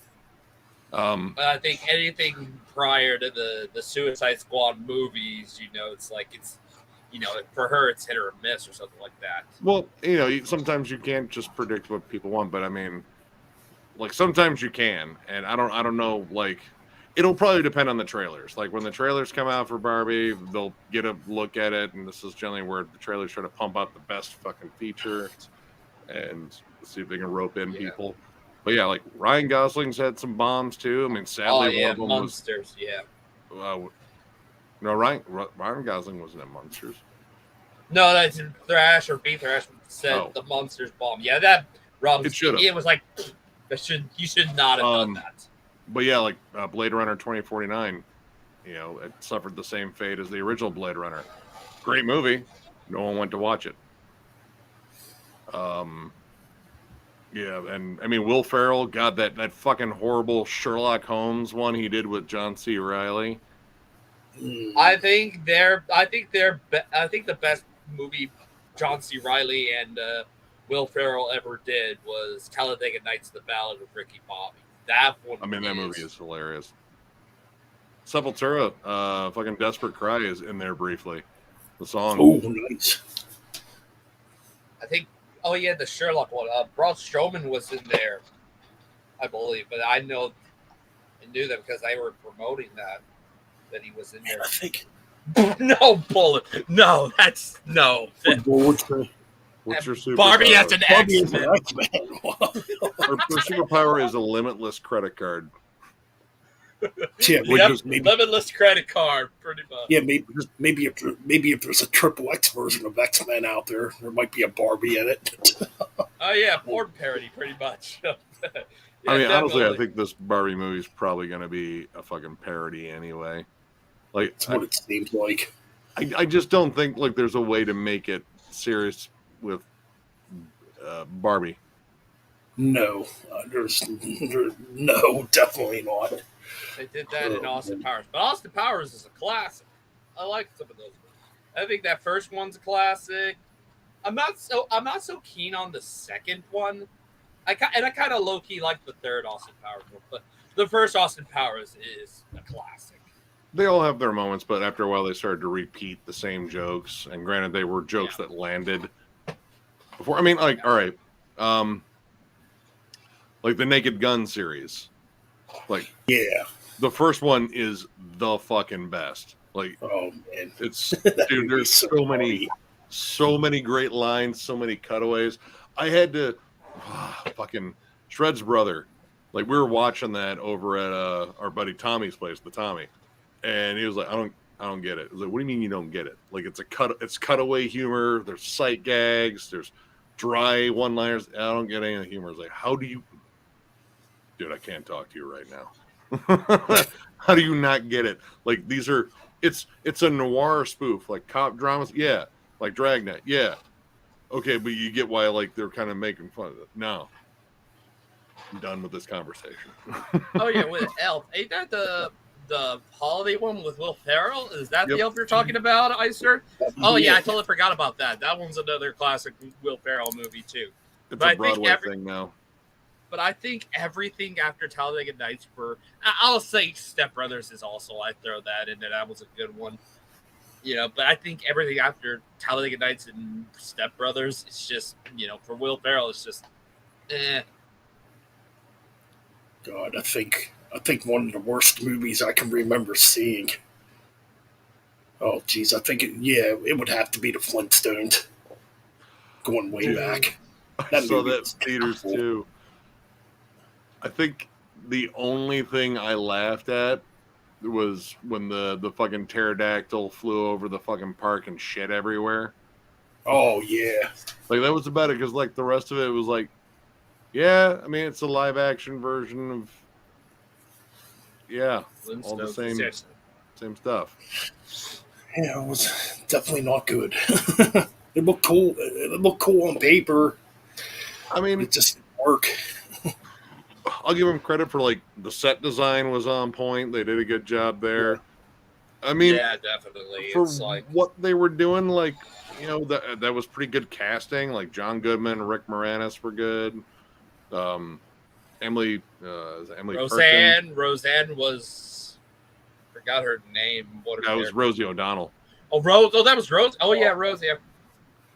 But I think anything prior to the Suicide Squad movies, it's like it's, for her it's hit or miss or something like that. Well, sometimes you can't just predict what people want, but I mean, like sometimes you can, and I don't know, like it'll probably depend on the trailers. Like when the trailers come out for Barbie, they'll get a look at it, and this is generally where the trailers try to pump out the best fucking feature and see if they can rope in people. But yeah, like Ryan Gosling's had some bombs too. I mean, sadly, one of them Monsters. No, Ryan Gosling wasn't in Monsters. No, that's Thrash or B Thrash said the Monsters bomb. Yeah, that Rob. It was like you should not have done that. But yeah, like Blade Runner 2049, it suffered the same fate as the original Blade Runner. Great movie. No one went to watch it. Yeah, and I mean Will Ferrell, God, that fucking horrible Sherlock Holmes one he did with John C. Reilly. I think the best movie John C. Riley and Will Ferrell ever did was Talladega Nights: The Ballad of Ricky Bobby. That one. I mean, that movie is hilarious. Sepultura, fucking Desperate Cry is in there briefly. The song. Oh, nice. I think. Oh yeah, the Sherlock one. Braun Strowman was in there, I believe, but I knew them because they were promoting that he was in there. I think. No bullet. No, that's no. What's your superpower? Barbie as an X-Men. Her superpower is a limitless credit card. Yeah, maybe limitless credit card, pretty much. Yeah, maybe if there's a triple X version of X-Men out there might be a Barbie in it. Oh yeah, porn parody, pretty much. Yeah, I mean, definitely. honestly, I think this Barbie movie is probably going to be a fucking parody anyway. Like, that's what it seems like. I just don't think like there's a way to make it serious with Barbie. No, no, definitely not. They did that in Austin Powers, but Austin Powers is a classic. I like some of those. I think that first one's a classic. I'm not so keen on the second one. I kind of low key like the third Austin Powers one, but the first Austin Powers is a classic. They all have their moments, but after a while, they started to repeat the same jokes. And granted, they were jokes that landed before. I mean, like, all right, like the Naked Gun series, like, yeah, the first one is the fucking best. Like, oh man, it's dude. There's so many great lines, so many cutaways. I had to fucking Shred's brother. Like, we were watching that over at our buddy Tommy's place, the Tommy. And he was like, I don't get it. I was like, what do you mean you don't get it? Like, it's cutaway humor. There's sight gags. There's dry one-liners. I don't get any of the humor. It's like, how do you, dude? I can't talk to you right now. How do you not get it? Like, it's a noir spoof, like cop dramas. Yeah, like Dragnet. Yeah, okay, but you get why like they're kind of making fun of it. No, I'm done with this conversation. Oh yeah, with Elf. Ain't that the holiday one with Will Ferrell? Is that the Elf you're talking about, Icer? Oh yeah, I totally forgot about that. That one's another classic Will Ferrell movie too. It's a Broadway thing now. But I think everything after Talladega Nights I'll say Step Brothers is also, I throw that in there. That was a good one. You know, but I think everything after Talladega Nights and Step Brothers, it's just, you know, for Will Ferrell, it's just, God, I think one of the worst movies I can remember seeing. Oh, geez, I think it would have to be the Flintstones. Going way back. I saw that in theaters too. I think the only thing I laughed at was when the fucking pterodactyl flew over the fucking park and shit everywhere. Oh yeah, like that was about it. Because like the rest of it was like, yeah, I mean it's a live action version of all the same stuff. Yeah, it was definitely not good. It looked cool. It looked cool on paper. I mean, it just didn't work. I'll give them credit for like the set design was on point. They did a good job there. Yeah. I mean, yeah, definitely. For it's like what they were doing, like, you know, that was pretty good casting. Like John Goodman, Rick Moranis were good. Emily Roseanne. Roseanne was, forgot her name. That was Rosie O'Donnell. Oh, Rose. Oh, that was Rose. Oh yeah, Rosie.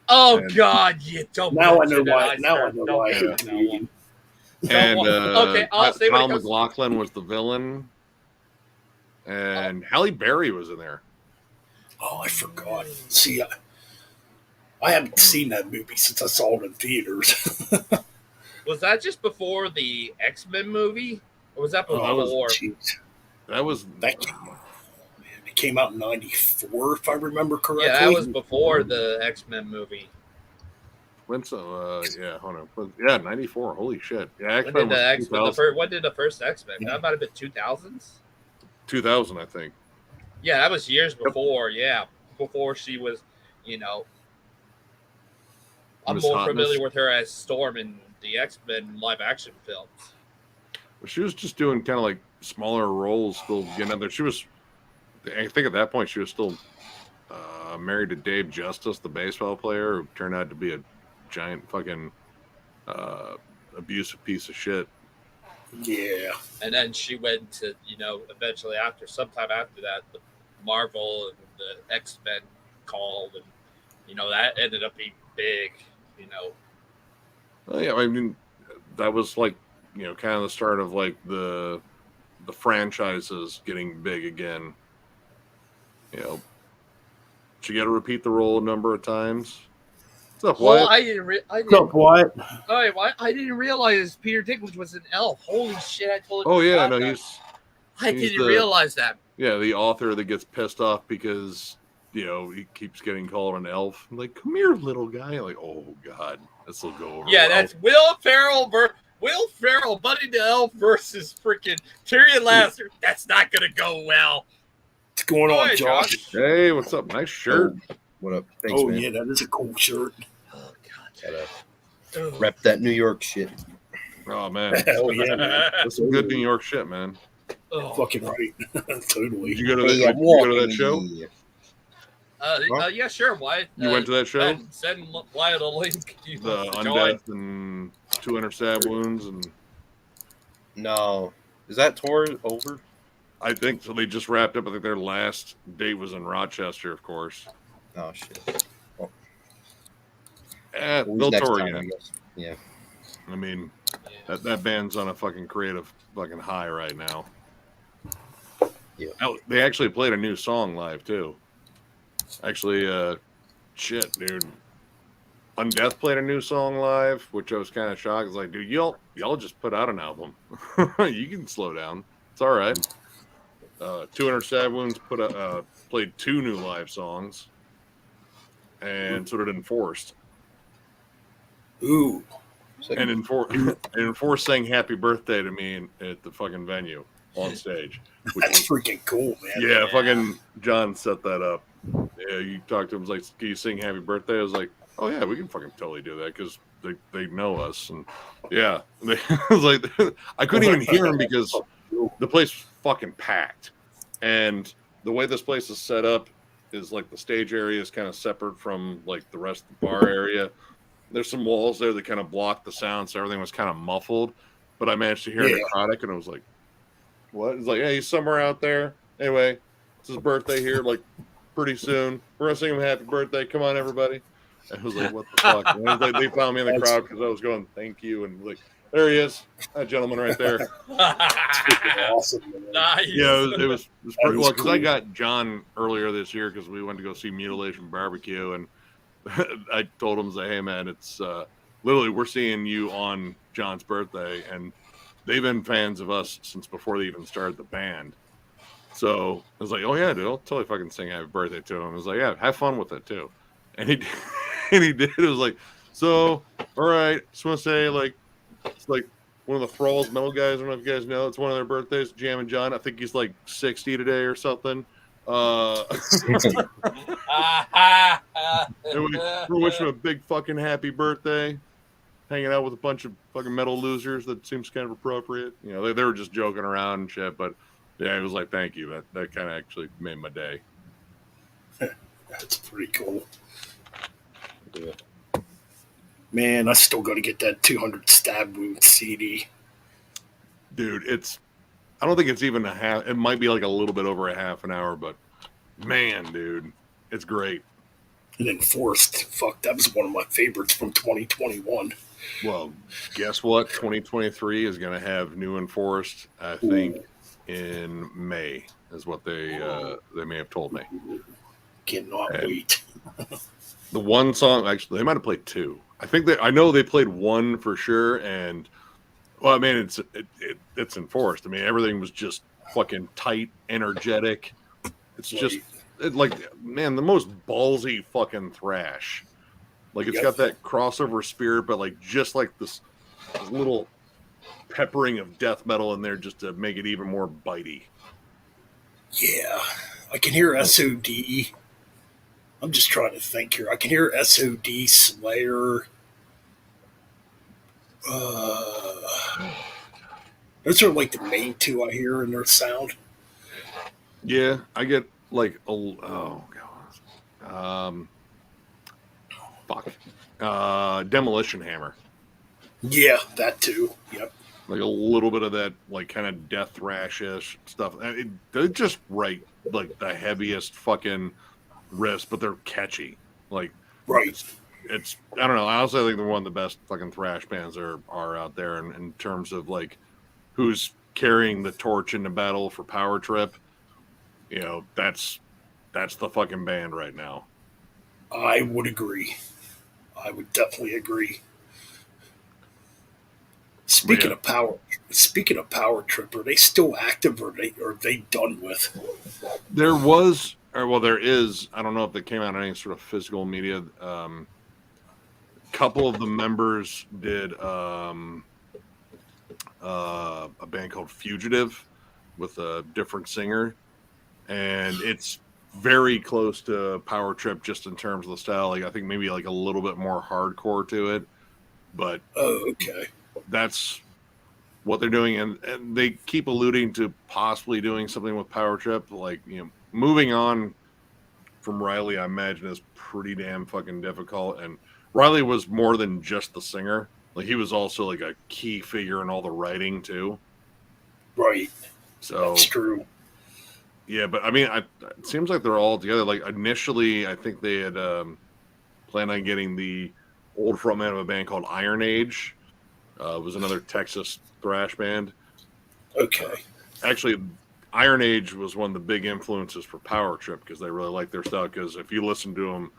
Oh God, you don't. Now I know why. Now I know why. And okay, I'll say Tom McLaughlin was the villain, and Halle Berry was in there. Oh, I forgot. See, I haven't seen that movie since I saw it in theaters. Was that just before the X-Men movie, or was that before? It came out in '94, if I remember correctly. Yeah, that was before the X-Men movie. When so? Yeah, hold on. Yeah, '94. Holy shit! Yeah, When did the first X-Men? That might have been 2000s. 2000, I think. Yeah, that was years before. Yeah, before she was, you know. I'm more familiar with her as Storm in the X-Men live-action films. Well, she was just doing kind of like smaller roles still getting out there. She was I think at that point she was still married to Dave Justice, the baseball player, who turned out to be a giant fucking abusive piece of shit. Yeah. And then she went to, eventually sometime after that, the Marvel and the X-Men called, and, that ended up being big, Well, yeah, I mean, that was like, kind of the start of like the franchises getting big again. She got to repeat the role a number of times. What's up, Wyatt? I didn't. What's up, Wyatt? I didn't realize Peter Dinklage was an elf. Holy shit! I totally. Oh yeah, no, that. I he's didn't realize that. Yeah, the author that gets pissed off because he keeps getting called an elf. I'm like, come here, little guy. Like, oh god, this will go over. Yeah, well. that's Will Ferrell, Buddy the Elf versus freaking Tyrion Lannister. That's not gonna go well. What's going on, Josh? Hey, what's up? Nice shirt. Oh, what up? Thanks, man. Yeah, that is a cool shirt. Oh god. Gotta rep that New York shit. Oh man. Hell yeah, man. That's some good New York shit, man. Oh. Fucking right. Totally. Did you go to that show? Yeah, sure. Why? You went to that show? Send Wyatt a link. The Undeath and 200 Stab Wounds and. No, is that tour over? I think so. They just wrapped up. I think their last date was in Rochester, of course. Oh shit. Well, they'll tour again. Yeah. I mean, that band's on a fucking creative fucking high right now. Yeah. They actually played a new song live too. Actually, shit, dude. Undeath played a new song live, which I was kind of shocked. It's like, dude, y'all just put out an album. You can slow down. It's all right. 200 Stab Wounds played 2 new live songs, and so did Enforced. Ooh. And Enforced sang "Happy Birthday" to me at the fucking venue on stage. That's freaking cool, man. Yeah, fucking John set that up. Yeah, you talked to him, was like, can you sing Happy Birthday? I was like, oh yeah, we can fucking totally do that because they know us. And yeah, I was like, I couldn't even hear him because the place was fucking packed. And the way this place is set up is like the stage area is kind of separate from like the rest of the bar area. There's some walls there that kind of block the sound, so everything was kind of muffled. But I managed to hear Necrotic, and I was like, what? It's like, hey, he's somewhere out there. Anyway, it's his birthday here, like, pretty soon. We're going to sing him happy birthday. Come on, everybody. And I was like, what the fuck? And it was like, they found me in the crowd because I was going, thank you. And like, there he is. That gentleman right there. Awesome, man. Nice. Yeah, it was pretty well because cool. I got John earlier this year because we went to go see Mutilation Barbecue, and I told him, hey man, it's literally we're seeing you on John's birthday, and they've been fans of us since before they even started the band. So I was like, oh yeah, dude, I'll totally fucking sing happy birthday to him. I was like, yeah, have fun with it too. And he did. It was like, so all right, just want to say, like, it's like one of the Thralls metal guys. I don't know if you guys know, it's one of their birthdays, Jam and John. I think he's like 60 today or something. We're wishing him a big fucking happy birthday. Hanging out with a bunch of fucking metal losers. That seems kind of appropriate. You know, they were just joking around and shit, but yeah, it was like, thank you. That kind of actually made my day. That's pretty cool. Yeah. Man, I still got to get that 200 Stab Wound CD. Dude, I don't think it's even a half. It might be like a little bit over a half an hour, but man, dude, it's great. And Enforced, fuck, that was one of my favorites from 2021. Well, guess what? 2023 is going to have new Enforced, I think, in May, is what they may have told me. Cannot wait. The one song, actually, they might have played 2. I know they played 1 for sure, and well, I mean, it's Enforced. I mean, everything was just fucking tight, energetic. It's just like, man, the most ballsy fucking thrash. Like, it's got that crossover spirit, but like just like this little peppering of death metal in there just to make it even more bitey. Yeah, I can hear SOD. I'm just trying to think here. I can hear SOD, Slayer. Those are like the main 2 I hear in their sound. Yeah, I get like oh god, Demolition Hammer. Yeah, that too. Yep. Like a little bit of that, like kind of death thrash-ish stuff. They just write like the heaviest fucking riffs, but they're catchy. Like Right. it's I don't know. I also think they're one of the best fucking thrash bands are out there in terms of like who's carrying the torch into battle for Power Trip. You know, that's the fucking band right now. I would agree. I would definitely agree. Speaking Yeah. of Power Trip, are they still active or are they done with? There was, or well, there is. I don't know if they came out on any sort of physical media. Couple of the members did a band called Fugitive with a different singer, and it's very close to Power Trip just in terms of the style. Like I think maybe like a little bit more hardcore to it, but Oh, okay. that's what they're doing, and they keep alluding to possibly doing something with Power Trip. Like moving on from Riley, I imagine is pretty damn fucking difficult. And Riley was more than just the singer; like he was also like a key figure in all the writing too. Right. So That's true. yeah, but I mean, it seems like they're all together. Like initially, I think they had planned on getting the old frontman of a band called Iron Age. It was another Texas thrash band. Okay. Actually, Iron Age was one of the big influences for Power Trip because they really like their style. Because if you listen to them,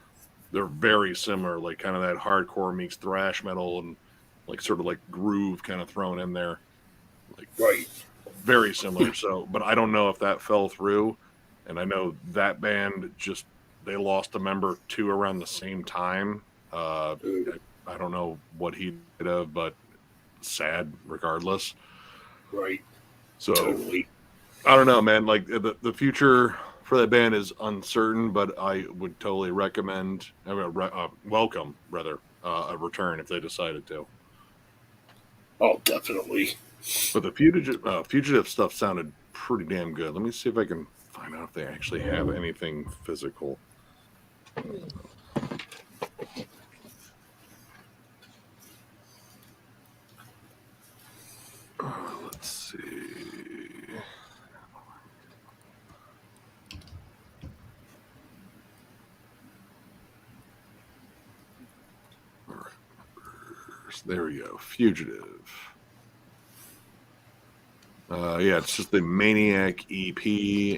they're very similar, like kind of that hardcore meets thrash metal and like sort of like groove kind of thrown in there, like Right. very similar. So, but I don't know if that fell through, and I know that band just they lost a member too around the same time. I don't know what he did have, but sad regardless. Right. So Totally. I don't know, man. Like the future for that band is uncertain, but I would totally recommend, welcome rather, a return if they decided to. Oh, definitely. But the fugitive stuff sounded pretty damn good. Let me see if I can find out if they actually have anything physical. Let's see. There we go. Fugitive. Yeah, it's just the Maniac EP,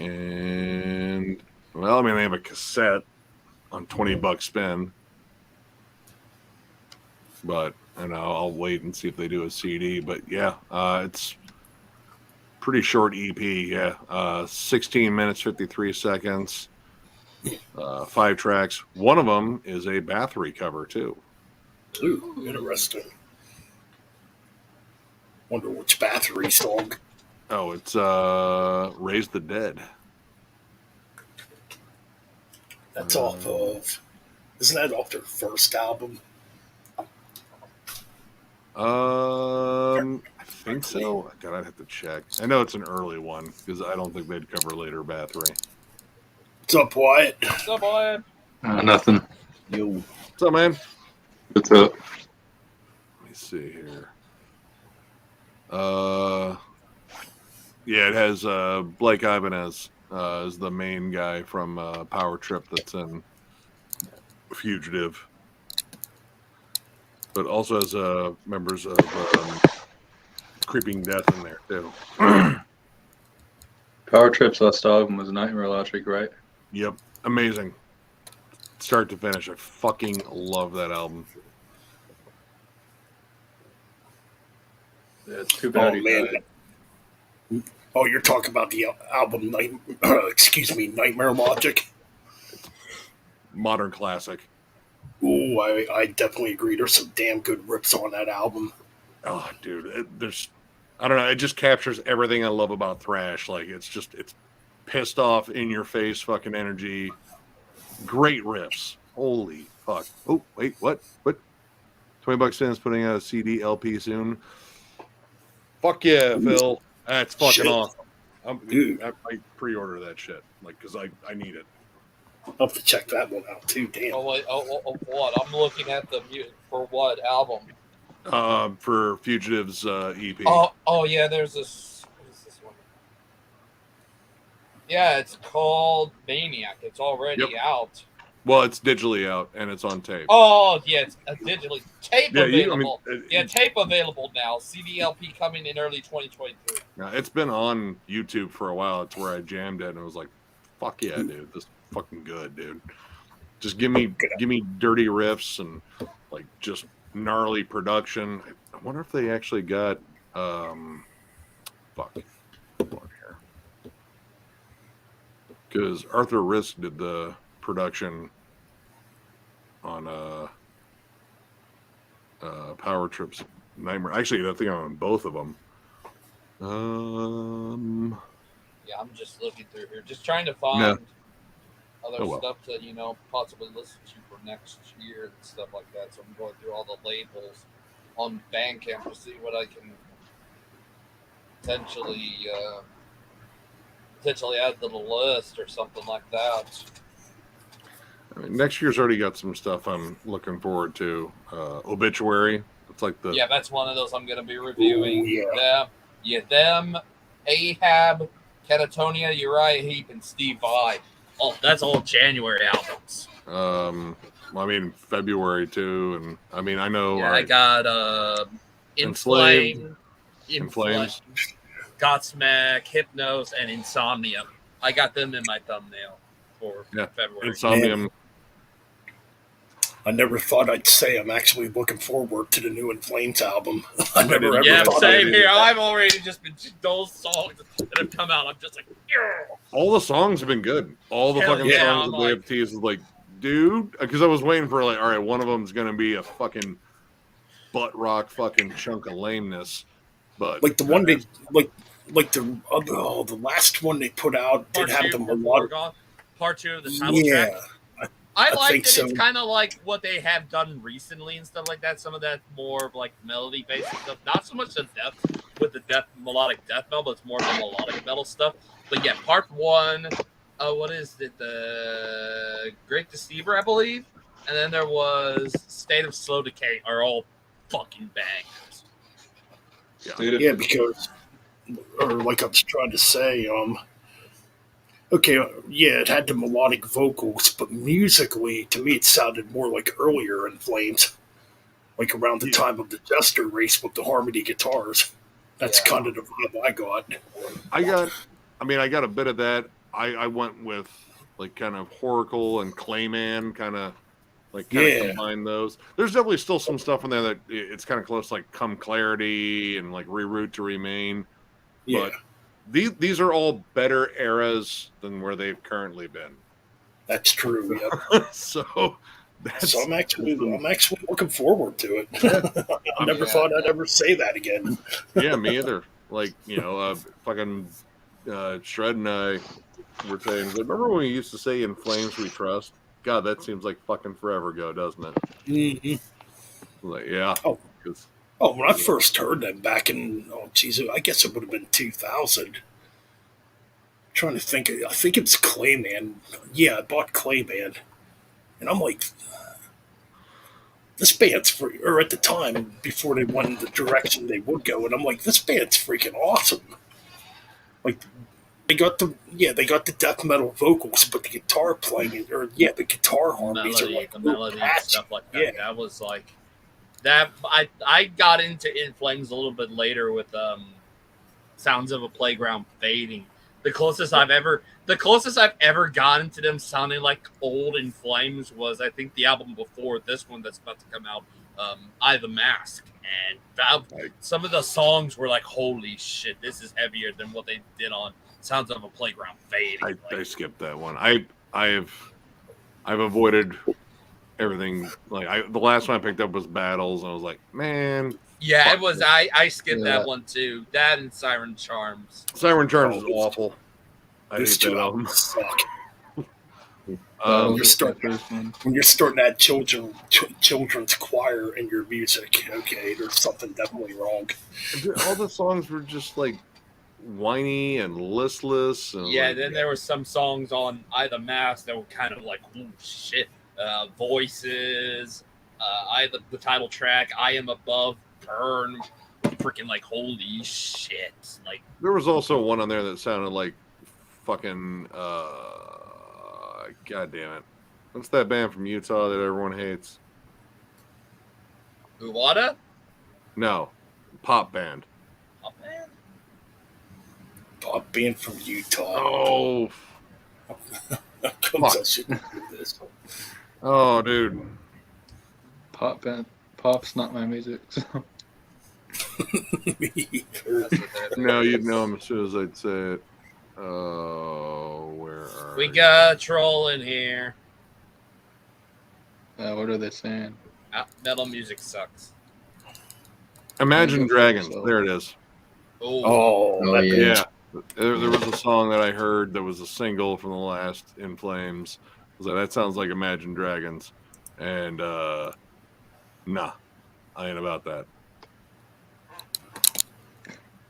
and well, I mean they have a cassette on $20 spin, but and I'll wait and see if they do a CD. But yeah, it's pretty short EP. Yeah, 16 minutes 53 seconds, 5 tracks. One of them is a Bathory cover too. Ooh, interesting. Wonder which Bathory song. Oh, it's Raise the Dead. That's off of. Isn't that off their first album? I think so. God, I'd have to check. I know it's an early one because I don't think they'd cover later Bathory. What's up, Wyatt? What's up, Wyatt? Nothing. Yo. What's up, man? What's up? Let me see here. Yeah, it has Blake Ibanez as the main guy from Power Trip that's in Fugitive, but also has members of Creeping Death in there too. Power Trip's last album was Nightmare Logic, right? Yep, amazing, start to finish. I fucking love that album. Yeah, it's too bad Oh he man. died. Oh, you're talking about the album Nightmare Logic. Modern classic. Ooh, I definitely agree. There's some damn good rips on that album. Oh, dude, I don't know. It just captures everything I love about thrash. Like it's pissed off, in your face, fucking energy. Great riffs. Holy fuck! Oh wait, what? $20 in is putting out a CD LP soon. Fuck yeah, Phil. That's fucking Shit. awesome. Dude. I might pre-order that shit, like, because I need it. I'll have to check that one out too. Damn. Oh wait, what? I'm looking at the for what album? For Fugitives EP. Oh yeah, there's this. What is this one? Yeah, it's called Maniac. It's already out. Well, it's digitally out and it's on tape. Oh yeah, it's digitally tape Yeah, available. Tape available now. CD/LP coming in early 2023. Yeah, it's been on YouTube for a while. It's where I jammed it and it was like, "Fuck yeah, dude! This is fucking good, dude." Just give me dirty riffs and like just gnarly production. I wonder if they actually got fuck. Hold on here. Because Arthur Risk did the production on Power Trips Nightmare. Actually, I think I'm on both of them. Yeah, I'm just looking through here, just trying to find other well. stuff to possibly listen to for next year and stuff like that. So I'm going through all the labels on Bandcamp to see what I can potentially add to the list or something like that. I mean, next year's already got some stuff I'm looking forward to. Obituary. It's like the that's one of those I'm going to be reviewing. Ooh, Them, Ahab, Catatonia, Uriah Heep, and Steve Vai. Oh, that's all January albums. I mean February too, and I mean I know. Yeah, I got Inflamed, Godsmack, Hypnos, and Insomnium. I got them in my thumbnail for February. Insomnium. I never thought I'd say I'm actually looking forward to the new In Flames album. I never ever Yeah, thought same here. I've already just been those songs that have come out. I'm just like, yeah. All the songs have been good. All the fucking songs that they have teased is like, dude, because I was waiting for like, all right, one of them's gonna be a fucking butt rock fucking chunk of lameness, but like the one they the last one they put out did have the melodic. Part 2 of the title track. I like think that so. It's kind of like what they have done recently and stuff like that. Some of that more of like melody based stuff. Not so much the depth with the melodic death metal, but it's more of the melodic metal stuff. But yeah, part 1, what is it? The Great Deceiver, I believe. And then there was State of Slow Decay are all fucking bangers. Yeah, because, or like I was trying to say, okay, yeah, it had the melodic vocals, but musically, to me, it sounded more like earlier In Flames, like around the time of the Jester race with the harmony guitars. That's kind of the vibe I got. I got a bit of that. I went with like kind of Horacle and Clayman, kind of combine those. There's definitely still some stuff in there that it's kind of close, like Come Clarity and like Reroute to Remain. Yeah. But these are all better eras than where they've currently been. That's true. Yep. So I'm actually looking forward to it. I never thought I'd ever say that again. Yeah, me either. Like, fucking Shred and I were saying, remember when we used to say In Flames We Trust? God, that seems like fucking forever ago, doesn't it? Mm-hmm. Like, yeah. When I first heard them back in, I guess it would have been 2000. Trying to think, I think it was Clayman. Yeah, I bought Clayman. And I'm like, this band's free, or at the time, before they went in the direction they would go, and I'm like, this band's freaking awesome. Like, they got the death metal vocals, but the guitar playing, the guitar harmonies are like the melody and stuff like that. Yeah. That was like that. I got into In Flames a little bit later with Sounds of a Playground Fading. The closest I've ever gotten to them sounding like old In Flames was, I think, the album before this one that's about to come out, I the Mask, and some of the songs were like, holy shit, this is heavier than what they did on Sounds of a Playground Fading. I skipped that one. I've avoided everything. Like the last one I picked up was Battles, and I was like, man. Yeah, it was. I skipped that one too. That and Siren Charms. Siren Charms is awful. I hate that album. Suck. When you're starting to add children's choir in your music, okay, there's something definitely wrong. All the songs were just like whiny and listless. And Yeah, like, then there were some songs on I the Mask that were kind of like, oh shit, voices. The title track, I Am Above, Burn, freaking like holy shit. Like there was also one on there that sounded like fucking god damn it. What's that band from Utah that everyone hates? Uwada? No. Pop band. Oh man. Pop band from Utah. Oh. How comes I shouldn't do this? Oh, dude. Pop band. Pop's not my music. So. No, you'd know them as soon as I'd say it. Oh, where are We you? got a troll in here. What are they saying? Metal music sucks. Imagine Dragons. There it is. Oh, Oh, Yeah. There was a song that I heard that was a single from the last In Flames. I was like, that sounds like Imagine Dragons. And nah, I ain't about that.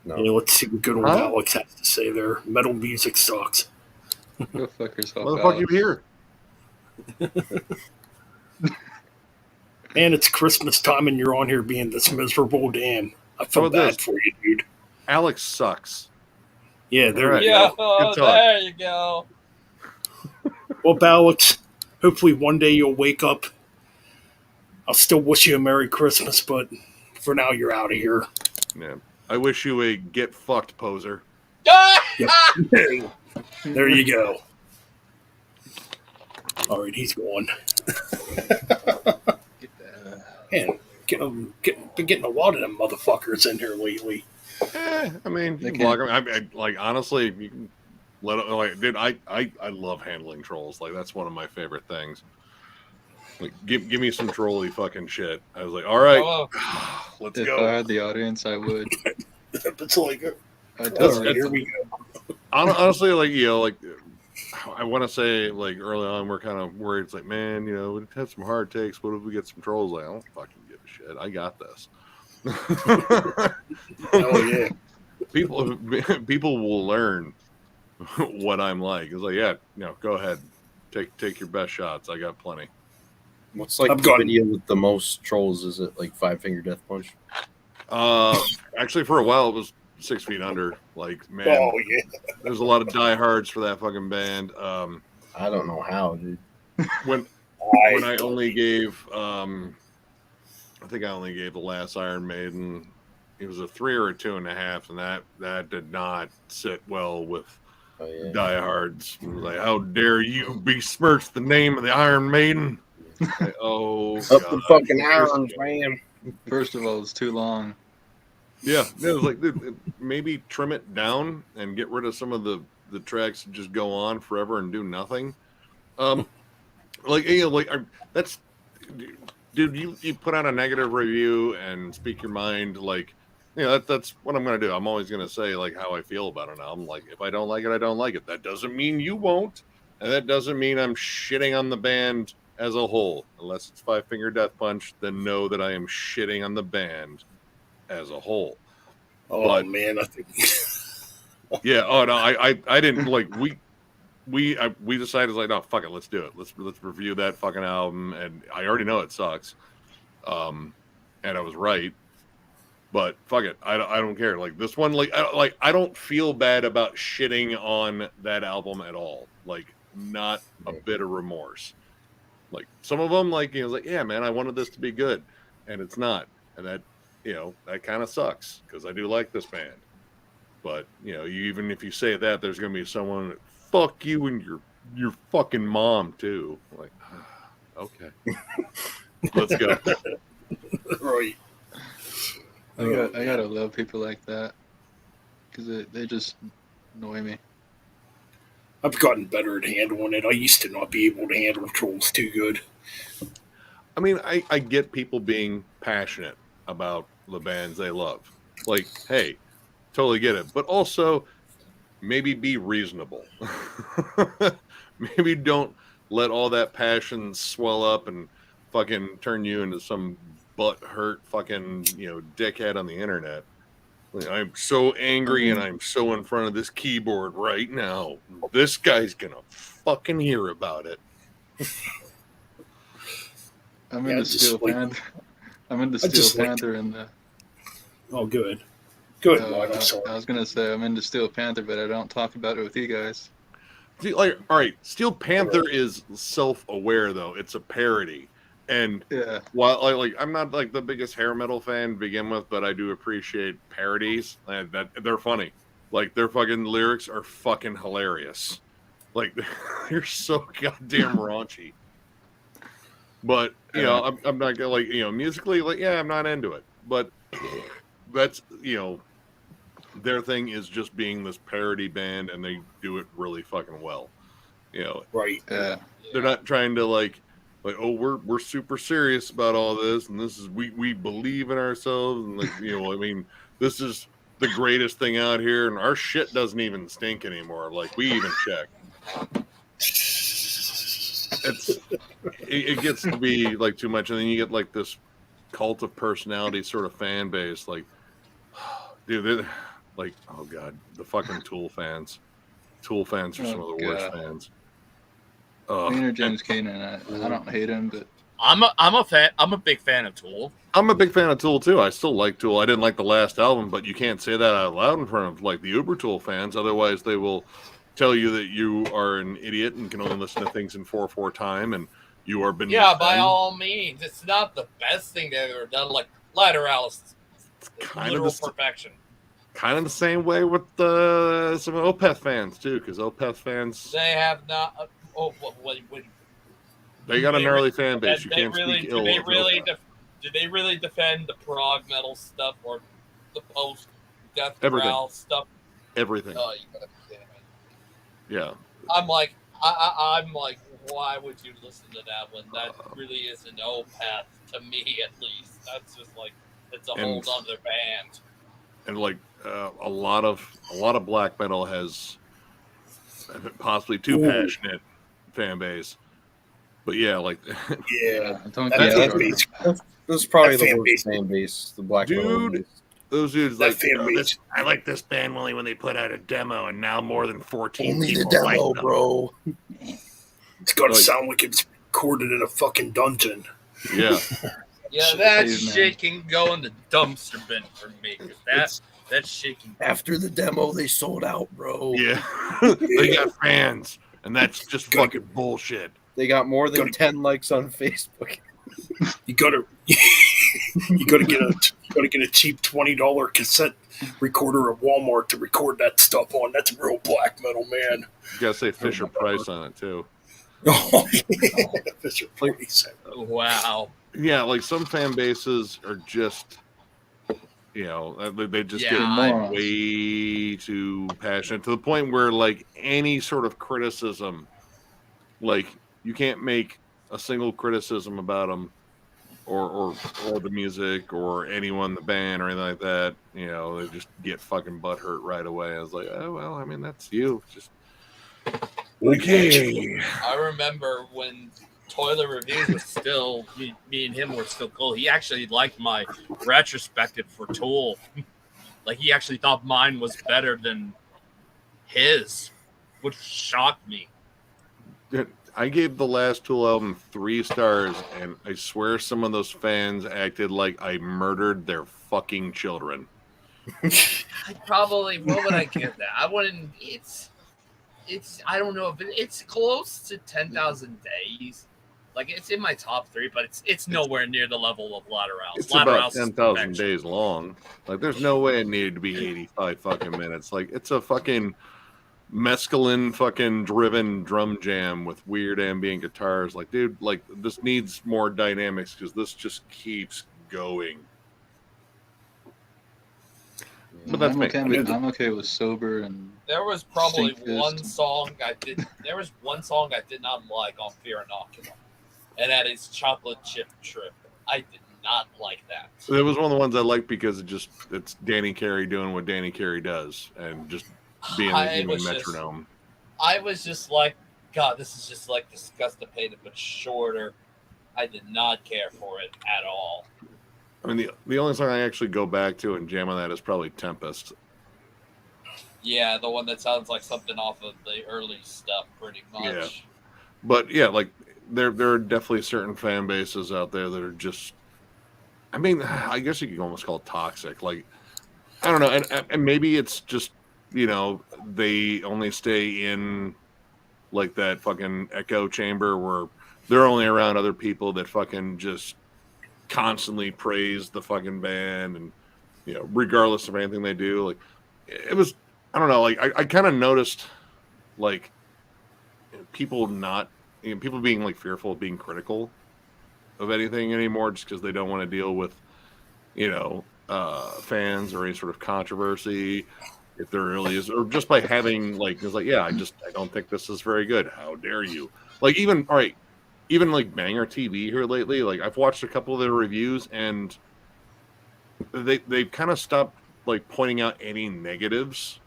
No. You know, let's see what good old Huh? Alex has to say there. Metal music sucks. Go fuck yourself. What the fuck you here? Man, it's Christmas time and you're on here being this miserable. Damn. I feel How about bad this? for you, dude. Alex sucks. Yeah, there Right. you yeah, go. Good talk. there you go. Well, Alex, hopefully one day you'll wake up. I'll still wish you a Merry Christmas, but for now, you're out of here. Yeah. I wish you a get fucked poser. There you go. All right, he's gone. Man, been getting a lot of them motherfuckers in here lately. I mean, They you can can't- block them. Like honestly, you can let it. Like, dude, I love handling trolls. Like that's one of my favorite things. Like, give me some trolly fucking shit. I was like, all right, Oh. let's If go. I had the audience, I would. It's like, I'd all tell right, here them. we go. Honestly, like like I want to say, like early on, we're kind of worried. It's like, man, we had some hard takes. What if we get some trolls? Like, I don't fucking give a shit. I got this. Oh yeah. People will learn what I'm like. It's like, yeah, go ahead, take your best shots. I got plenty. What's like I've the gotten- video with the most trolls? Is it like Five Finger Death Punch? Actually, for a while it was 6 Feet Under. Like, man, Oh yeah. there's a lot of diehards for that fucking band. I don't know how, dude. When I only gave, I think I only gave the last Iron Maiden. It was a 3 or a 2.5, and that did not sit well with Oh yeah. diehards. It was like, how dare you besmirch the name of the Iron Maiden? Like, oh, Up the God. fucking irons, man. First of all, it's too long. Yeah, it was like, dude, maybe trim it down and get rid of some of the tracks and just go on forever and do nothing. That's, dude. You put out a negative review and speak your mind. Like, that's what I'm gonna do. I'm always gonna say like how I feel about an album. Like, if I don't like it, I don't like it. That doesn't mean you won't, and that doesn't mean I'm shitting on the band as a whole. Unless it's Five Finger Death Punch, then know that I am shitting on the band as a whole. Oh But- man, I think. Yeah. Oh no, I didn't like we decided like, no, fuck it, let's do it. Let's review that fucking album, and I already know it sucks. And I was right, but fuck it, I don't care. Like this one, I don't feel bad about shitting on that album at all. Like, not a bit of remorse. Like some of them, like yeah, man, I wanted this to be good, and it's not, and that that kind of sucks because I do like this band. But even if you say that, there's gonna be someone that, fuck you and your fucking mom too. Like, okay, let's go. Right. I gotta love people like that because they just annoy me. I've gotten better at handling it. I used to not be able to handle trolls too good. I mean, I get people being passionate about the bands they love. Like, hey, totally get it. But also, maybe be reasonable. Maybe don't let all that passion swell up and fucking turn you into some butt hurt fucking dickhead on the internet. Like, I'm so angry and I'm so in front of this keyboard right now. This guy's gonna fucking hear about it. I'm in the Steel Panther. I'm in the Steel Panther and the. Oh, good. Good. I was gonna say I'm into Steel Panther, but I don't talk about it with you guys. See, like, all right, Steel Panther is self-aware though; it's a parody, and while like I'm not like the biggest hair metal fan to begin with, but I do appreciate parodies, and that they're funny. Like their fucking lyrics are fucking hilarious. Like they're so goddamn raunchy. But you know, I'm not gonna like musically, like I'm not into it, but that's their thing is just being this parody band, and they do it really fucking well. Right. They're not trying to like oh we're super serious about all this, and this is we believe in ourselves, and like I mean this is the greatest thing out here, and our shit doesn't even stink anymore. Like we even check. It gets to be like too much, and then you get like this cult of personality sort of fan base, like dude, they're like, oh god, the fucking Tool fans are some of the worst fans. Maynard James Keenan, I don't hate him, but I'm a big fan of Tool. I'm a big fan of Tool too. I still like Tool. I didn't like the last album, but you can't say that out loud in front of like the Uber Tool fans, otherwise they will tell you that you are an idiot and can only listen to things in 4/4 time, and you are beneath. Yeah, by all means, it's not the best thing they've ever done. Like Lateralis, it's kind of perfection. Kind of the same way with some Opeth fans too, because Opeth fans they have not. They got a gnarly fan base. You can't speak ill. Do they really defend the prog metal stuff or the post death growl stuff? Everything. Oh, you gotta be kidding me. Yeah. I'm like, why would you listen to that when that really is an Opeth to me at least? That's just like it's a whole other band. And like a lot of black metal has possibly too passionate fan base. But yeah, like this is probably the worst fan base, the black metal base. Those dudes like I like this band only when they put out a demo, and now more than 14 only people the demo, like them. bro. It's gotta sound like it's recorded in a fucking dungeon. Yeah. Yeah, that shit can go in the dumpster bin for me. That shit can. After the demo, they sold out, bro. Yeah, they got fans, and that's just fucking bullshit. They got more than 10 likes on Facebook. You gotta get a cheap $20 cassette recorder at Walmart to record that stuff on. That's real black metal, man. You gotta say Fisher Price on it too. Oh, Fisher Price. Wow. Yeah, like some fan bases are just, they just get way too passionate to the point where like any sort of criticism, like you can't make a single criticism about them or the music or anyone, the band or anything like that. They just get fucking butthurt right away. I was like, oh well, I mean that's you. Just okay. I remember when Toilet Reviews was still me and him were still cool. He actually liked my retrospective for Tool. Like he actually thought mine was better than his, which shocked me. I gave the last Tool album 3 stars, and I swear some of those fans acted like I murdered their fucking children. What would I give that? I wouldn't. It's. I don't know, but it's close to 10,000 days. Like it's in my top 3, but it's nowhere near the level of Lateralis. It's about 10,000 days long. Like there's no way it needed to be 85 fucking minutes. Like it's a fucking mescaline fucking driven drum jam with weird ambient guitars. Like dude, like this needs more dynamics because this just keeps going. But that's I'm okay with sober and. There was probably one song I did. There was one song I did not like on Fear Inoculum, and that is Chocolate Chip Trip. I did not like that. It was one of the ones I liked because it's Danny Carey doing what Danny Carey does and just being a human metronome. I was just like, God, this is just like Disgustipated but shorter. I did not care for it at all. I mean, the only song I actually go back to and jam on that is probably Tempest. Yeah, the one that sounds like something off of the early stuff, pretty much. Yeah. But yeah, like there are definitely certain fan bases out there that are just, I mean, I guess you could almost call it toxic. Like, I don't know, and maybe it's just, you know, they only stay in like that fucking echo chamber where they're only around other people that fucking just constantly praise the fucking band, and you know, regardless of anything they do. Like, it was, I don't know, like I kind of noticed like people not, you know, people being like fearful of being critical of anything anymore just because they don't want to deal with, you know, fans or any sort of controversy, if there really is, or just by having like, it's like, yeah, I don't think this is very good. How dare you? Like, even, all right, even like Banger TV here lately, like I've watched a couple of their reviews, and they've kind of stopped like pointing out any negatives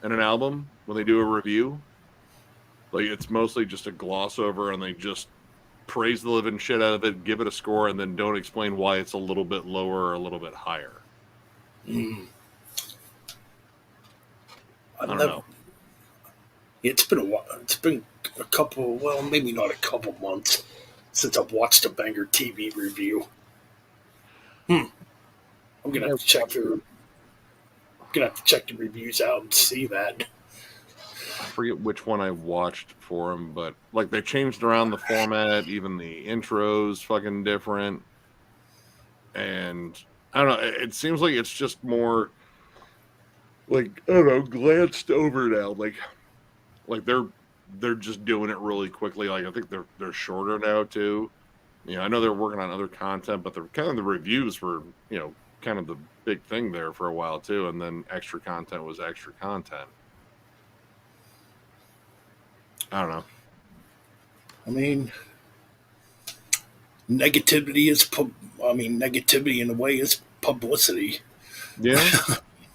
in an album when they do a review. Like, it's mostly just a gloss over, and they just praise the living shit out of it, give it a score, and then don't explain why it's a little bit lower or a little bit higher. I don't know. It's been a while. It's been a couple, well, maybe not a couple months since I've watched a Banger TV review. I'm gonna have to check the reviews out and see that. I forget which one I watched for them, but like they changed around the format, even the intros fucking different. And I don't know, it seems like it's just more like, I don't know, glanced over now. Like they're just doing it really quickly. Like, I think they're shorter now too. You know, I know they're working on other content, but the reviews were, you know, kind of the big thing there for a while too, and then extra content was extra content. I don't know. I mean, negativity in a way is publicity. Yeah.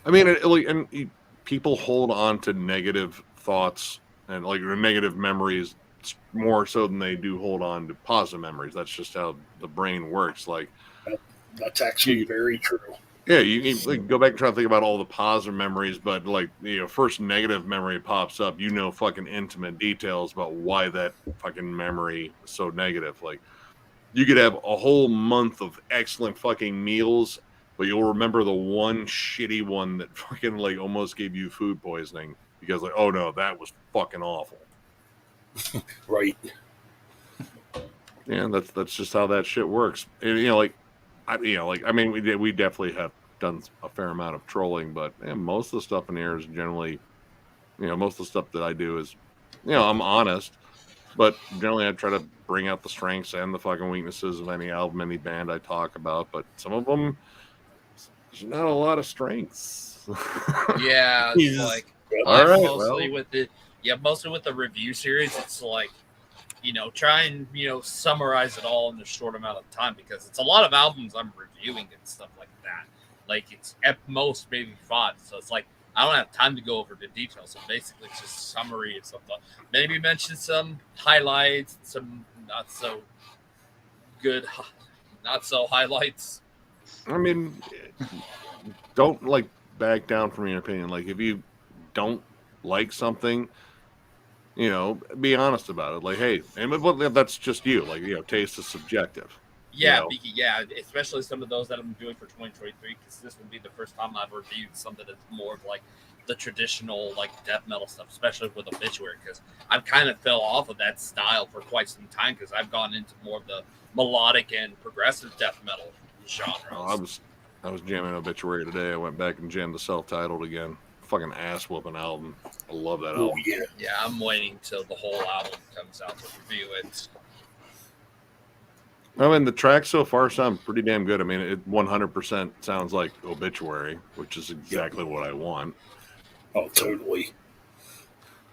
I mean, people hold on to negative thoughts and like negative memories more so than they do hold on to positive memories. That's just how the brain works. Like, that's actually very true. Yeah, you like, go back and try to think about all the positive memories, but like, you know, first negative memory pops up, you know, fucking intimate details about why that fucking memory was so negative. Like, you could have a whole month of excellent fucking meals, but you'll remember the one shitty one that fucking like almost gave you food poisoning because like, oh no, that was fucking awful. Right. Yeah, that's just how that shit works. And, you know, like, I mean, we definitely have done a fair amount of trolling, but most of the stuff in here is generally, you know, most of the stuff that I do is, you know, I'm honest, but generally I try to bring out the strengths and the fucking weaknesses of any album, any band I talk about. But some of them, there's not a lot of strengths. Yeah, it's like all right, mostly with the review series, it's like, you know, try and, you know, summarize it all in a short amount of time, because it's a lot of albums I'm reviewing and stuff like that. Like, it's at most maybe 5, so it's like I don't have time to go over the details. So basically, it's just a summary of something. Maybe mention some highlights, some not so good, not so highlights. I mean, don't like back down from your opinion. Like, if you don't like something, you know, be honest about it. Like, hey, and that's just you. Like, you know, taste is subjective. Yeah, you know? yeah, especially some of those that I'm doing for 2023, because this will be the first time I've reviewed something that's more of like the traditional like death metal stuff, especially with Obituary, because I've kind of fell off of that style for quite some time because I've gone into more of the melodic and progressive death metal genres. Oh, I was jamming Obituary today. I went back and jammed the self-titled again. Fucking ass whooping album. I love that album. Yeah, I'm waiting till the whole album comes out to review it. I mean, the tracks so far sound pretty damn good. I mean, it 100% sounds like Obituary, which is exactly what I want. Oh, totally.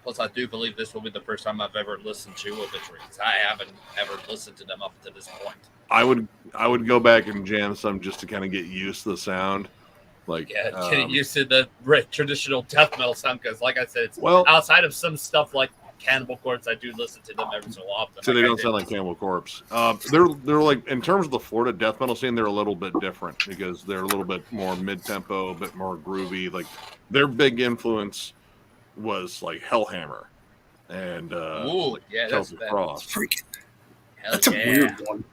Plus, I do believe this will be the first time I've ever listened to Obituary, because I haven't ever listened to them up to this point. I would go back and jam some just to kind of get used to the sound. Like, getting used to the traditional death metal sound, because like I said, it's outside of some stuff like Cannibal Corpse, I do listen to them every so often. So they don't sound like Cannibal Corpse. They're like, in terms of the Florida death metal scene, they're a little bit different because they're a little bit more mid tempo, a bit more groovy. Like their big influence was like Hellhammer and like yeah, Celtic Frost. Freaking, Hell that's a weird one.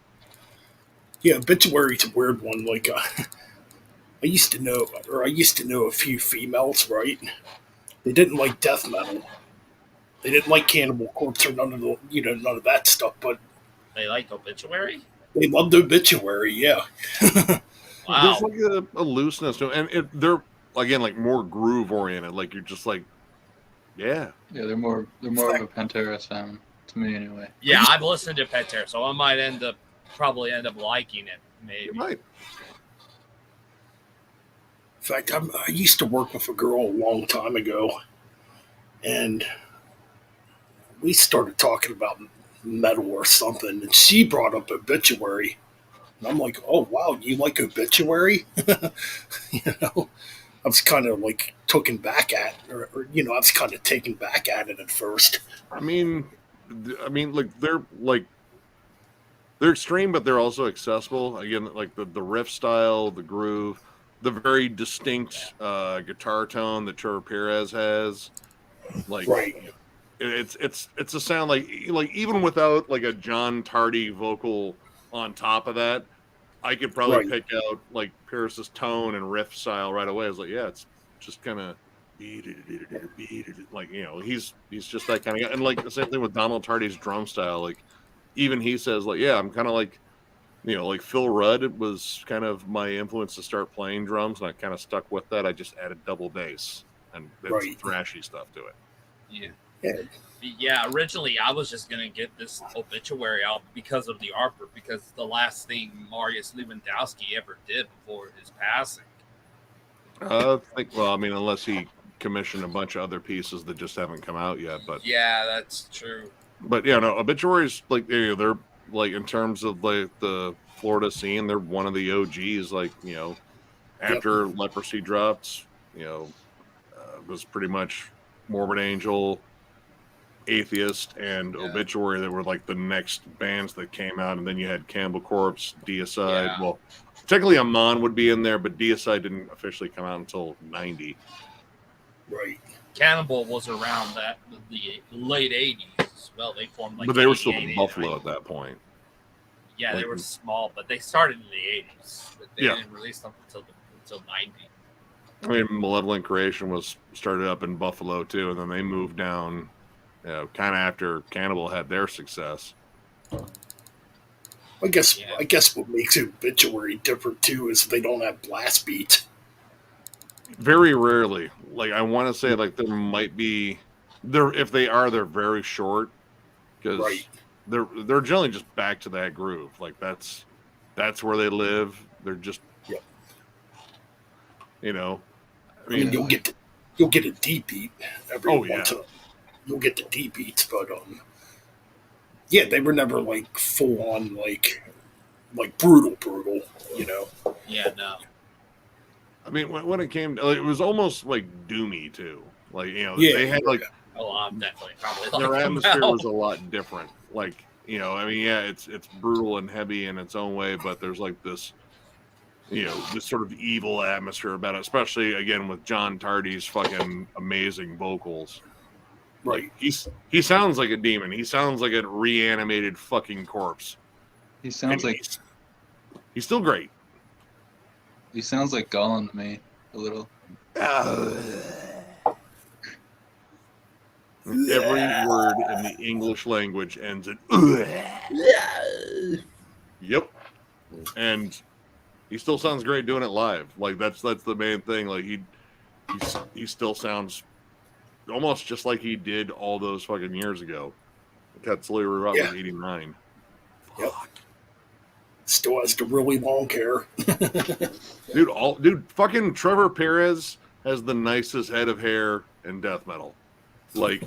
Yeah, Obituary's a weird one. Like I used to know a few females, right? They didn't like death metal. They didn't like Cannibal Corpse or none of that stuff. But They liked Obituary. they loved Obituary. Yeah. Wow. There's like a looseness to it, and they're again like more groove oriented. Like you're just like, yeah, they're more of a Pantera sound to me anyway. Yeah, I've listened to Pantera, so I might probably end up liking it. Maybe. you might. In fact, I used to work with a girl a long time ago, and we started talking about metal or something, and she brought up Obituary. And I'm like, oh, wow, you like Obituary? you know, I was kind of like taken back at, or I was kind of taken back at it at first. I mean, they're extreme, but they're also accessible. Again, like the riff style, the groove, the very distinct guitar tone that Trevor Perez has. Like, Right. it's a sound like even without like a John Tardy vocal on top of that, I could probably Right. pick out like Perez's tone and riff style right away. I was like, yeah, it's just kind of like he's just that kind of guy. And like the same thing with Donald Tardy's drum style. Like even he says like, yeah, I'm kind of like like Phil Rudd was kind of my influence to start playing drums, and I kind of stuck with that. I just added double bass and some Right. thrashy stuff to it. Yeah. Yeah, originally I was just gonna get this Obituary out because of the artwork, because the last thing Mariusz Lewandowski ever did before his passing. Unless he commissioned a bunch of other pieces that just haven't come out yet, but Yeah, that's true. But yeah, no, Obituaries like they're like in terms of like the Florida scene, they're one of the OGs. Like after Leprosy dropped, was pretty much Morbid Angel, Atheist, and Obituary that were like the next bands that came out, and then you had Cannibal Corpse, Deicide. Yeah. Well, technically Amon would be in there, but Deicide didn't officially come out until '90. Right. Cannibal was around the late '80s. Well, they formed like. But they were still 88, in Buffalo at that point. Yeah, they were small, but they started in the '80s. But they didn't release them until '90. I mean, Malevolent Creation was started up in Buffalo too, and then they moved down, kind of after Cannibal had their success. I guess what makes Obituary different too is they don't have blast beats. Very rarely. Like I want to say, like there might be there if they are, they're very short because Right. they're generally just back to that groove. Like that's where they live. They're just I mean, you'll get a deep beat every Oh, once in a you'll get the deep beats, but yeah, they were never like full on like brutal, Yeah, no. I mean, when it came, it was almost like doomy too. Like Yeah, they had like Oh, I'm definitely probably their like them atmosphere now. was a lot different. Like I mean, yeah, it's brutal and heavy in its own way, but there's like this this sort of evil atmosphere about it, especially again with John Tardy's fucking amazing vocals. Right. He sounds like a demon. He sounds like a reanimated fucking corpse. He sounds And like he's still great. he sounds like Gollum to me a little. Every word in the English language ends in Yep. And he still sounds great doing it live. Like that's the main thing. Like he still sounds almost just like he did all those fucking years ago. Katsuli Rock was 89. Yep. Still has the really long hair. Dude, fucking Trevor Perez has the nicest head of hair in death metal. Like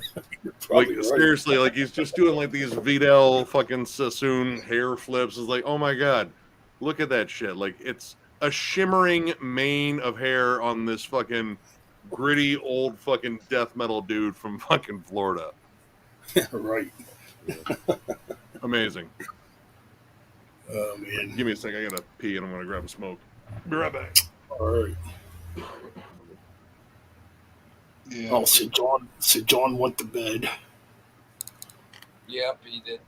Right. seriously, like he's just doing like these Vidal fucking Sassoon hair flips. It's like, oh my god, look at that shit. Like it's a shimmering mane of hair on this fucking gritty old fucking death metal dude from fucking Florida. Right. Amazing. Oh man. Give me a sec. I gotta pee and I'm gonna grab a smoke. Be right back. All right. Yeah. Oh, so John went to bed. Yep, he did.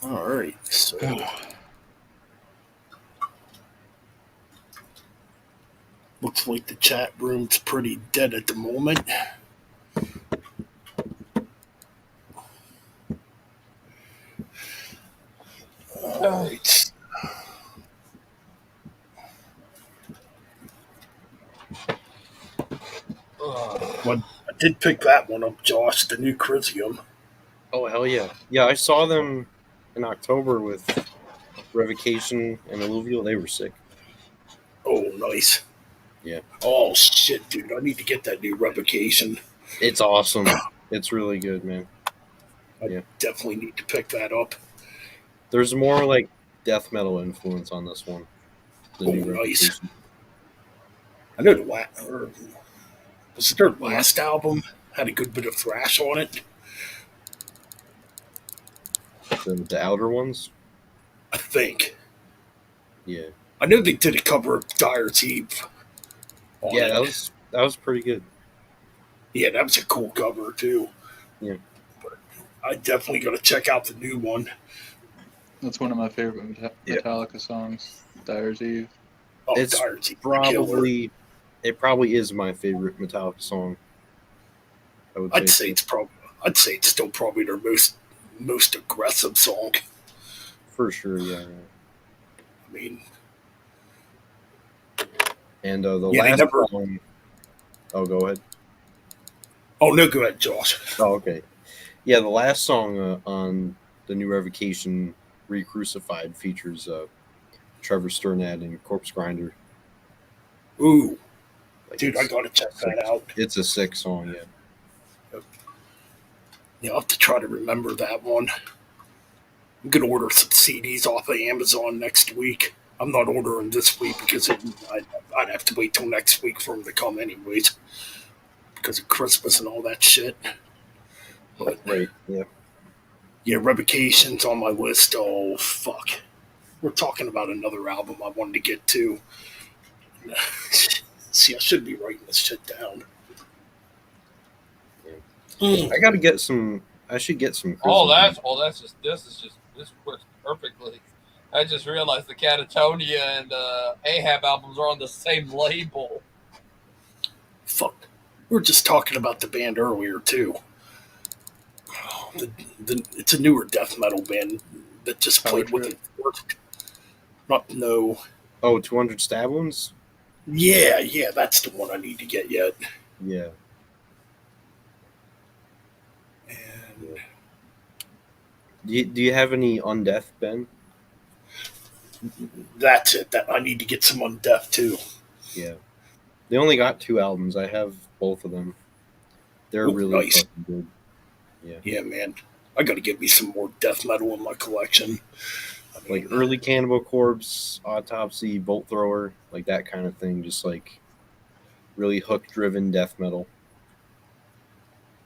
All right. So looks like the chat room's pretty dead at the moment. All right. Well, I did pick that one up, Josh, the new Crisium. Oh hell yeah! Yeah, I saw them in October with Revocation and Alluvial. They were sick. Oh, nice. Yeah. Oh, shit, dude. I need to get that new revocation. It's awesome. It's really good, man. I Yeah. definitely need to pick that up. There's more like death metal influence on this one. The Oh, new nice. Revocation. I know was it their last album had a good bit of thrash on it? The outer ones. I think. Yeah. I know they did a cover of Dyer's Eve. Yeah, that was pretty good. Yeah, that was a cool cover too. Yeah. But I definitely got to check out the new one. That's one of my favorite Metallica songs, Dyer's Eve. Oh, It's Dyer's Eve, killer. It probably is my favorite Metallica song. I'd say it's still probably their most aggressive song. For sure, yeah. I mean, And the yeah, last they never. song. Oh, go ahead. Oh no, go ahead, Josh. Oh, okay. Yeah, the last song on the new Revocation, Re-Crucified, features Trevor Sturnad and Corpse Grinder. Ooh, Like, dude, I gotta check that out. It's a sick song, yeah. Yeah, I'll have to try to remember that one. I'm gonna order some CDs off of Amazon next week. I'm not ordering this week because I'd have to wait till next week for them to come anyways, because of Christmas and all that shit. But Right, yeah. yeah, Revocation's on my list. Oh fuck, we're talking about another album I wanted to get to. See, I should be writing this shit down. I gotta get some. I should get some. This works perfectly. I just realized the Catatonia and Ahab albums are on the same label. Fuck, we were just talking about the band earlier too. It's a newer death metal band that just played with it. Not no. Oh, 200 Stab Wounds? Yeah, that's the one I need to get yet. Yeah. And Do you have any Undeath, Ben? that's it. That I need to get some Undeath too. Yeah. They only got 2 albums. I have both of them. They're really nice. fucking good. Yeah, man. I got to get me some more death metal in my collection. I mean, Like early Cannibal Corpse, Autopsy, Bolt Thrower, like that kind of thing. Just like really hook-driven death metal.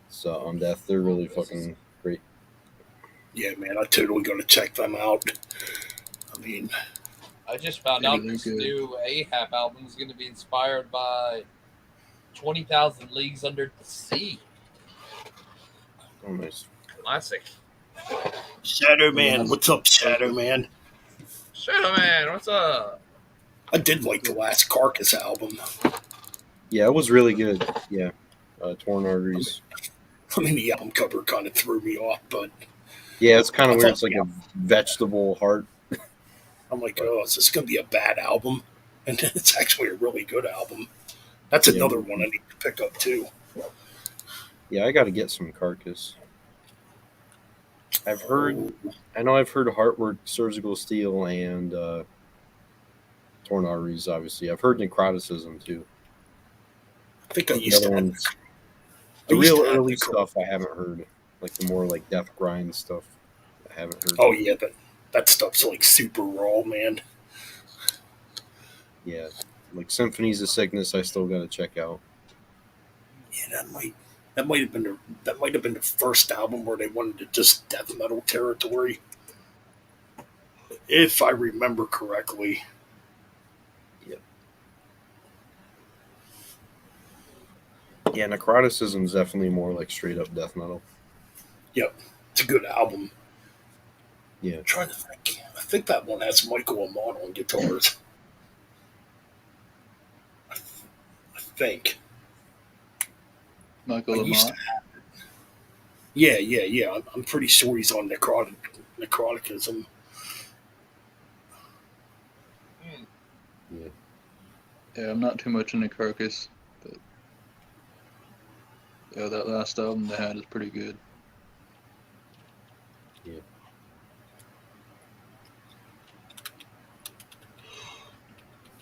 So Undeath, they're really fucking great. yeah, man. I totally got to check them out. I mean, I just found out this new Ahab album is going to be inspired by 20,000 Leagues Under the Sea. Oh, nice. Classic. Shadow Man, what's up, Shadow Man? Shadow Man, what's up? I did like the last Carcass album. Yeah, it was really good. Yeah. Torn Arteries. I mean, the album cover kind of threw me off, but Yeah, it's kind of weird. It's like a vegetable heart. I'm like, oh, is this going to be a bad album? And it's actually a really good album. That's another one I need to pick up, too. Yeah, I got to get some Carcass. I've heard Heartwork, Surgical Steel, and Torn Arteries, obviously. I've heard Necroticism, too. I think I used to have the real early stuff I haven't heard. Like the more like death grind stuff I haven't heard. Oh, yeah, that stuff's like super raw, man. Yeah. Like Symphonies of Sickness, I still got to check out. Yeah, That might have been the first album where they wanted to just death metal territory, if I remember correctly. Yeah, Necroticism is definitely more like straight up death metal. Yep, it's a good album. Yeah. I'm trying to think. I think that one has Michael Amon on guitars. I think. Michael I used Lamont. to. Yeah. I'm pretty sure he's on Necroticism. Yeah. Yeah, I'm not too much into Carcass, but yeah, that last album they had is pretty good. Yeah.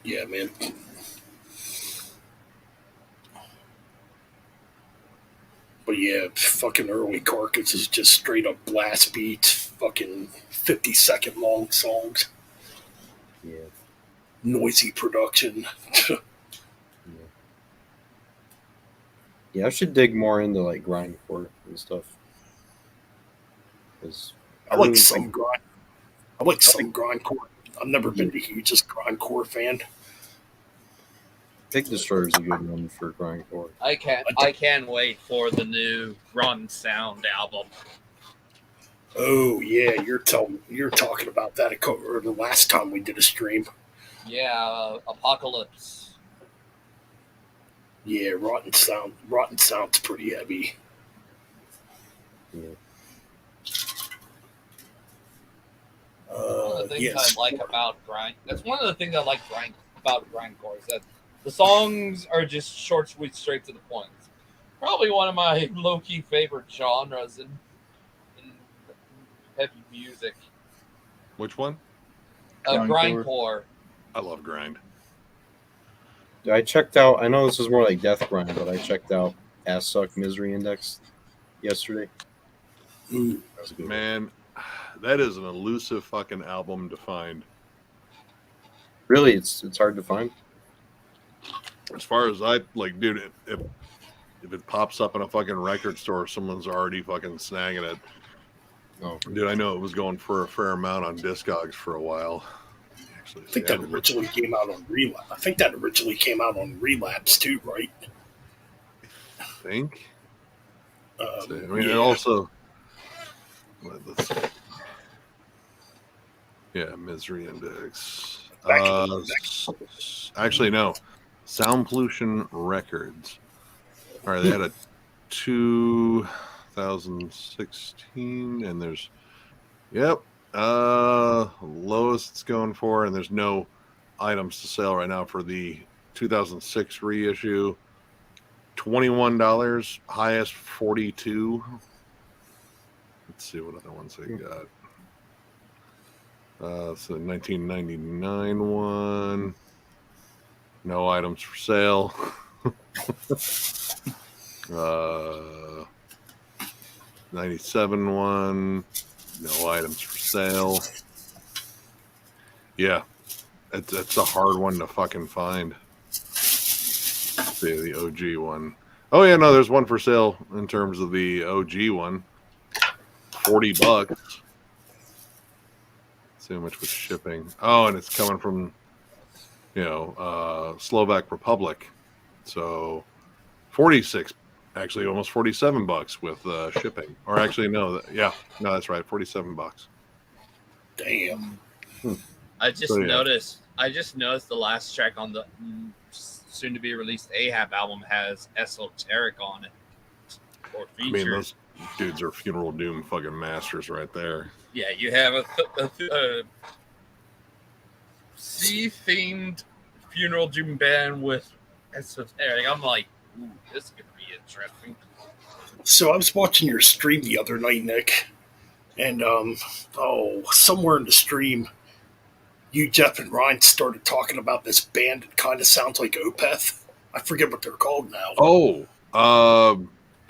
Yeah, man. But yeah, fucking early Carcass is just straight up blast beats, fucking 50-second long songs, Yeah. noisy production. Yeah. Yeah, I should dig more into like grindcore and stuff. Because I like some grind. I like some grindcore. I've never been the hugest grindcore fan. Pig Destroyer is a good one for grindcore. I can't wait for the new Run Sound album. Oh yeah, you're talking about that or the last time we did a stream. Yeah, Apocalypse. Yeah, Rotten Sound's pretty heavy. Yeah. One of the things Yes. I like about grind. That's one of the things I like about grindcore is that the songs are just short, sweet, straight to the point. Probably one of my low key favorite genres in heavy music. Which one? Grindcore. I love grind. I checked out. I know this is more like death grind, but I checked out Ass Suck Misery Index yesterday. Ooh. That was a good one. Man, that is an elusive fucking album to find. Really, it's hard to find. As far as I like, dude, if it pops up in a fucking record store, someone's already fucking snagging it. Oh, Dude, I know it was going for a fair amount on Discogs for a while. Actually, I think that originally came out on Relapse. I think that originally came out on Relapse too, right? I think. I mean, yeah. and also, let's see. Yeah, Misery Index. Actually, no. Sound Pollution Records. All right, they had a 2016, and there's, lowest it's going for, and there's no items to sell right now for the 2006 reissue. $21, highest 42. Let's see what other ones they got. So 1999 one. No items for sale. 97 one. No items for sale. Yeah. It's a hard one to fucking find. Let's see the OG one. Oh yeah, no, there's one for sale in terms of the OG one. $40. Let's see how much was shipping. Oh, and it's coming from Slovak Republic. So 46, actually almost $47 with shipping. Or actually no, that's right, $47. Damn. I just noticed the last track on the soon to be released Ahab album has Esoteric on it. Or featured. I mean, those dudes are Funeral Doom fucking masters right there. Yeah, you have a sea-themed Funeral Doom band with Esoteric. I'm like, ooh, this is going to be interesting. So I was watching your stream the other night, Nick, and somewhere in the stream, you, Jeff, and Ryan started talking about this band that kind of sounds like Opeth. I forget what they're called now. Oh,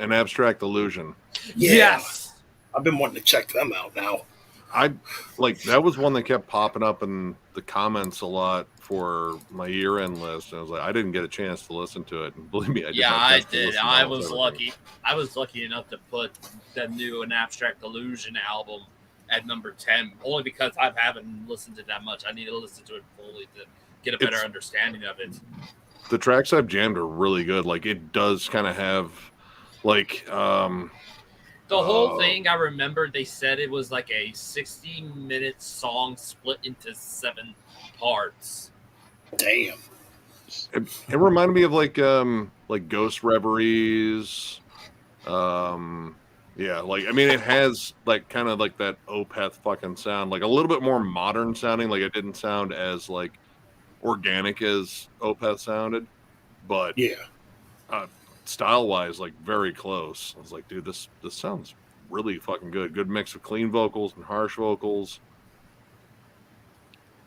An Abstract Illusion. Yeah. Yes. I've been wanting to check them out now. I like that was one that kept popping up in the comments a lot for my year-end list. And I was like, I didn't get a chance to listen to it, and believe me, I did my I best to did. listen to I almost was everything. lucky. I was lucky enough to put the new An Abstract Illusion album at number 10, only because I haven't listened to it that much. I need to listen to it fully to get a better understanding of it. The tracks I've jammed are really good. Like it does kind of have like the whole thing. I remember they said it was like a 60-minute song split into 7 parts. Damn. It reminded me of like Ghost Reveries. Yeah, like I mean it has like kind of like that Opeth fucking sound, like a little bit more modern sounding. Like it didn't sound as like organic as Opeth sounded, but Yeah. style wise, like very close. I was like, dude, this sounds really fucking good. Good mix of clean vocals and harsh vocals.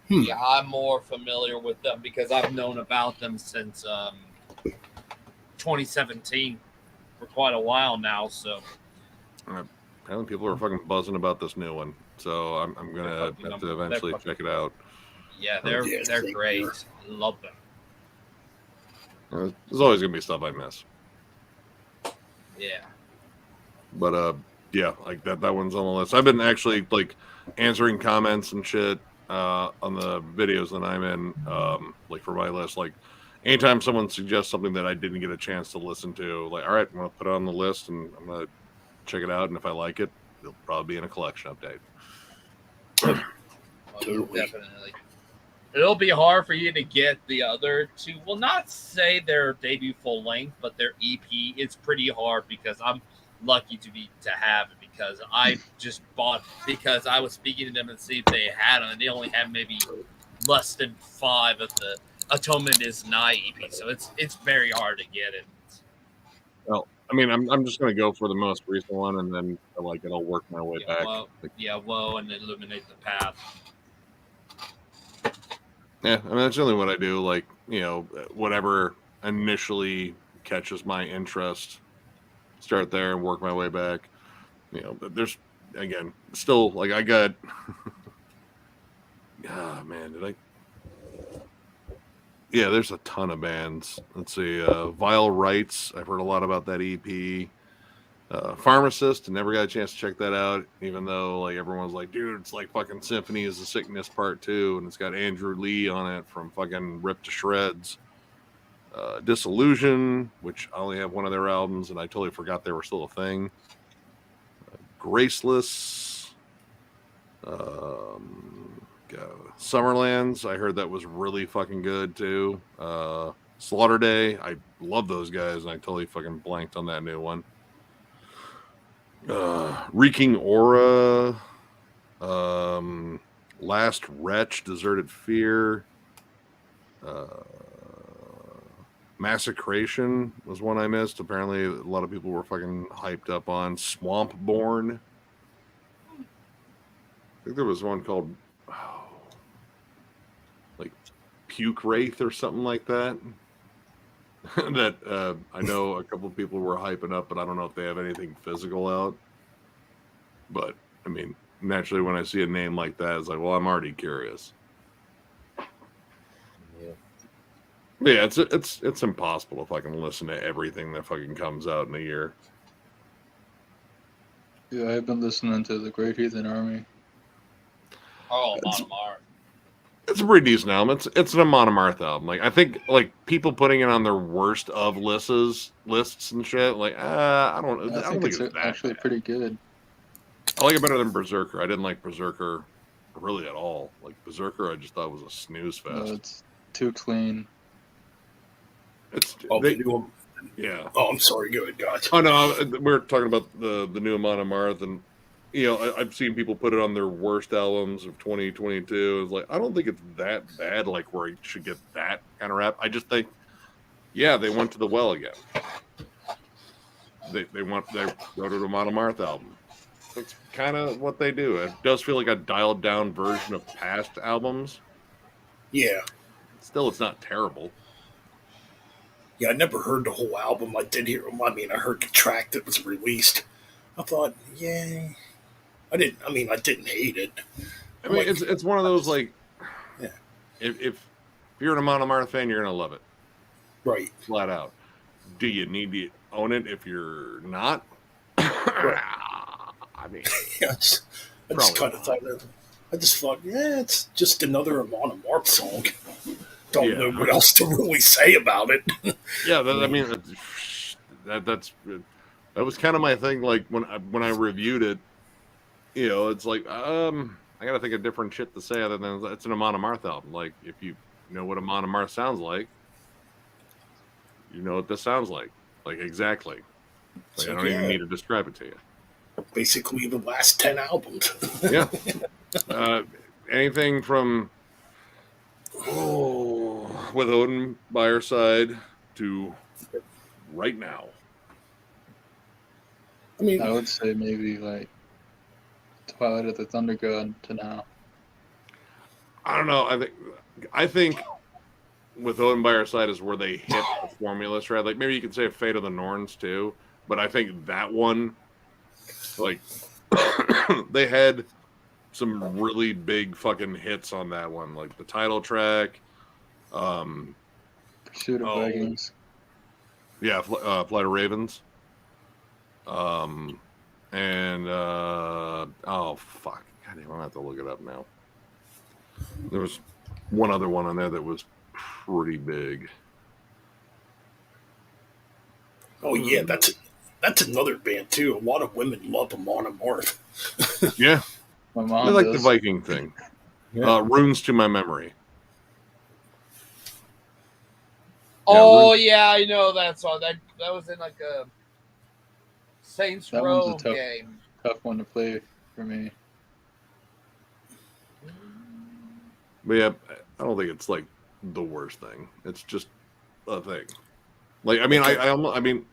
Yeah, I'm more familiar with them because I've known about them since 2017 for quite a while now. So apparently people are fucking buzzing about this new one, so I'm gonna have to eventually check it out. Yeah, they're great. I love them. There's always gonna be stuff I miss. Yeah. But yeah, like that one's on the list. I've been actually like answering comments and shit on the videos that I'm in, like for my list. Like anytime someone suggests something that I didn't get a chance to listen to, like, all right, I'm gonna put it on the list and I'm gonna check it out, and if I like it, it'll probably be in a collection update. Totally. Definitely. It'll be hard for you to get the other two. Well, not say their debut full length, but their EP. It's pretty hard because I'm lucky to have it because I just bought because I was speaking to them and see if they had them, and they only had maybe less than 5 of the Atonement Is Nigh EP. So it's very hard to get it. Well, I mean, I'm just gonna go for the most recent one, and then if I like it, I'll work my way back. Woe and Illuminate the Path. Yeah, I mean that's really what I do. Like, you know, whatever initially catches my interest, start there and work my way back. You know, but there's again still like I got. Man, did I? Yeah, there's a ton of bands. Let's see, Vile Rights. I've heard a lot about that EP. Pharmacist, never got a chance to check that out, even though like everyone's like, dude, it's like fucking Symphony is the Sickness Part 2, and it's got Andrew Lee on it from fucking Ripped to Shreds. Disillusion, which I only have one of their albums, and I totally forgot they were still a thing. Graceless. Summerlands, I heard that was really fucking good too. Slaughter Day, I love those guys, and I totally fucking blanked on that new one. Reeking Aura, Last Wretch, Deserted Fear, Massacration was one I missed. Apparently, a lot of people were fucking hyped up on Swampborn. I think there was one called like Puke Wraith or something like that. That I know a couple of people were hyping up, but I don't know if they have anything physical out. But I mean, naturally, when I see a name like that, it's like, well, I'm already curious. Yeah, it's impossible if I can listen to everything that fucking comes out in a year. Yeah, I've been listening to the Great Heathen Army. Oh, Monomarth. It's a pretty decent album. It's an Amon Amarth album. Like I think like people putting it on their worst of lists and shit. Like I don't think it's actually bad. Pretty good. I like it better than Berserker. I didn't like Berserker really at all. Like Berserker, I just thought was a snooze fest. No, it's too clean. Yeah. Oh, I'm sorry. Go ahead, guys. Oh no, we're talking about the new Amon Amarth, and you know I've seen people put it on their worst albums of 2022. It's like I don't think it's that bad. Like where it should get that kind of rap. I just think, yeah, they went to the well again. They wrote an Amon Amarth album. That's kind of what they do. It does feel like a dialed down version of past albums. Yeah. Still, it's not terrible. Yeah, I never heard the whole album. I did hear. I mean, I heard the track that was released. I thought, yeah, I didn't hate it. I mean, it's one of those like, Yeah. if you're an Amon Amarth fan, you're gonna love it, Right. flat out. Do you need to own it if you're not? Right. I mean, Yeah, I just kind of thought yeah, it's just another Amon Amarth song. Don't know what else to really say about it. Yeah, I mean, that was kind of my thing. Like when I reviewed it, it's like I gotta think of different shit to say other than it's an Amon Amarth album. Like if you know what Amon Amarth sounds like, you know what this sounds like exactly. Like, I don't even need to describe it to you. Basically, the last 10 albums. Yeah. Anything from With Odin by our side to right now. I mean, I would say maybe like Twilight of the Thunder God to now. I don't know. I think With Odin by our side is where they hit the formula stride. Like maybe you could say Fate of the Norns too, but I think that one, like, they had some really big fucking hits on that one, like the title track, Pursuit of Vikings. Yeah, Flight of Ravens. And oh fuck, God damn, I'm gonna have to look it up now. There was one other one on there that was pretty big. Oh yeah, that's another band too. A lot of women love Amon Amarth. Yeah, my mom. I like the Viking thing. Runes to My Memory. Oh yeah, I know that song. That was in like a Saints Row game. Tough one to play for me. But yeah, I don't think it's like the worst thing. It's just a thing. Like I mean, I mean,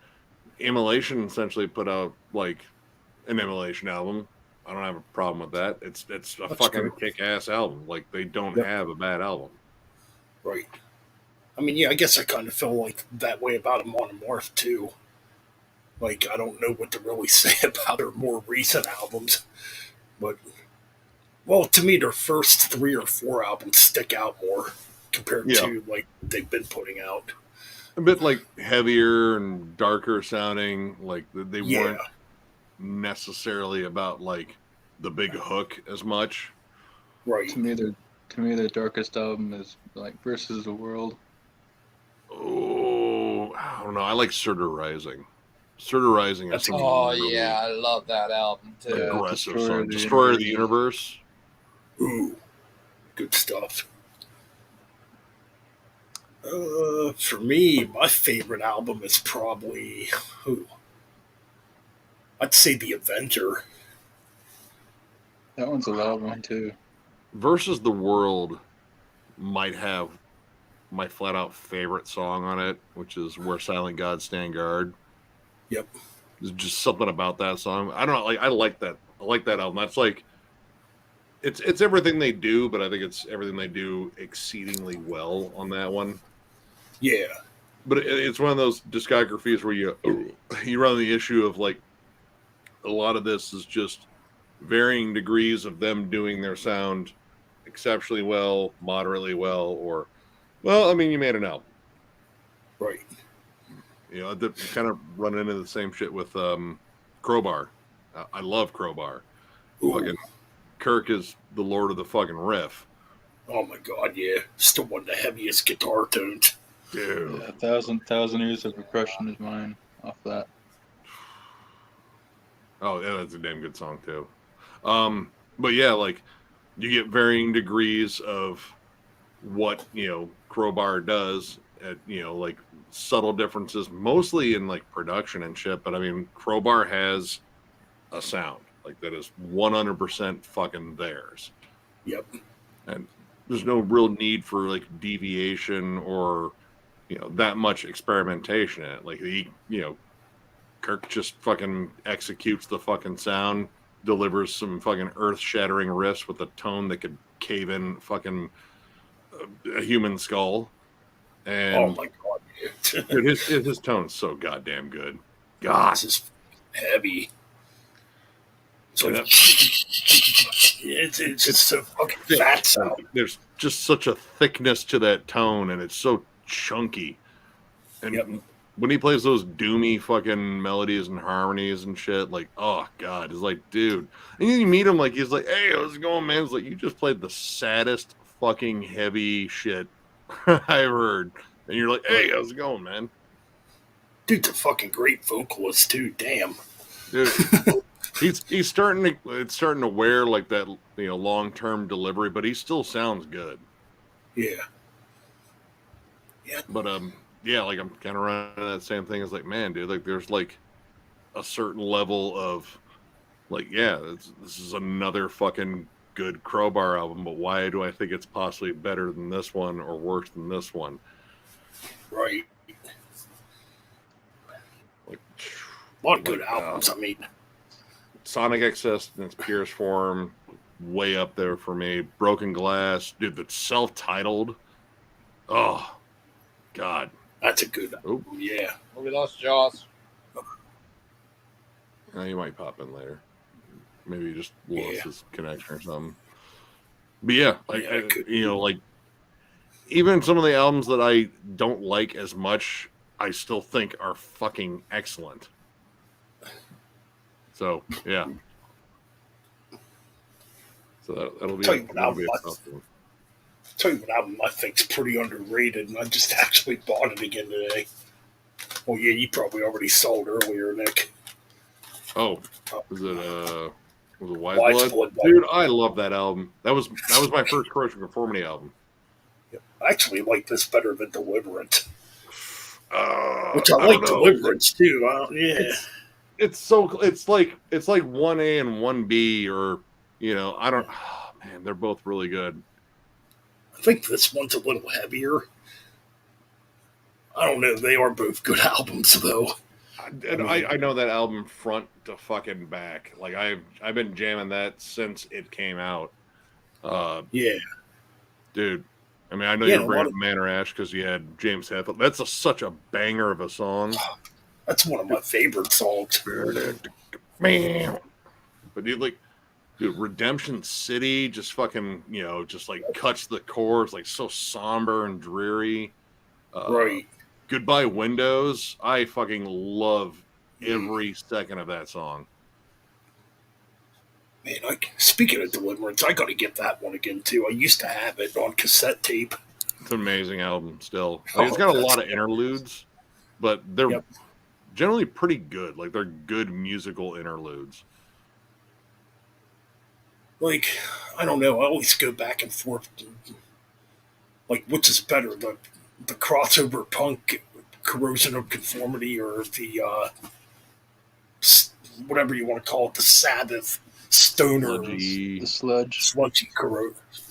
Immolation essentially put out like an Immolation album. I don't have a problem with that. It's a fucking kick-ass album. Like they don't have a bad album. Right. I mean, yeah, I guess I kind of feel like that way about Amon Amarth too. Like, I don't know what to really say about their more recent albums, but well, to me, their first 3 or 4 albums stick out more compared to like they've been putting out. A bit like heavier and darker sounding. Like they weren't necessarily about like the big hook as much. Right. To me, their darkest album is like Versus the World. Oh, I don't know. I like Surtur Rising. Surtur Rising is really I love that album too. Aggressive song. Destroyer of the Universe. Ooh, good stuff. For me, my favorite album is probably I'd say The Avenger. That one's a loud one too. Versus the World might have my flat out favorite song on it, which is Where Silent Gods Stand Guard. Yep. There's just something about that song. I don't know. Like I like that. I like that album. That's like it's everything they do, but I think it's everything they do exceedingly well on that one. Yeah. But it's one of those discographies where you run the issue of like a lot of this is just varying degrees of them doing their sound exceptionally well, moderately well, or well, I mean, you made an album. Right. Kind of run into the same shit with Crowbar. I love Crowbar. Fucking Kirk is the lord of the fucking riff. Oh my god, yeah. Still one of the heaviest guitar tones. Dude. Yeah, 1,000 Years of Repression is mine off that. Oh, yeah, that's a damn good song too. But yeah, like you get varying degrees of what Crowbar does at like subtle differences, mostly in like production and shit. But I mean, Crowbar has a sound like that is 100% fucking theirs. Yep. And there's no real need for like deviation or that much experimentation in it. Like Kirk just fucking executes the fucking sound, delivers some fucking earth-shattering riffs with a tone that could cave in fucking a human skull. And oh my god, dude, his tone's so goddamn good. God, this is heavy. It's like, it's just so fucking fat sound. There's just such a thickness to that tone, and it's so chunky. And when he plays those doomy fucking melodies and harmonies and shit, like, oh god, it's like, dude. And you meet him, like, he's like, hey, how's it going, man? It's like, you just played the saddest fucking heavy shit I've heard. And you're like, hey, how's it going, man? Dude's a fucking great vocalist too. Damn. Dude, he's starting to wear like that, long-term delivery, but he still sounds good. Yeah. But yeah, like I'm kind of running that same thing. It's like, man, dude, like there's like a certain level of like, yeah, this is another fucking good Crowbar album, but why do I think it's possibly better than this one or worse than this one? Right. Like, a lot of good albums. I mean, Sonic Excess in its purest form, way up there for me. Broken Glass, dude, that's self-titled. Oh, God. That's a good album. Yeah. We lost Jaws. You might pop in later. Maybe he just lost his connection or something. But yeah, like like even some of the albums that I don't like as much, I still think are fucking excellent. So yeah. So that'll be a tough one. Tell you what album I think's pretty underrated, and I just actually bought it again today. Well, yeah, you probably already saw it earlier, Nick. Oh, was it Wise Blood? Dude, I love that album. That was my first Corrosion Conformity album. Yeah. I actually like this better than Deliverance. Which I like Deliverance too. It's like 1A and 1B, or I don't. Oh, man, they're both really good. I think this one's a little heavier. I don't know. They are both good albums, though. And I know that album front to fucking back. Like I've been jamming that since it came out. Yeah, dude. I mean, I know you're bringing up Manor Ash because you had James Hetfield. That's such a banger of a song. That's one of my favorite songs. But dude, Redemption City just fucking, just like cuts the core. It's like so somber and dreary. Right. Goodbye Windows. I fucking love every second of that song. Man, speaking of Deliverance, I got to get that one again too. I used to have it on cassette tape. It's an amazing album still. It's got a lot of interludes, but they're generally pretty good. Like they're good musical interludes. Like, I don't know. I always go back and forth. Like, which is better, the crossover punk Corrosion of Conformity, or the whatever you want to call it, the Sabbath stoner, the sludgy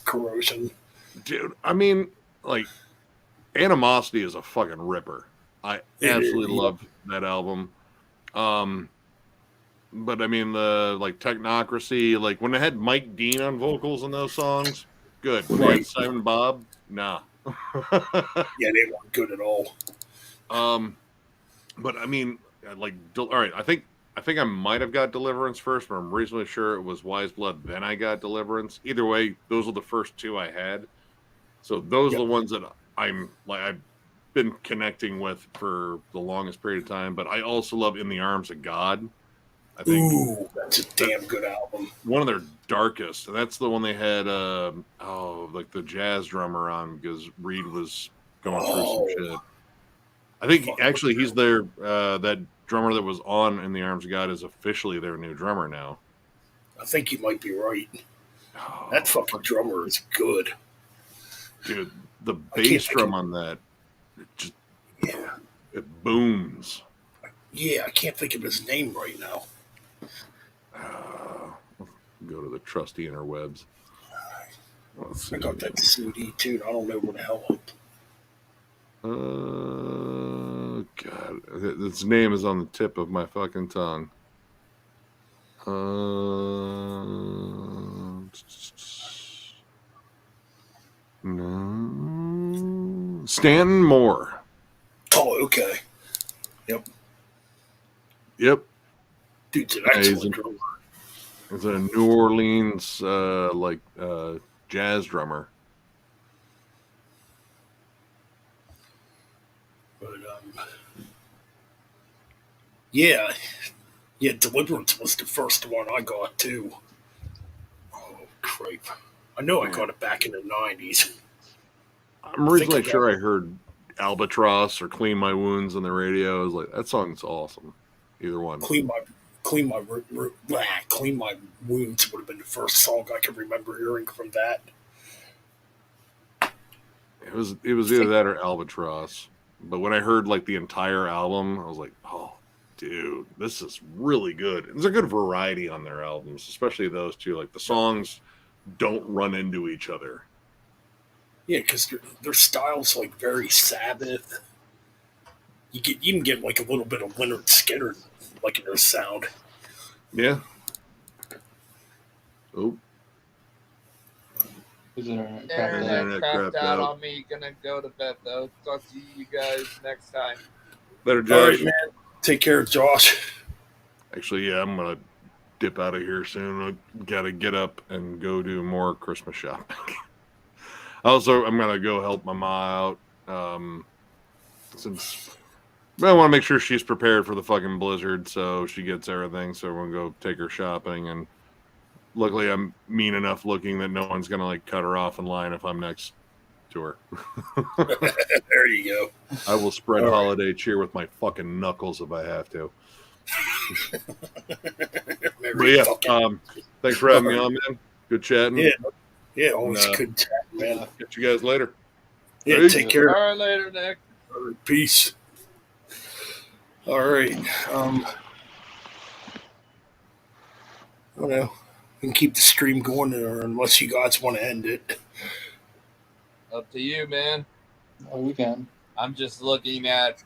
corrosion. Dude, I mean, like, Animosity is a fucking ripper. I absolutely love that album. But I mean, the Technocracy, like when it had Mike Dean on vocals in those songs, good. When it had Simon Bob, nah. Yeah, they weren't good at all. But I mean, all right. I think I might have got Deliverance first, but I'm reasonably sure it was Wise Blood. Then I got Deliverance. Either way, those are the first two I had. So those are the ones that I've been connecting with for the longest period of time. But I also love In the Arms of God. I think that's a damn good album. One of their darkest, and that's the one they had the jazz drummer on because Reed was going through some shit. I think actually he's their that drummer that was on In the Arms of God is officially their new drummer now. I think you might be right. That fucking drummer is good. Dude, the bass drum on that, it booms. Yeah, I can't think of his name right now. Go to the trusty interwebs. I got that CD too. I don't know what the hell. God, his name is on the tip of my fucking tongue. No, Stanton Moore. Oh, okay. Yep. Dude's an excellent drummer. It's a New Orleans jazz drummer. But yeah, Deliverance was the first one I got too. Oh crap! I know I got it back in the '90s. I'm reasonably sure I heard Albatross or Clean My Wounds on the radio. I was like, that song's awesome. Either one. Clean My Wounds would have been the first song I can remember hearing from that. It was either that or Albatross. But when I heard like the entire album, I was like, oh, dude, this is really good. There's a good variety on their albums, especially those two. Like the songs don't run into each other. Yeah, because their style's like very Sabbath. You can get like a little bit of Leonard Skinner like in their sound. Yeah. Oh. Internet crapped out on me. Gonna go to bed though. Talk to you guys next time. Later, Josh. All right, man. Take care, Josh. Actually, yeah, I'm gonna dip out of here soon. I gotta get up and go do more Christmas shopping. Also, I'm gonna go help my ma out. Since I want to make sure she's prepared for the fucking blizzard, so she gets everything. So we're gonna go take her shopping, and luckily, I'm mean enough looking that no one's gonna like cut her off in line if I'm next to her. There you go. I will spread holiday cheer with my fucking knuckles if I have to. But yeah, thanks for having me on, man. Good chatting. Yeah, always good chatting, man. Catch you guys later. Yeah, take care. All right, later, Nick. All right, peace. All right. I don't know. We can keep the stream going, or unless you guys want to end it. Up to you, man. Oh, we can. I'm just looking at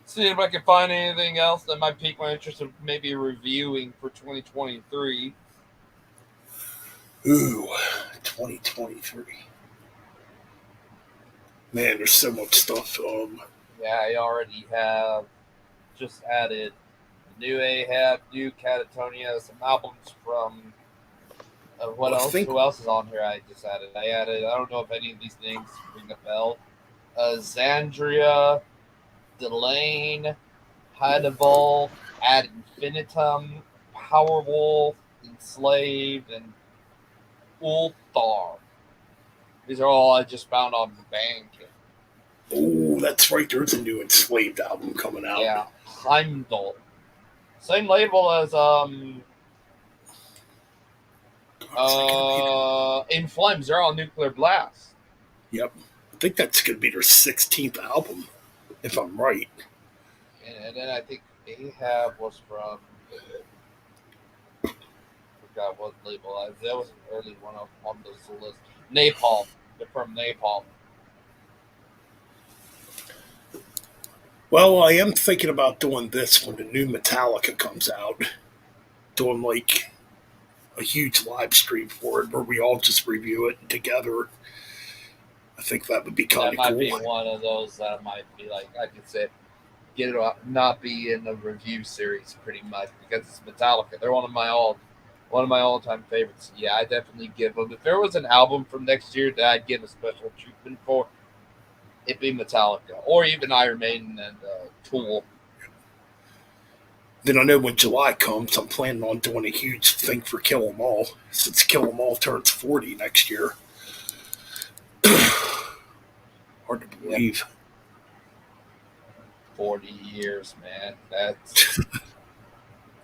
seeing if I can find anything else that might pique my interest of maybe reviewing for 2023. Ooh, 2023. Man, there's so much stuff. Yeah, I already have just added New Ahab, New Catatonia, some albums from what else? Who else is on here? I don't know if any of these things ring a bell. Xandria, Delane, Hannibal, Ad Infinitum, Powerwolf, Enslaved, and Ulthar. These are all I just found on Bandcamp. Oh, that's right. There's a new Enslaved album coming out. Yeah, Heimdall. Same label as In Flames. They're on Nuclear Blast. Yep, I think that's gonna be their 16th album, if I'm right. And then I think Ahab was from. I forgot what label. That was an early one on this list. Napalm. They're from Napalm. Well, I am thinking about doing this when the new Metallica comes out. Doing like a huge live stream for it where we all just review it together. I think that would be kind of cool. That might be one of those that might be like, I could say, get it off, not be in the review series pretty much because it's Metallica. They're one of my all-time favorites. Yeah, I definitely give them. If there was an album from next year that I'd give a special treatment for, it'd be Metallica or even Iron Maiden and Tool. Then I know when July comes, I'm planning on doing a huge thing for Kill 'Em All, since Kill 'Em All turns 40 next year. Hard to believe. 40 years, man. That's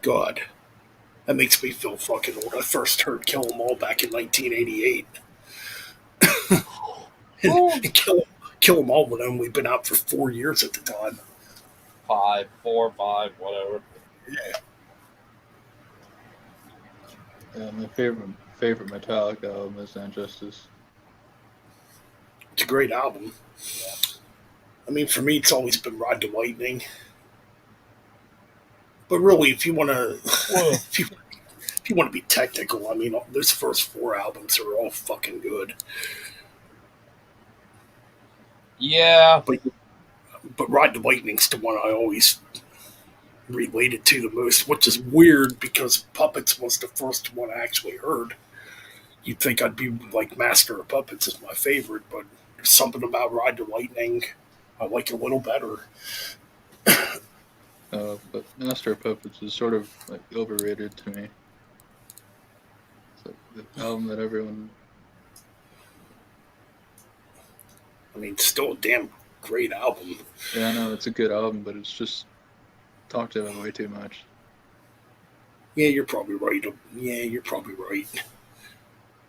God. That makes me feel fucking old. I first heard Kill 'Em All back in 1988. and Kill 'Em All would only been out for 4 years at the time. 4 or 5, whatever. Yeah, my favorite Metallica album is Injustice. It's a great album. Yeah. I mean, for me, it's always been Ride the Lightning. But really, if you want to, if you want to be technical, I mean, those first 4 albums are all fucking good. Yeah. But Ride the Lightning's the one I always related to the most, which is weird because Puppets was the first one I actually heard. You'd think I'd be like Master of Puppets is my favorite, but there's something about Ride the Lightning I like a little better. But Master of Puppets is sort of like overrated to me. It's like the album that everyone. I mean, still a damn great album. Yeah, I know it's a good album, but it's just talked about way too much. Yeah, you're probably right. Yeah, you're probably right.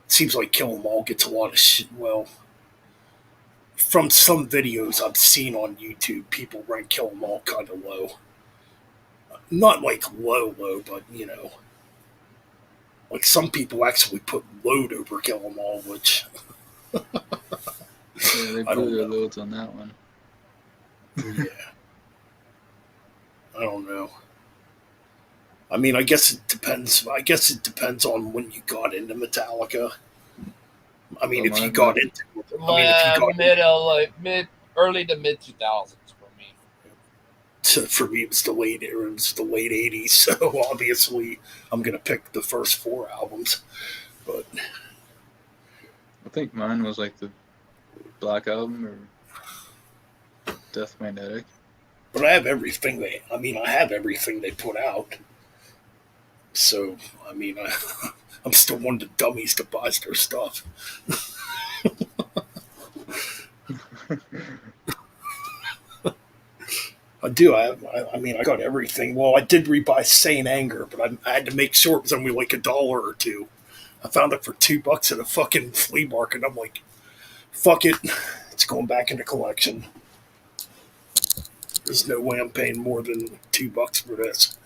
Seems like Kill 'Em All gets a lot of shit. Well, from some videos I've seen on YouTube, people rank Kill 'Em All kind of low. Not like low, but like some people actually put Load over Kill 'Em All, which Yeah, they I don't blew their know. loads on that one. Yeah, I don't know. I mean, I guess it depends. I guess it depends on when you got into Metallica. I mean, if you got into, Early to mid 2000s for me. for me, it was the late era. It was the late '80s. So obviously, I'm gonna pick the first 4 albums. But I think mine was like the Black Album or Death Magnetic. But I have everything I have everything they put out. So I mean, I'm still one of the dummies that buys their stuff. I do. I mean, I got everything. Well, I did rebuy Saint Anger, but I had to make sure it was only like $1 or $2. I found it for $2 at a fucking flea market. I'm like, fuck it, it's going back in the collection. There's no way I'm paying more than $2 for this.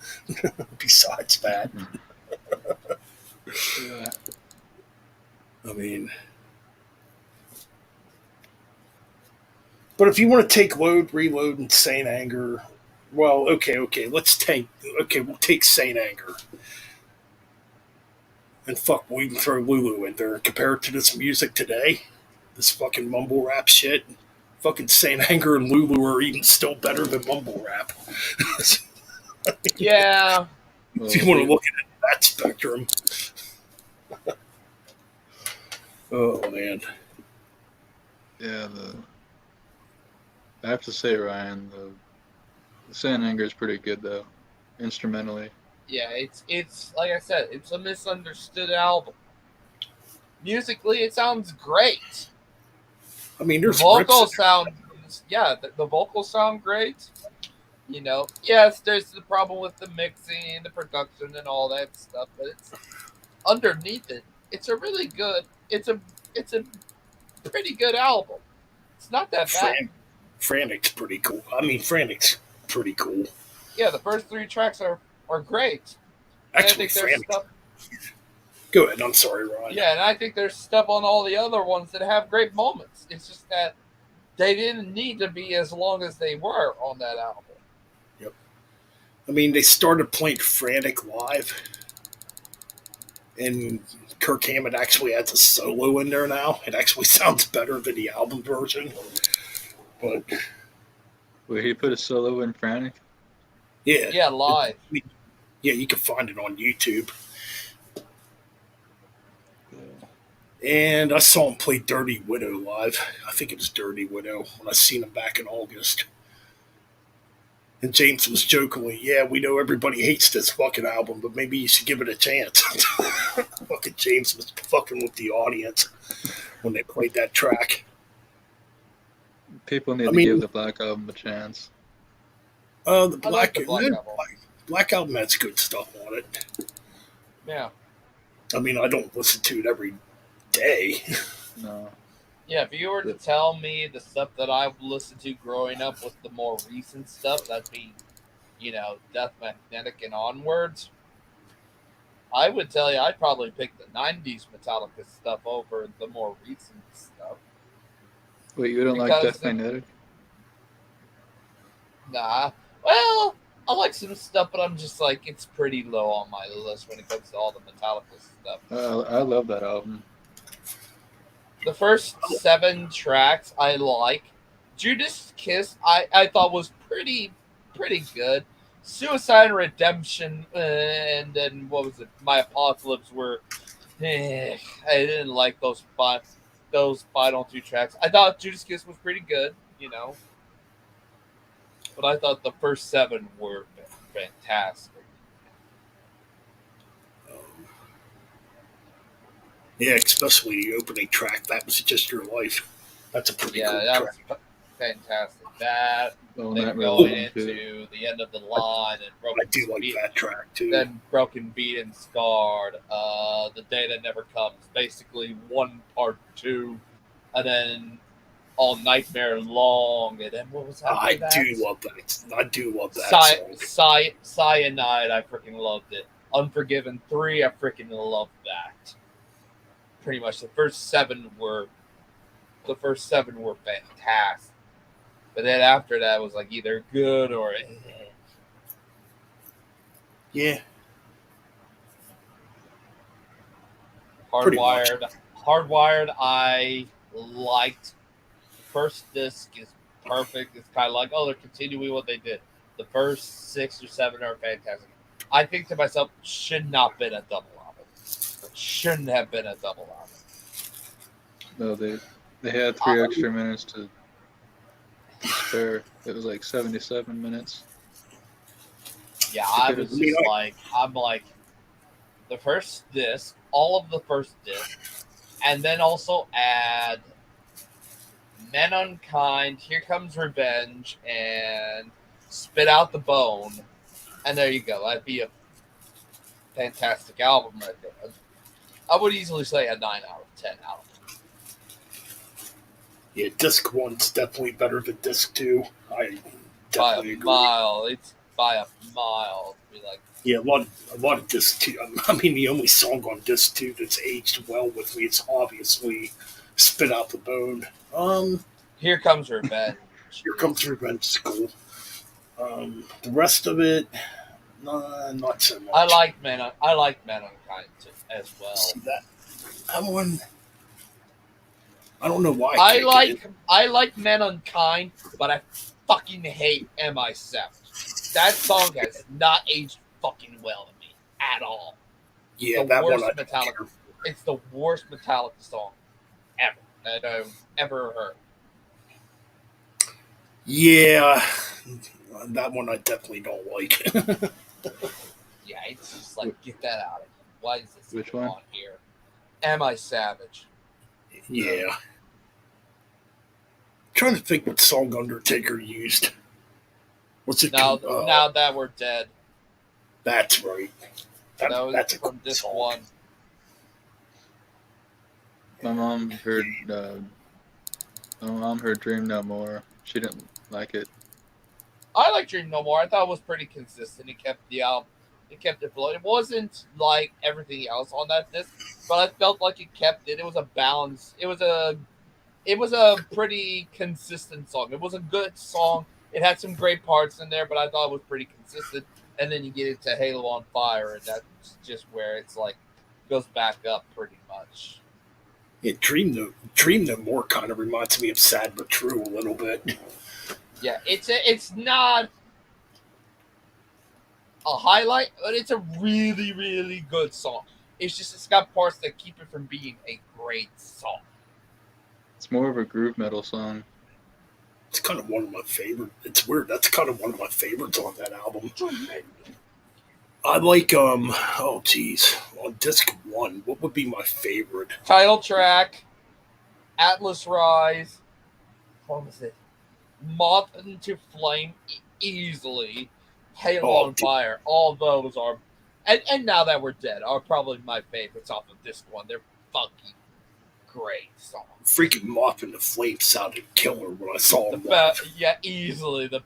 Besides that, Yeah. I mean, but if you want to take Load, Reload, and Saint Anger, well, okay, we'll take Saint Anger. And fuck, we'll even throw Lulu in there and compare it to this music today. This fucking mumble rap shit. Fucking Saint Anger and Lulu are even still better than mumble rap. Yeah. If you want to look at it in that spectrum. Oh, man. Yeah, I have to say, Ryan, the Saint Anger is pretty good though, instrumentally. Yeah, it's like I said, it's a misunderstood album. Musically, it sounds great. I mean, The there's vocals sound, the vocals sound great. Yes, there's the problem with the mixing, the production, and all that stuff, but it's underneath it. It's a really good. It's a pretty good album. It's not that bad. Frantic's pretty cool. I mean, Frantic's pretty cool. Yeah, the first 3 tracks are great. Actually, Frantic. Go ahead. I'm sorry, Ron. Yeah, and I think there's stuff on all the other ones that have great moments. It's just that they didn't need to be as long as they were on that album. Yep. I mean, they started playing Frantic live, and Kirk Hammett actually adds a solo in there now. It actually sounds better than the album version. But Wait, he put a solo in Frantic? Yeah. Yeah, live. Yeah, you can find it on YouTube. And I saw him play Dirty Widow live. I think it was Dirty Widow when I seen him back in August. And James was jokingly, yeah, we know everybody hates this fucking album, but maybe you should give it a chance. Fucking James was fucking with the audience when they played that track. People need to give the Black Album a chance. The Black Album has good stuff on it. Yeah. I mean, I don't listen to it every day. No. Yeah, if you were to tell me the stuff that I've listened to growing up with the more recent stuff, that'd be, Death Magnetic and onwards, I would tell you I'd probably pick the 90s Metallica stuff over the more recent stuff. Wait, you don't like Death Magnetic? Nah. Well, I like some stuff, but I'm just like, it's pretty low on my list when it comes to all the Metallica stuff. I love that album. The first 7 tracks I like. Judas Kiss I thought was pretty good. Suicide and Redemption, and then what was it? My Apocalypse were. I didn't like those final two tracks. I thought Judas Kiss was pretty good, but I thought the first 7 were fantastic. Yeah, especially the opening track. That was Just Your Life. That's a pretty cool that track. was fantastic. That Oh, then that going really into the end of the line and I do like that track too. Then Broken Beat and Scarred, The Day That Never Comes, basically 1 part 2, and then All Nightmare Long, and then what was that? I do love that song. Cyanide, I freaking loved it. Unforgiven 3, I freaking loved that. Pretty much the first 7 were fantastic. But then after that was like either good or Yeah. Hardwired, I liked. First disc is perfect. It's kind of like, they're continuing what they did. The first 6 or 7 are fantastic. I think to myself, should not have been a double album. Shouldn't have been a double album. No, they had 3 extra minutes to spare. It was like 77 minutes. Yeah, I'm like, the first disc, all of the first disc, and then also add Men Unkind, Here Comes Revenge, and Spit Out the Bone, and there you go. That'd be a fantastic album right there. I would easily say a 9 out of 10 album. Yeah, disc 1's definitely better than disc 2. I definitely agree. It's by a mile. Be like, yeah, a lot of disc 2. I mean, the only song on disc 2 that's aged well with me is obviously Spit Out the Bone. Here Comes Revenge. Here Comes Revenge is cool. The rest of it, not so much. I like Men Unkind too, as well. See that one. I don't know why. I like Men Unkind, but I fucking hate MI7. That song has not aged fucking well to me at all. Yeah, that one I Metallica. It's the worst Metallica song ever that I've ever heard. Yeah, that one I definitely don't like. Yeah, it's just like, get that out of here. Why is this Which one? on here? Am I Savage? Yeah. Trying to think what song Undertaker used. What's it? Now that we're dead. That's right. That's a from cool this song. one. My mom heard Dream No More. She didn't like it. I like Dream No More. I thought it was pretty consistent. It kept the album. It kept it flowing. It wasn't like everything else on that disc, but I felt like it kept it. It was a balance. It was a pretty consistent song. It was a good song. It had some great parts in there, but I thought it was pretty consistent. And then you get into Halo on Fire, and that's just where it's like goes back up pretty much. Yeah, Dream No More kind of reminds me of Sad But True a little bit. Yeah, it's not a highlight, but it's a really, really good song. It's got parts that keep it from being a great song. It's more of a groove metal song. It's kind of one of my favorite. It's weird. That's kind of one of my favorites on that album. I like oh geez, on disc 1, what would be my favorite? Title track, Atlas Rise. What was it? Moth into Flame, easily. Halo on Fire. All those are, and Now That We're Dead are probably my favorites off of disc 1. They're fucking great songs. Freaking Moth into Flame sounded killer when I saw them. Yeah, easily the.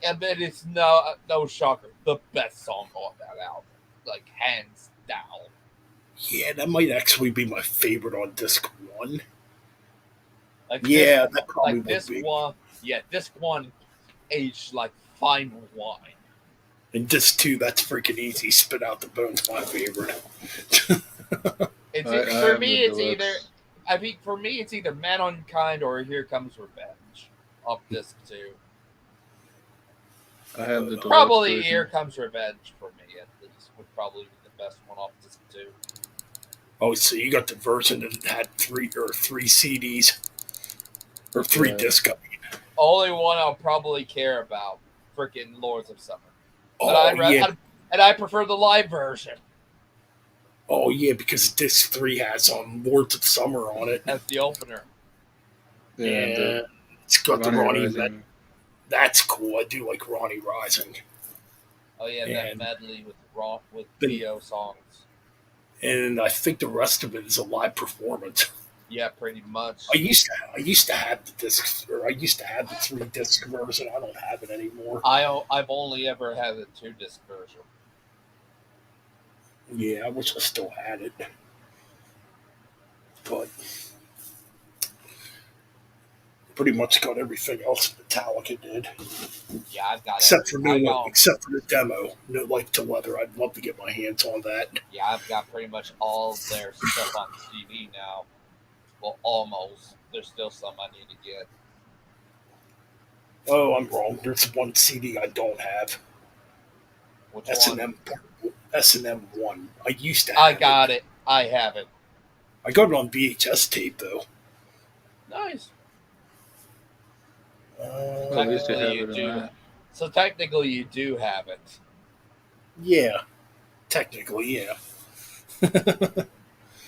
And then it's no shocker, the best song on that album, like hands down. Yeah, that might actually be my favorite on disc 1. Like yeah, that probably like would disc be. 1. Yeah, disc 1 aged like fine wine. And disc 2, that's freaking easy. Spit Out the Bone's my favorite. For me, it's either Man Unkind or Here Comes Revenge. Up disc 2. I have the deluxe Probably version. Here Comes Revenge for me, at least. Would probably be the best one off disc 2. Oh, so you got the version that had three CDs or three Yeah. discs. Only one I'll probably care about, freaking Lords of Summer. But Oh yeah, and I prefer the live version. oh yeah, because disc 3 has Lords of Summer on it. As the opener. Yeah, the it's got the Ronnie Ronnie. Rising. That's cool. I do like Ronnie Rising. Oh yeah, that And medley with the- Theo songs. And I think the rest of it is a live performance. Yeah, pretty much. I used to have the discs, or I used to have the 3-disc version. I don't have it anymore. I've only ever had the 2-disc version. Yeah, I wish I still had it, but pretty much got everything else Metallica did, Yeah, I've got except for except for the demo, No Life to Leather. I'd love to get my hands on that. Yeah, I've got pretty much all their stuff on CD now. Well, almost. There's still some I need to get. Oh, I'm wrong. There's one CD I don't have. Which S&M one? S&M 1. I used to have I got it. I have it. I got it on VHS tape though. Nice. At least you have it on that. So technically, you do have it. Yeah, technically, yeah.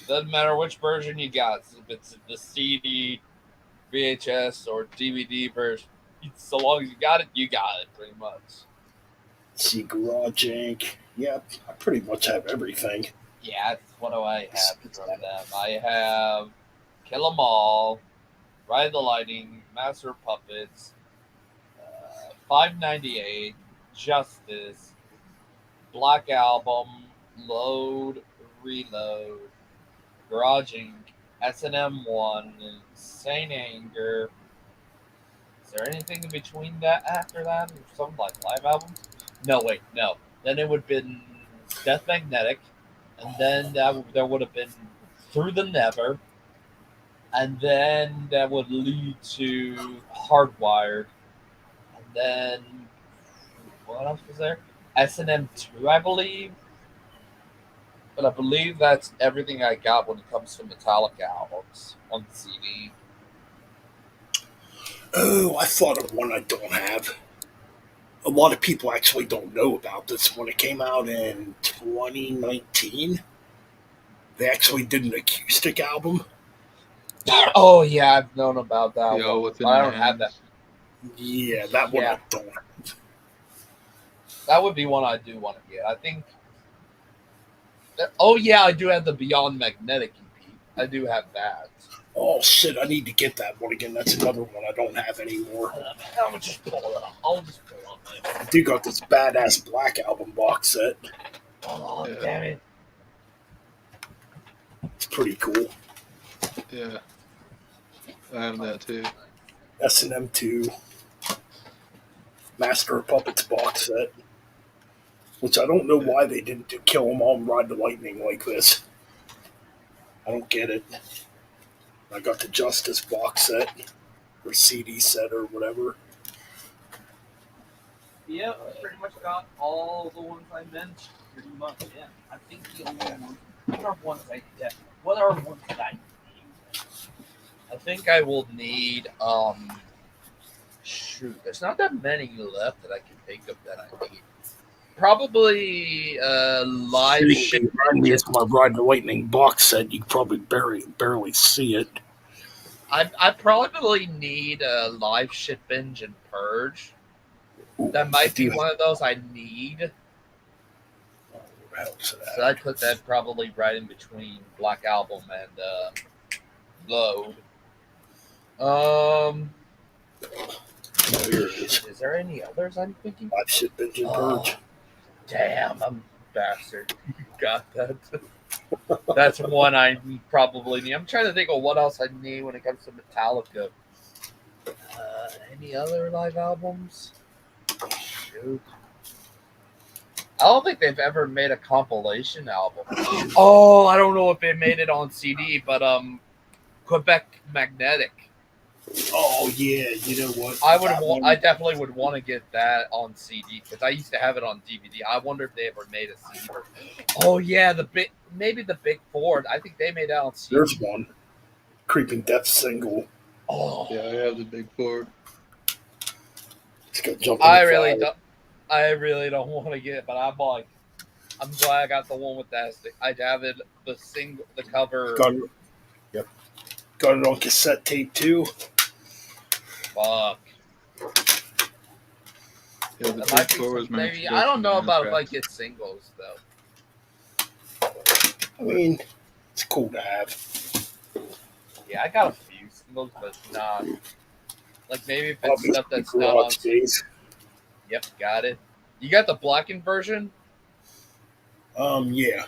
Doesn't matter which version you got. If it's the CD, VHS, or DVD version. So long as you got it, pretty much. See, Garage Inc. Yep, I pretty much have everything. Yeah, what do I have from them? I have Kill 'Em All, Ride the Lightning, Master of Puppets, 598, Justice, Black Album, Load, Reload, Garage Inc., S&M 1, Saint Anger. Is there anything in between that after that? Or something like live albums? No, wait, no. Then it would have been Death Magnetic, and then there would have been Through the Never, and then that would lead to Hardwired, and then what else was there? S&M 2, I believe. But I believe that's everything I got when it comes to Metallica albums on CD. Oh, I thought of one I don't have. A lot of people actually don't know about this. When it came out in 2019, they actually did an acoustic album. Oh yeah, I've known about that Yeah, one. within I the don't have hands. that. Yeah, that one I don't have. That would be one I do want to get. I think. Oh yeah, I do have the Beyond Magnetic EP. I do have that. Oh shit, I need to get that one again. That's another one I don't have anymore. I'll just pull it up. I do got this badass Black Album box set. Oh, Yeah. damn it. It's pretty cool. Yeah. I have that too. S&M 2 Master of Puppets box set. Which I don't know why they didn't do Kill 'Em All and Ride the Lightning like this. I don't get it. I got the Justice box set, or CD set, or whatever. Yep, I pretty much got all the ones I mentioned. Pretty much, yeah. I think the only ones. What are ones I get? What are ones that I need? I think I will need. Shoot, there's not that many left that I can think of that I need. Probably live shit. It's my Ride the Lightning box set. You can probably barely see it. I probably need a live shit binge and purge. That might be one of those I need. So I put that probably right in between Black Album and Load. Here it is. Is there any others I'm thinking? Live shit binge and purge. Damn, I'm a bastard. Got that. That's one I probably need. I'm trying to think of what else I need when it comes to Metallica. Any other live albums? Shoot. I don't think they've ever made a compilation album. Oh, I don't know if they made it on CD, but Quebec Magnetic. Oh yeah, you know what? I definitely would want to get that on CD because I used to have it on DVD. I wonder if they ever made a CD version. Oh yeah, maybe the Big Four. I think they made that on CD. There's one. Creeping Death single. Oh, Yeah, I have the Big Four. It's got Jump in I the really Fire. don't. I really don't want to get it, but I'm glad I got the one with that. I have it, the cover. Got it. Yep. Got it on cassette tape too. Fuck. Yeah, the It Big might be Four was my maybe I don't introduction know to about if I Anthrax. get singles though. I mean, it's cool to have. Yeah, I got a few singles, but not like maybe if it's Obviously, stuff that's not on. Garage Days. Yep, got it. You got the blackened version? Yeah. I Yeah,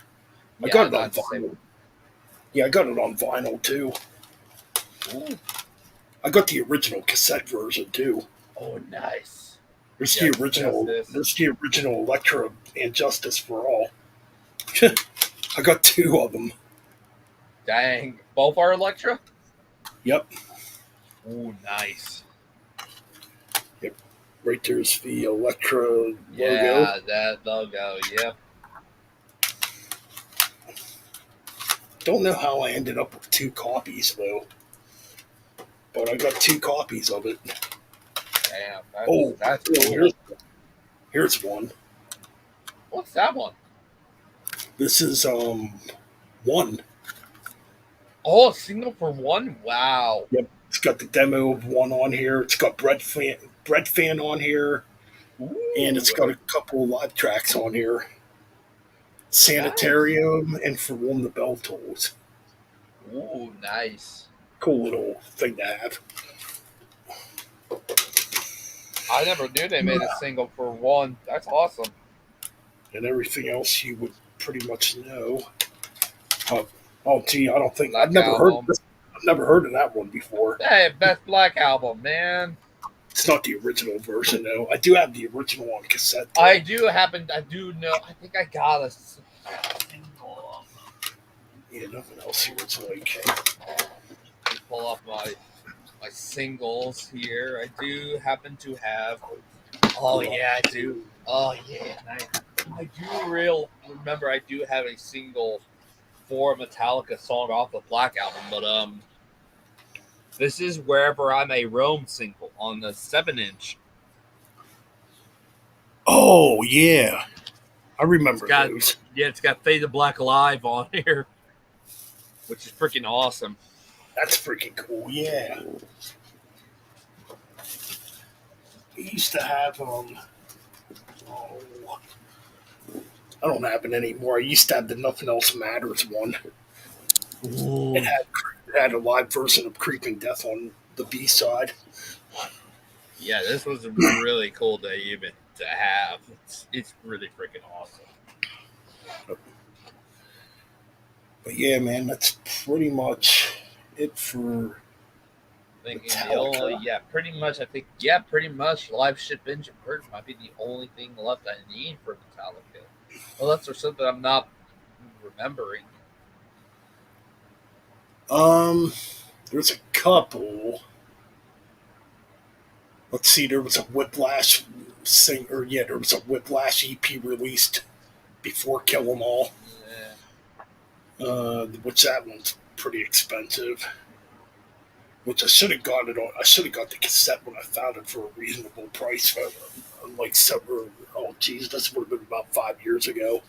got I it on got the same. vinyl. Yeah, I got it on vinyl too. Ooh. I got the original cassette version too. Oh, nice. There's Yeah, the original. Justice. There's the original Electra and Justice for All. I got two of them. Dang, both are Electra. Yep. Ooh, nice. Right there's the Electra logo. Yeah, that logo. Yep. Don't know how I ended up with two copies though, but I got two copies of it. Damn, that's oh, cool. here's one. What's that one? This is one. Oh, a single for one. Wow. Yep. It's got the demo of one on here. It's got Bread Fan on here, Ooh, and it's got a couple of live tracks on here. Sanitarium and For Whom the Bell Tolls. Ooh, nice. Cool little thing to have. I never knew they made a single for one. That's awesome. And everything else you would pretty much know. Gee, I don't think Black I've never Album. heard of this. I've never heard of that one before. Hey, best Black Album, man. It's not the original version though. I do have the original on cassette. Though. I do know. I think I got a single. Yeah, nothing else here. It's like Let me pull up my singles here. I do happen to have. Oh yeah, I do. Oh yeah, I do remember. I do have a single for a Metallica song off the Black Album, but this is Wherever I May Roam single on the 7-inch. oh yeah, I remember those. Yeah, it's got Fade to Black Alive on here, which is freaking awesome. That's freaking cool. Yeah. We used to have I don't have it anymore. I used to have the Nothing Else Matters one. Ooh. It had a live version of Creeping Death on the B side. Yeah, this was really cool to have. It's really freaking awesome. But yeah, man, that's pretty much it for Thinking Metallica. pretty much Live Ship Engine Purge might be the only thing left I need for Metallica. Unless there's something I'm not remembering. There's a couple. Let's see, there was a Whiplash there was a Whiplash EP released before Kill 'Em All. Yeah. Which that one's pretty expensive. Which I should have got it on. I should have got the cassette when I found it for a reasonable price. Like several. Oh, geez, this would have been about 5 years ago.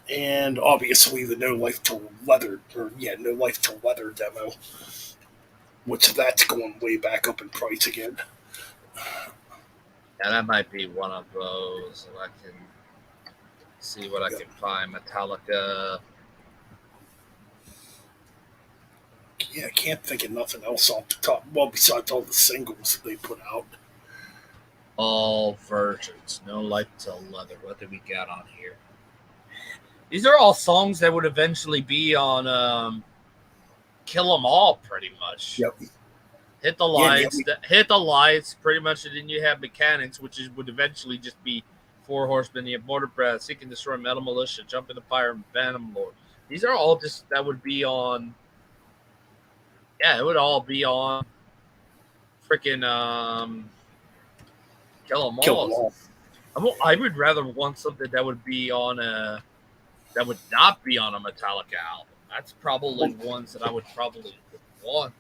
And obviously the No Life Till Leather demo, which that's going way back up in price again. Yeah, that might be one of those. If I can see what I can find. Metallica. Yeah, I can't think of nothing else off the top. Well, besides all the singles that they put out. All versions. No Life Till Leather. What do we got on here? These are all songs that would eventually be on Kill 'Em All, pretty much. Yep. Hit the lights, pretty much, and then you have Mechanics, which would eventually just be Four Horsemen, you have Motor Breath, Seek and Destroy, Metal Militia, Jump in the Fire, and Phantom Lord. These are all just that would be on Yeah, it would all be on freaking Kill 'Em Kill them All. all. I would rather want something that would be on a that would not be on a Metallica album. That's probably ones that I would probably want.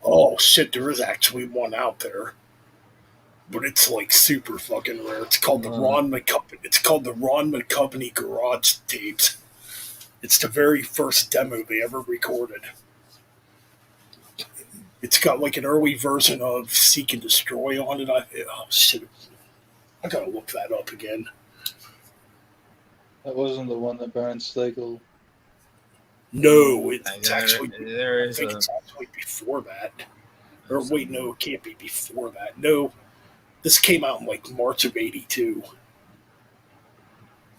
Oh shit, there is actually one out there, but it's like super fucking rare. It's called the Ron McCompany. It's called the Ron McCompany Garage Tapes. It's the very first demo they ever recorded. It's got like an early version of Seek and Destroy on it. Oh shit, I gotta look that up again. That wasn't the one that Baron Stagel. No, it's actually. There I is think it's actually before that. Or wait, no, it can't be before that. No, this came out in like March of '82.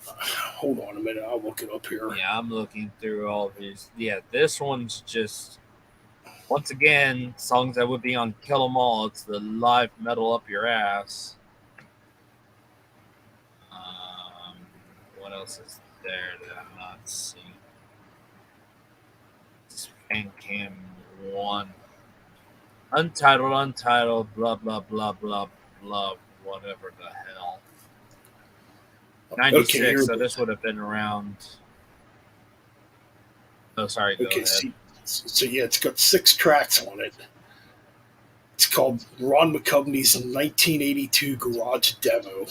Hold on a minute, I'll look it up here. Yeah, I'm looking through all these. Yeah, this one's just once again songs that would be on Kill 'Em All. It's the live metal up your ass. What else is there that I'm not seeing? Cam 1. Untitled, blah, blah, blah, blah, blah, whatever the hell. 96, Okay, so this would have been around. Oh, sorry, go ahead. So yeah, it's got 6 tracks on it. It's called Ron McCompany's 1982 Garage Demo.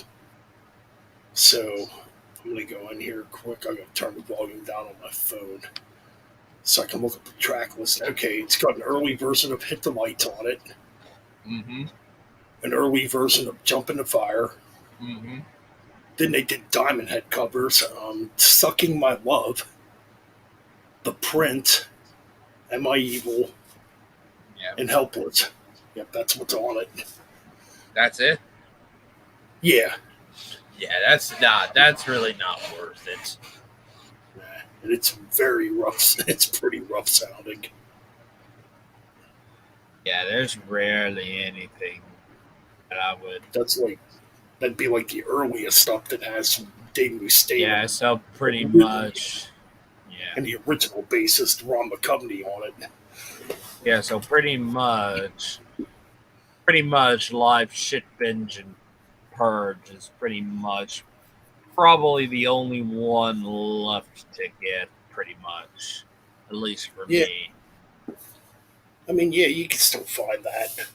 So I'm gonna go in here quick. I'm gonna turn the volume down on my phone so I can look at the track list. Okay, it's got an early version of Hit the Lights on it. Mm-hmm. An early version of Jump in the Fire. Mm-hmm. Then they did Diamond Head covers, Sucking My Love, The Print, Am I Evil, and Helpless. Yep, that's what's on it. That's it? Yeah. Yeah, that's really not worth it. And it's very rough. It's pretty rough sounding. Yeah, there's rarely anything that I would. That'd be like the earliest stuff that has Dave Mustaine. Yeah, so pretty much. Yeah. And the original bassist Ron McCompany on it. Yeah, so pretty much live shit binge and purge is pretty much probably the only one left to get, pretty much, at least for me. I mean, yeah, you can still find that.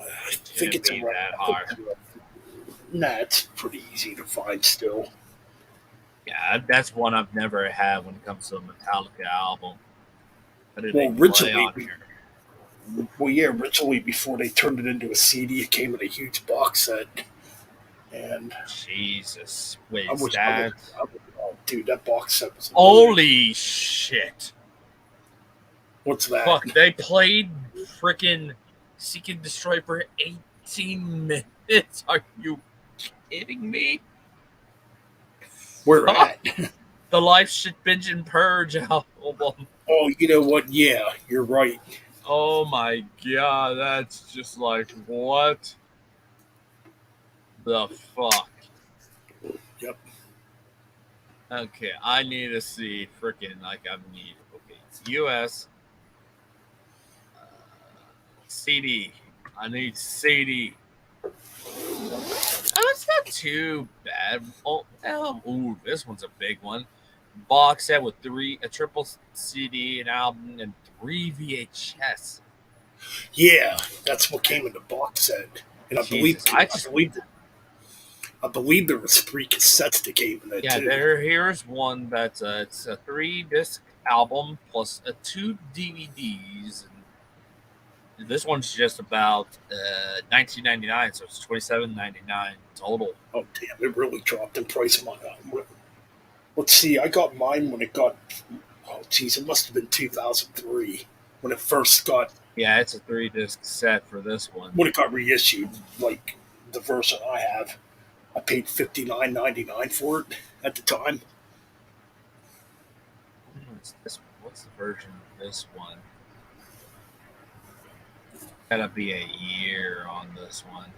I think it's around that hard. Nah, it's pretty easy to find still. Yeah, that's one I've never had when it comes to a Metallica album. Originally before they turned it into a CD, it came in a huge box set. And Jesus, wait, dude, that box set was holy shit! What's that? Fuck, they played freaking Seek and Destroy for 18 minutes. Are you kidding me? Where at? The Life Shit Binge and Purge album. Oh, you know what? Yeah, you're right. Oh my god, that's just like, what the fuck? Yep. Okay, I need to see freaking, okay, it's US CD. I need CD. Oh, it's not too bad. Oh, ooh, this one's a big one. Box set with a triple CD, an album, and 3 VHS. Yeah, that's what came in the box set, and I believe there was 3 cassettes that came in that too. Yeah, here's one that's it's a 3-disc album plus 2 DVDs. And this one's just about $19.99, so it's $27.99 total. Oh damn! It really dropped in price. Let's see. I got mine when it got. Oh geez, it must have been 2003 when it first got. Yeah, it's a 3-disc set for this one. When it got reissued, like the version I have, I paid $59.99 for it at the time. What's the version of this one? Gotta be a year on this one.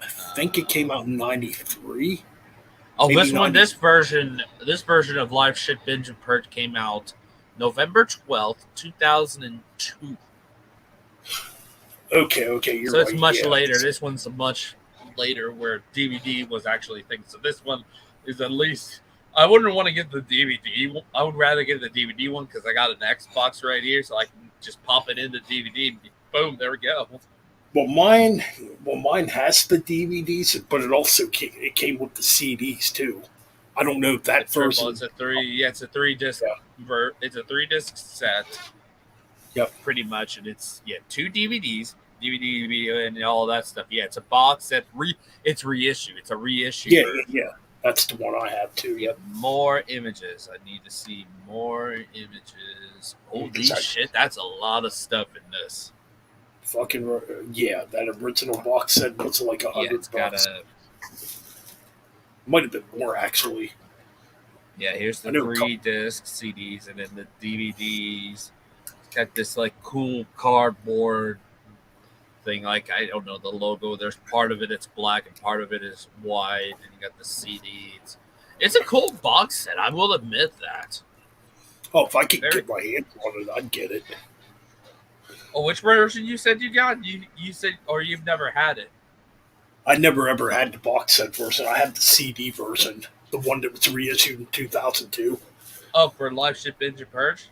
I think it came out in '93. Oh, Maybe this one, 90. this version of Live Ship Binge and Purge came out November 12th, 2002. Okay, you're So it's right. much Yeah. later. This one's much later where DVD was actually thing. So this one is at least. I wouldn't want to get the DVD. I would rather get the DVD one because I got an Xbox right here, so I can just pop it into DVD. And boom, there we go. Well, mine has the DVDs, but it came with the CDs too. I don't know if that It's triple. version. It's a three. Yeah, it's a 3 disc. Yeah. It's a 3 disc set. Yep. Pretty much, and it's 2 DVDs, DVD, and all that stuff. Yeah, it's a box set. It's reissue. It's a reissue. Yeah. That's the one I have too. Yep. More images. I need to see more images. Holy shit, that's a lot of stuff in this. Fucking yeah, that original box set was like $100. Might have been more actually. Yeah, here's the 3-disc CDs, and then the DVDs. It's got this like cool cardboard thing. Like, I don't know the logo. There's part of it it's black and part of it is white, and you got the CDs. It's a cool box set. I will admit that. Oh, if I could get my hands on it, I'd get it. Oh, which version you said you got? You said, or you've never had it? I never ever had the box set version. I have the CD version, the one that was reissued in 2002. Oh, for Live Ship Binge and Purge?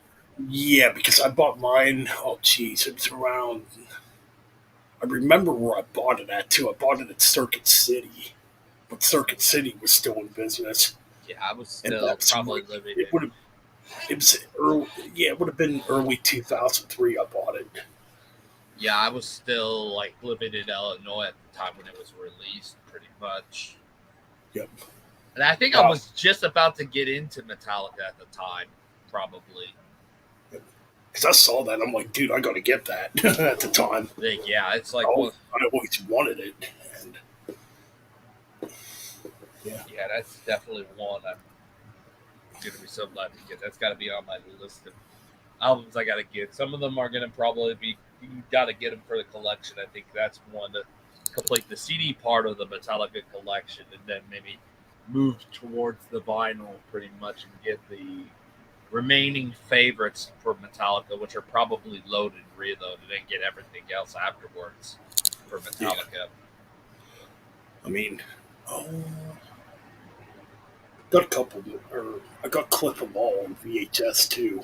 Yeah, because I bought mine. Oh, geez, it was around. I remember where I bought it at too. I bought it at Circuit City, but Circuit City was still in business. Yeah, I was still probably living. It would have. It was early. Yeah, it would have been early 2003. I bought it. Yeah, I was still like living in Illinois at the time when it was released, pretty much. Yep. And I think I was just about to get into Metallica at the time, probably. Because I saw that, I'm like, dude, I got to get that at the time. Yeah, it's like I always wanted it, and yeah, that's definitely one I'm gonna be so glad to get. That's got to be on my list of albums I got to get. Some of them are gonna probably be. You got to get them for the collection. I think that's one to complete the CD part of the Metallica collection, and then maybe move towards the vinyl pretty much and get the remaining favorites for Metallica, which are probably loaded and reloaded, and get everything else afterwards for Metallica. Yeah. I mean, got a couple, or I got Clip 'em All on VHS too.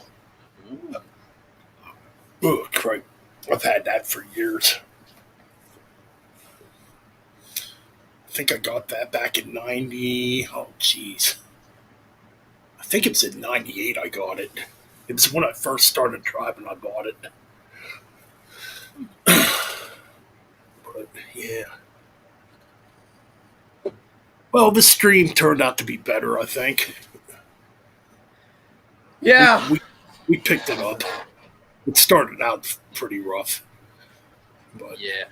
Oh, crap. I've had that for years. I think I got that back in 90. Oh, jeez. I think it was in 98 I got it. It was when I first started driving I bought it. But, yeah. Well, the stream turned out to be better, I think. Yeah. We picked it up. It started out pretty rough. But yeah.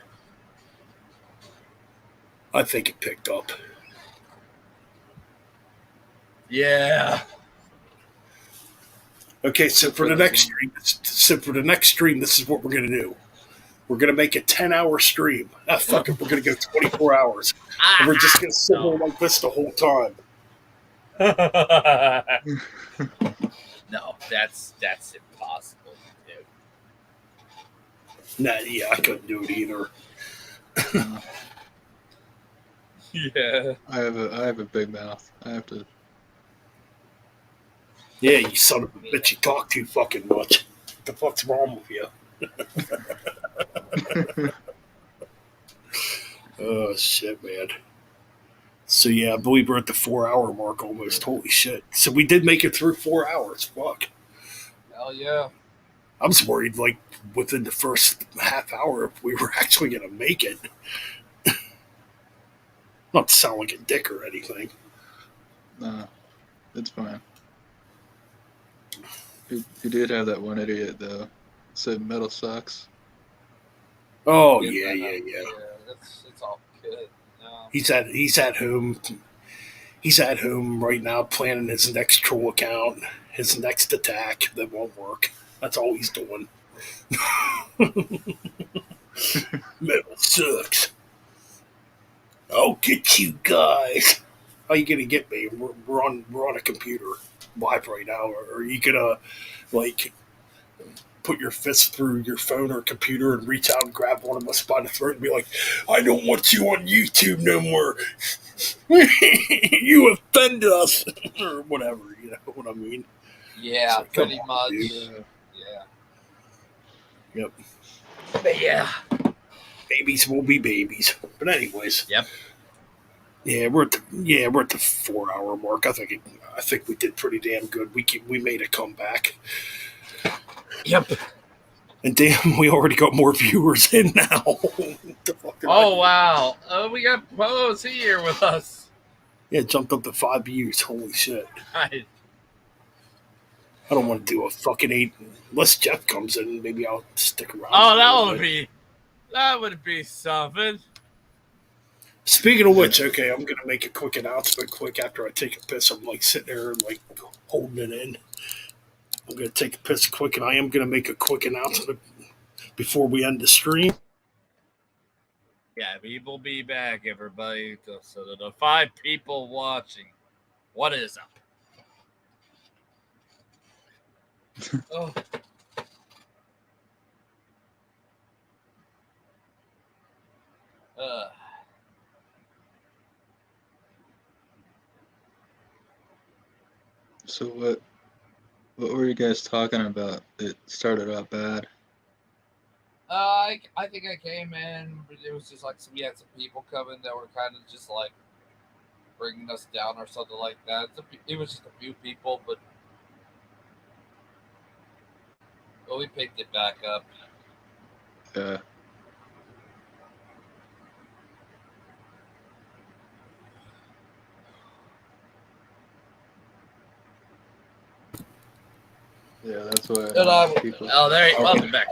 I think it picked up. Yeah. Okay, so for the next stream, this is what we're gonna do. We're gonna make a 10-hour stream. Ah, fuck it, we're gonna go 24 hours. And we're just gonna sit there like this the whole time. No, that's impossible to do. Nah, yeah, I couldn't do it either. Yeah. I have a big mouth. I have to. Yeah, you son of a bitch, you talk too fucking much. What the fuck's wrong with you? Oh, shit, man. So, yeah, I believe we're at the 4-hour mark almost. Holy shit. So we did make it through 4 hours. Fuck. Hell yeah. I was worried, like, within the first half hour if we were actually going to make it. Not to sound like a dick or anything. Nah, it's fine. You did have that one idiot, though. Said metal sucks. Oh, yeah. It's all good. No. He's at home. He's at home right now planning his next troll account, his next attack that won't work. That's all he's doing. Metal sucks. I'll get you guys. how you gonna get me? We're on a computer live right now, or are you gonna like put your fist through your phone or computer and reach out and grab one of us by the throat and be like, I don't want you on YouTube no more. You offended us or whatever, you know what I mean? Yeah, So, pretty come on, much. dude. Yeah. Yep. But yeah. Babies will be babies. But anyways. Yep. Yeah, we're at the 4 hour mark. I think we did pretty damn good. We made a comeback. Yep. And damn, we already got more viewers in now. Oh wow! We got Po's here with us. Yeah, it jumped up to 5 views. Holy shit! Right. I don't want to do a fucking 8 unless Jeff comes in. Maybe I'll stick around. Oh, that would be something. Speaking of which, okay, I'm gonna make a quick announcement. Quick after I take a piss, I'm like sitting there like holding it in. I'm gonna take a piss quick, and I am gonna make a quick announcement before we end the stream. Yeah, we will be back, everybody. So the 5 people watching, what is up? Oh. So what were you guys talking about? It started out bad. I think I came in, but it was just like we had some people coming that were kind of just like bringing us down or something like that. It was just a few people, but we picked it back up. Yeah. Yeah, that's what. Oh, there you welcome back.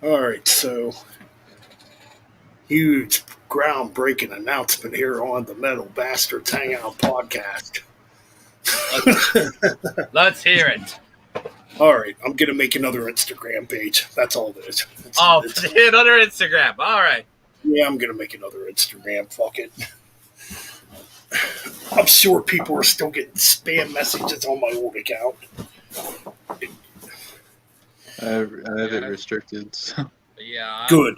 All right, so huge groundbreaking announcement here on the Metal Bastards Hangout podcast. Let's hear it. All right, I'm gonna make another Instagram page. That's all it is. Another Instagram. All right. Yeah, I'm gonna make another Instagram. Fuck it. I'm sure people are still getting spam messages on my old account. I have it restricted. So. Yeah. Good.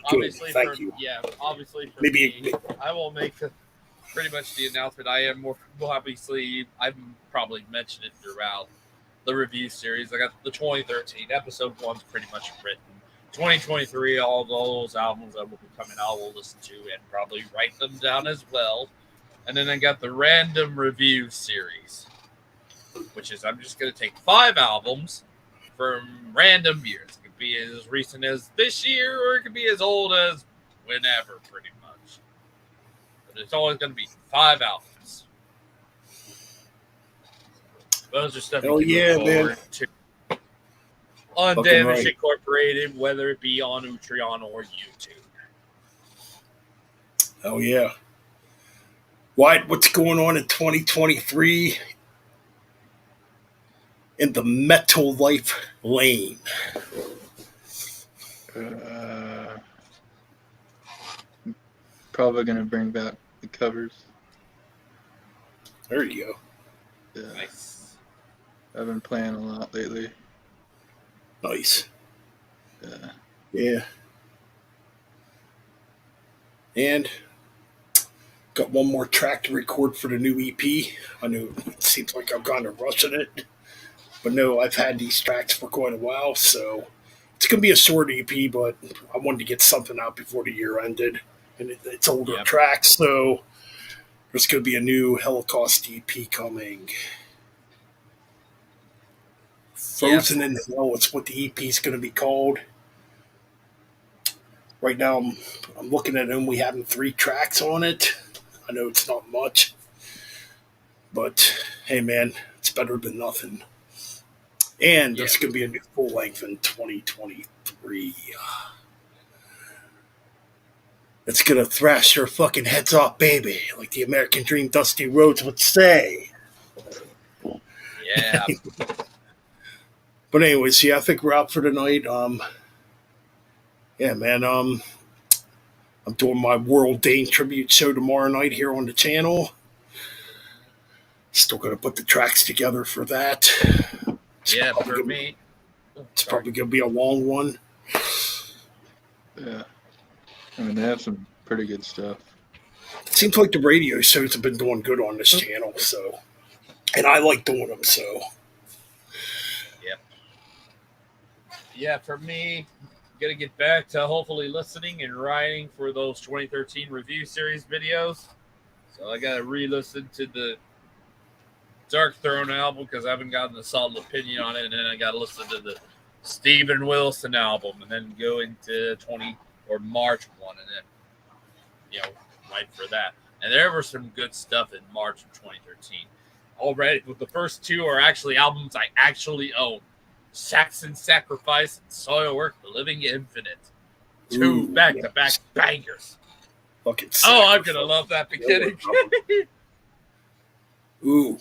Thank you. Yeah, obviously for Maybe me, I will make pretty much the announcement. I am more obviously. I've probably mentioned it throughout the review series. I got the 2013 episode 1's pretty much written. 2023, all those albums that will be coming out, we'll listen to and probably write them down as well. And then I got the random review series, which is I'm just going to take 5 albums from random years. It could be as recent as this year, or it could be as old as whenever, pretty much. But it's always going to be 5 albums. Those are stuff you can look forward to. Undamaged Incorporated, whether it be on Utreon or YouTube. Oh yeah. What's going on in 2023 in the metal life lane? Probably gonna bring back the covers. There you go. Yeah. Nice. I've been playing a lot lately. Nice. Yeah. Yeah. And got one more track to record for the new EP. I know it seems like I'm kind of rushing it, but no, I've had these tracks for quite a while, so it's going to be a short EP, but I wanted to get something out before the year ended, and it's older tracks, so there's going to be a new Holocaust EP coming. Frozen in Hell is what the EP is going to be called. Right now, I'm looking at only having 3 tracks on it. I know it's not much, but hey, man, it's better than nothing. And there's going to be a new full length in 2023. It's going to thrash your fucking heads off, baby, like the American Dream Dusty Rhodes would say. Yeah. But anyways, I think we're out for tonight. Yeah, man. I'm doing my World Dane tribute show tomorrow night here on the channel. Still got to put the tracks together for that. Yeah, for me. It's probably going to be a long one. Yeah. I mean, they have some pretty good stuff. It seems like the radio shows have been doing good on this channel, so. And I like doing them, so. Yep. Yeah, for me, gonna get back to hopefully listening and writing for those 2013 review series videos. So I gotta re-listen to the Dark Throne album because I haven't gotten a solid opinion on it, and then I gotta listen to the Steven Wilson album, and then go into March one, and then write for that. And there was some good stuff in March of 2013. Already, the first two are actually albums I actually own. Saxon Sacrifice and Soilwork, The Living Infinite. Two back-to-back bangers. Fucking I'm going to love that beginning. Ooh.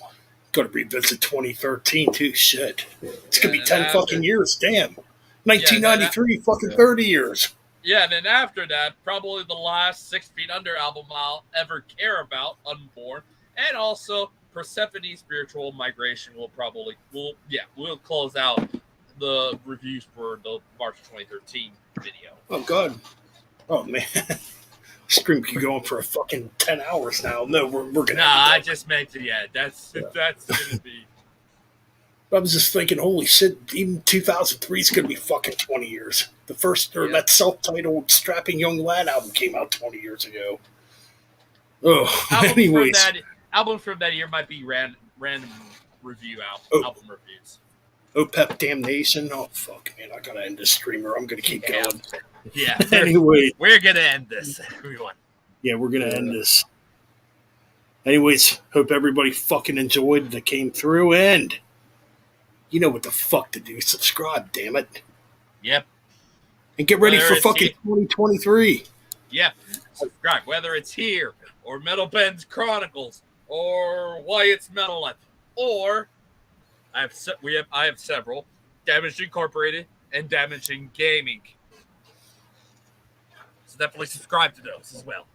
Gotta revisit 2013 too. Shit. It's gonna be 10 fucking years. Damn. 1993, fucking 30 years. Yeah, and then after that, probably the last 6 Feet Under album I'll ever care about, Unborn. And also Persephone's Spiritual Migration will close out the reviews for the March 2013 video. Oh god. Oh man. Stream could go on for a fucking 10 hours now. No, we're gonna. I just meant to. Yeah, that's gonna be. I was just thinking, holy shit! Even 2003 is gonna be fucking 20 years. The first that self-titled "Strapping Young Lad" album came out 20 years ago. Oh, anyways, album from that year might be random review album reviews. OPEP Damnation. Oh fuck, man! I gotta end this streamer. I'm gonna keep going. Yeah. Anyway, we're gonna end this, everyone. Yeah, we're gonna end this. Anyways, hope everybody fucking enjoyed that came through, and you know what the fuck to do. Subscribe, damn it. Yep. And get ready for fucking 2023. Yep. Subscribe, whether it's here or Metal Ben's Chronicles or Wyatt's Metal Life, or I have several: Damaged Incorporated and Damaging Gaming. So definitely subscribe to those as well.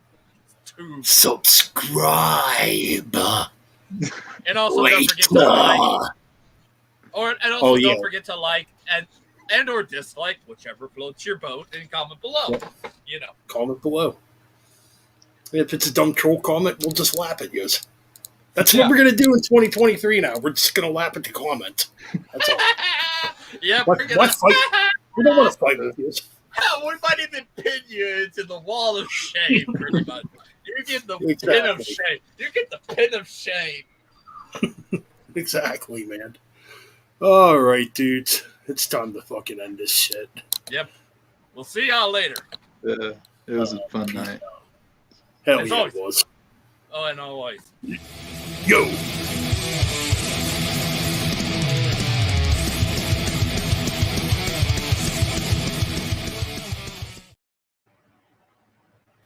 Subscribe. And also don't forget to like. Don't forget to like and or dislike whichever floats your boat, and comment below. Yep. Comment below. If it's a dumb troll comment, we'll just laugh at you. That's what we're gonna do in 2023 now. We're just gonna laugh at the comment. That's all. Yeah, why fight? We don't want to fight with you. Hell, we might even pin you into the wall of shame, pretty much. You get the pin of shame. You get the pin of shame. Exactly, man. All right, dudes. It's time to fucking end this shit. Yep. We'll see y'all later. Yeah, it was a fun night. Hell yeah, it was. Oh, and always. Yo.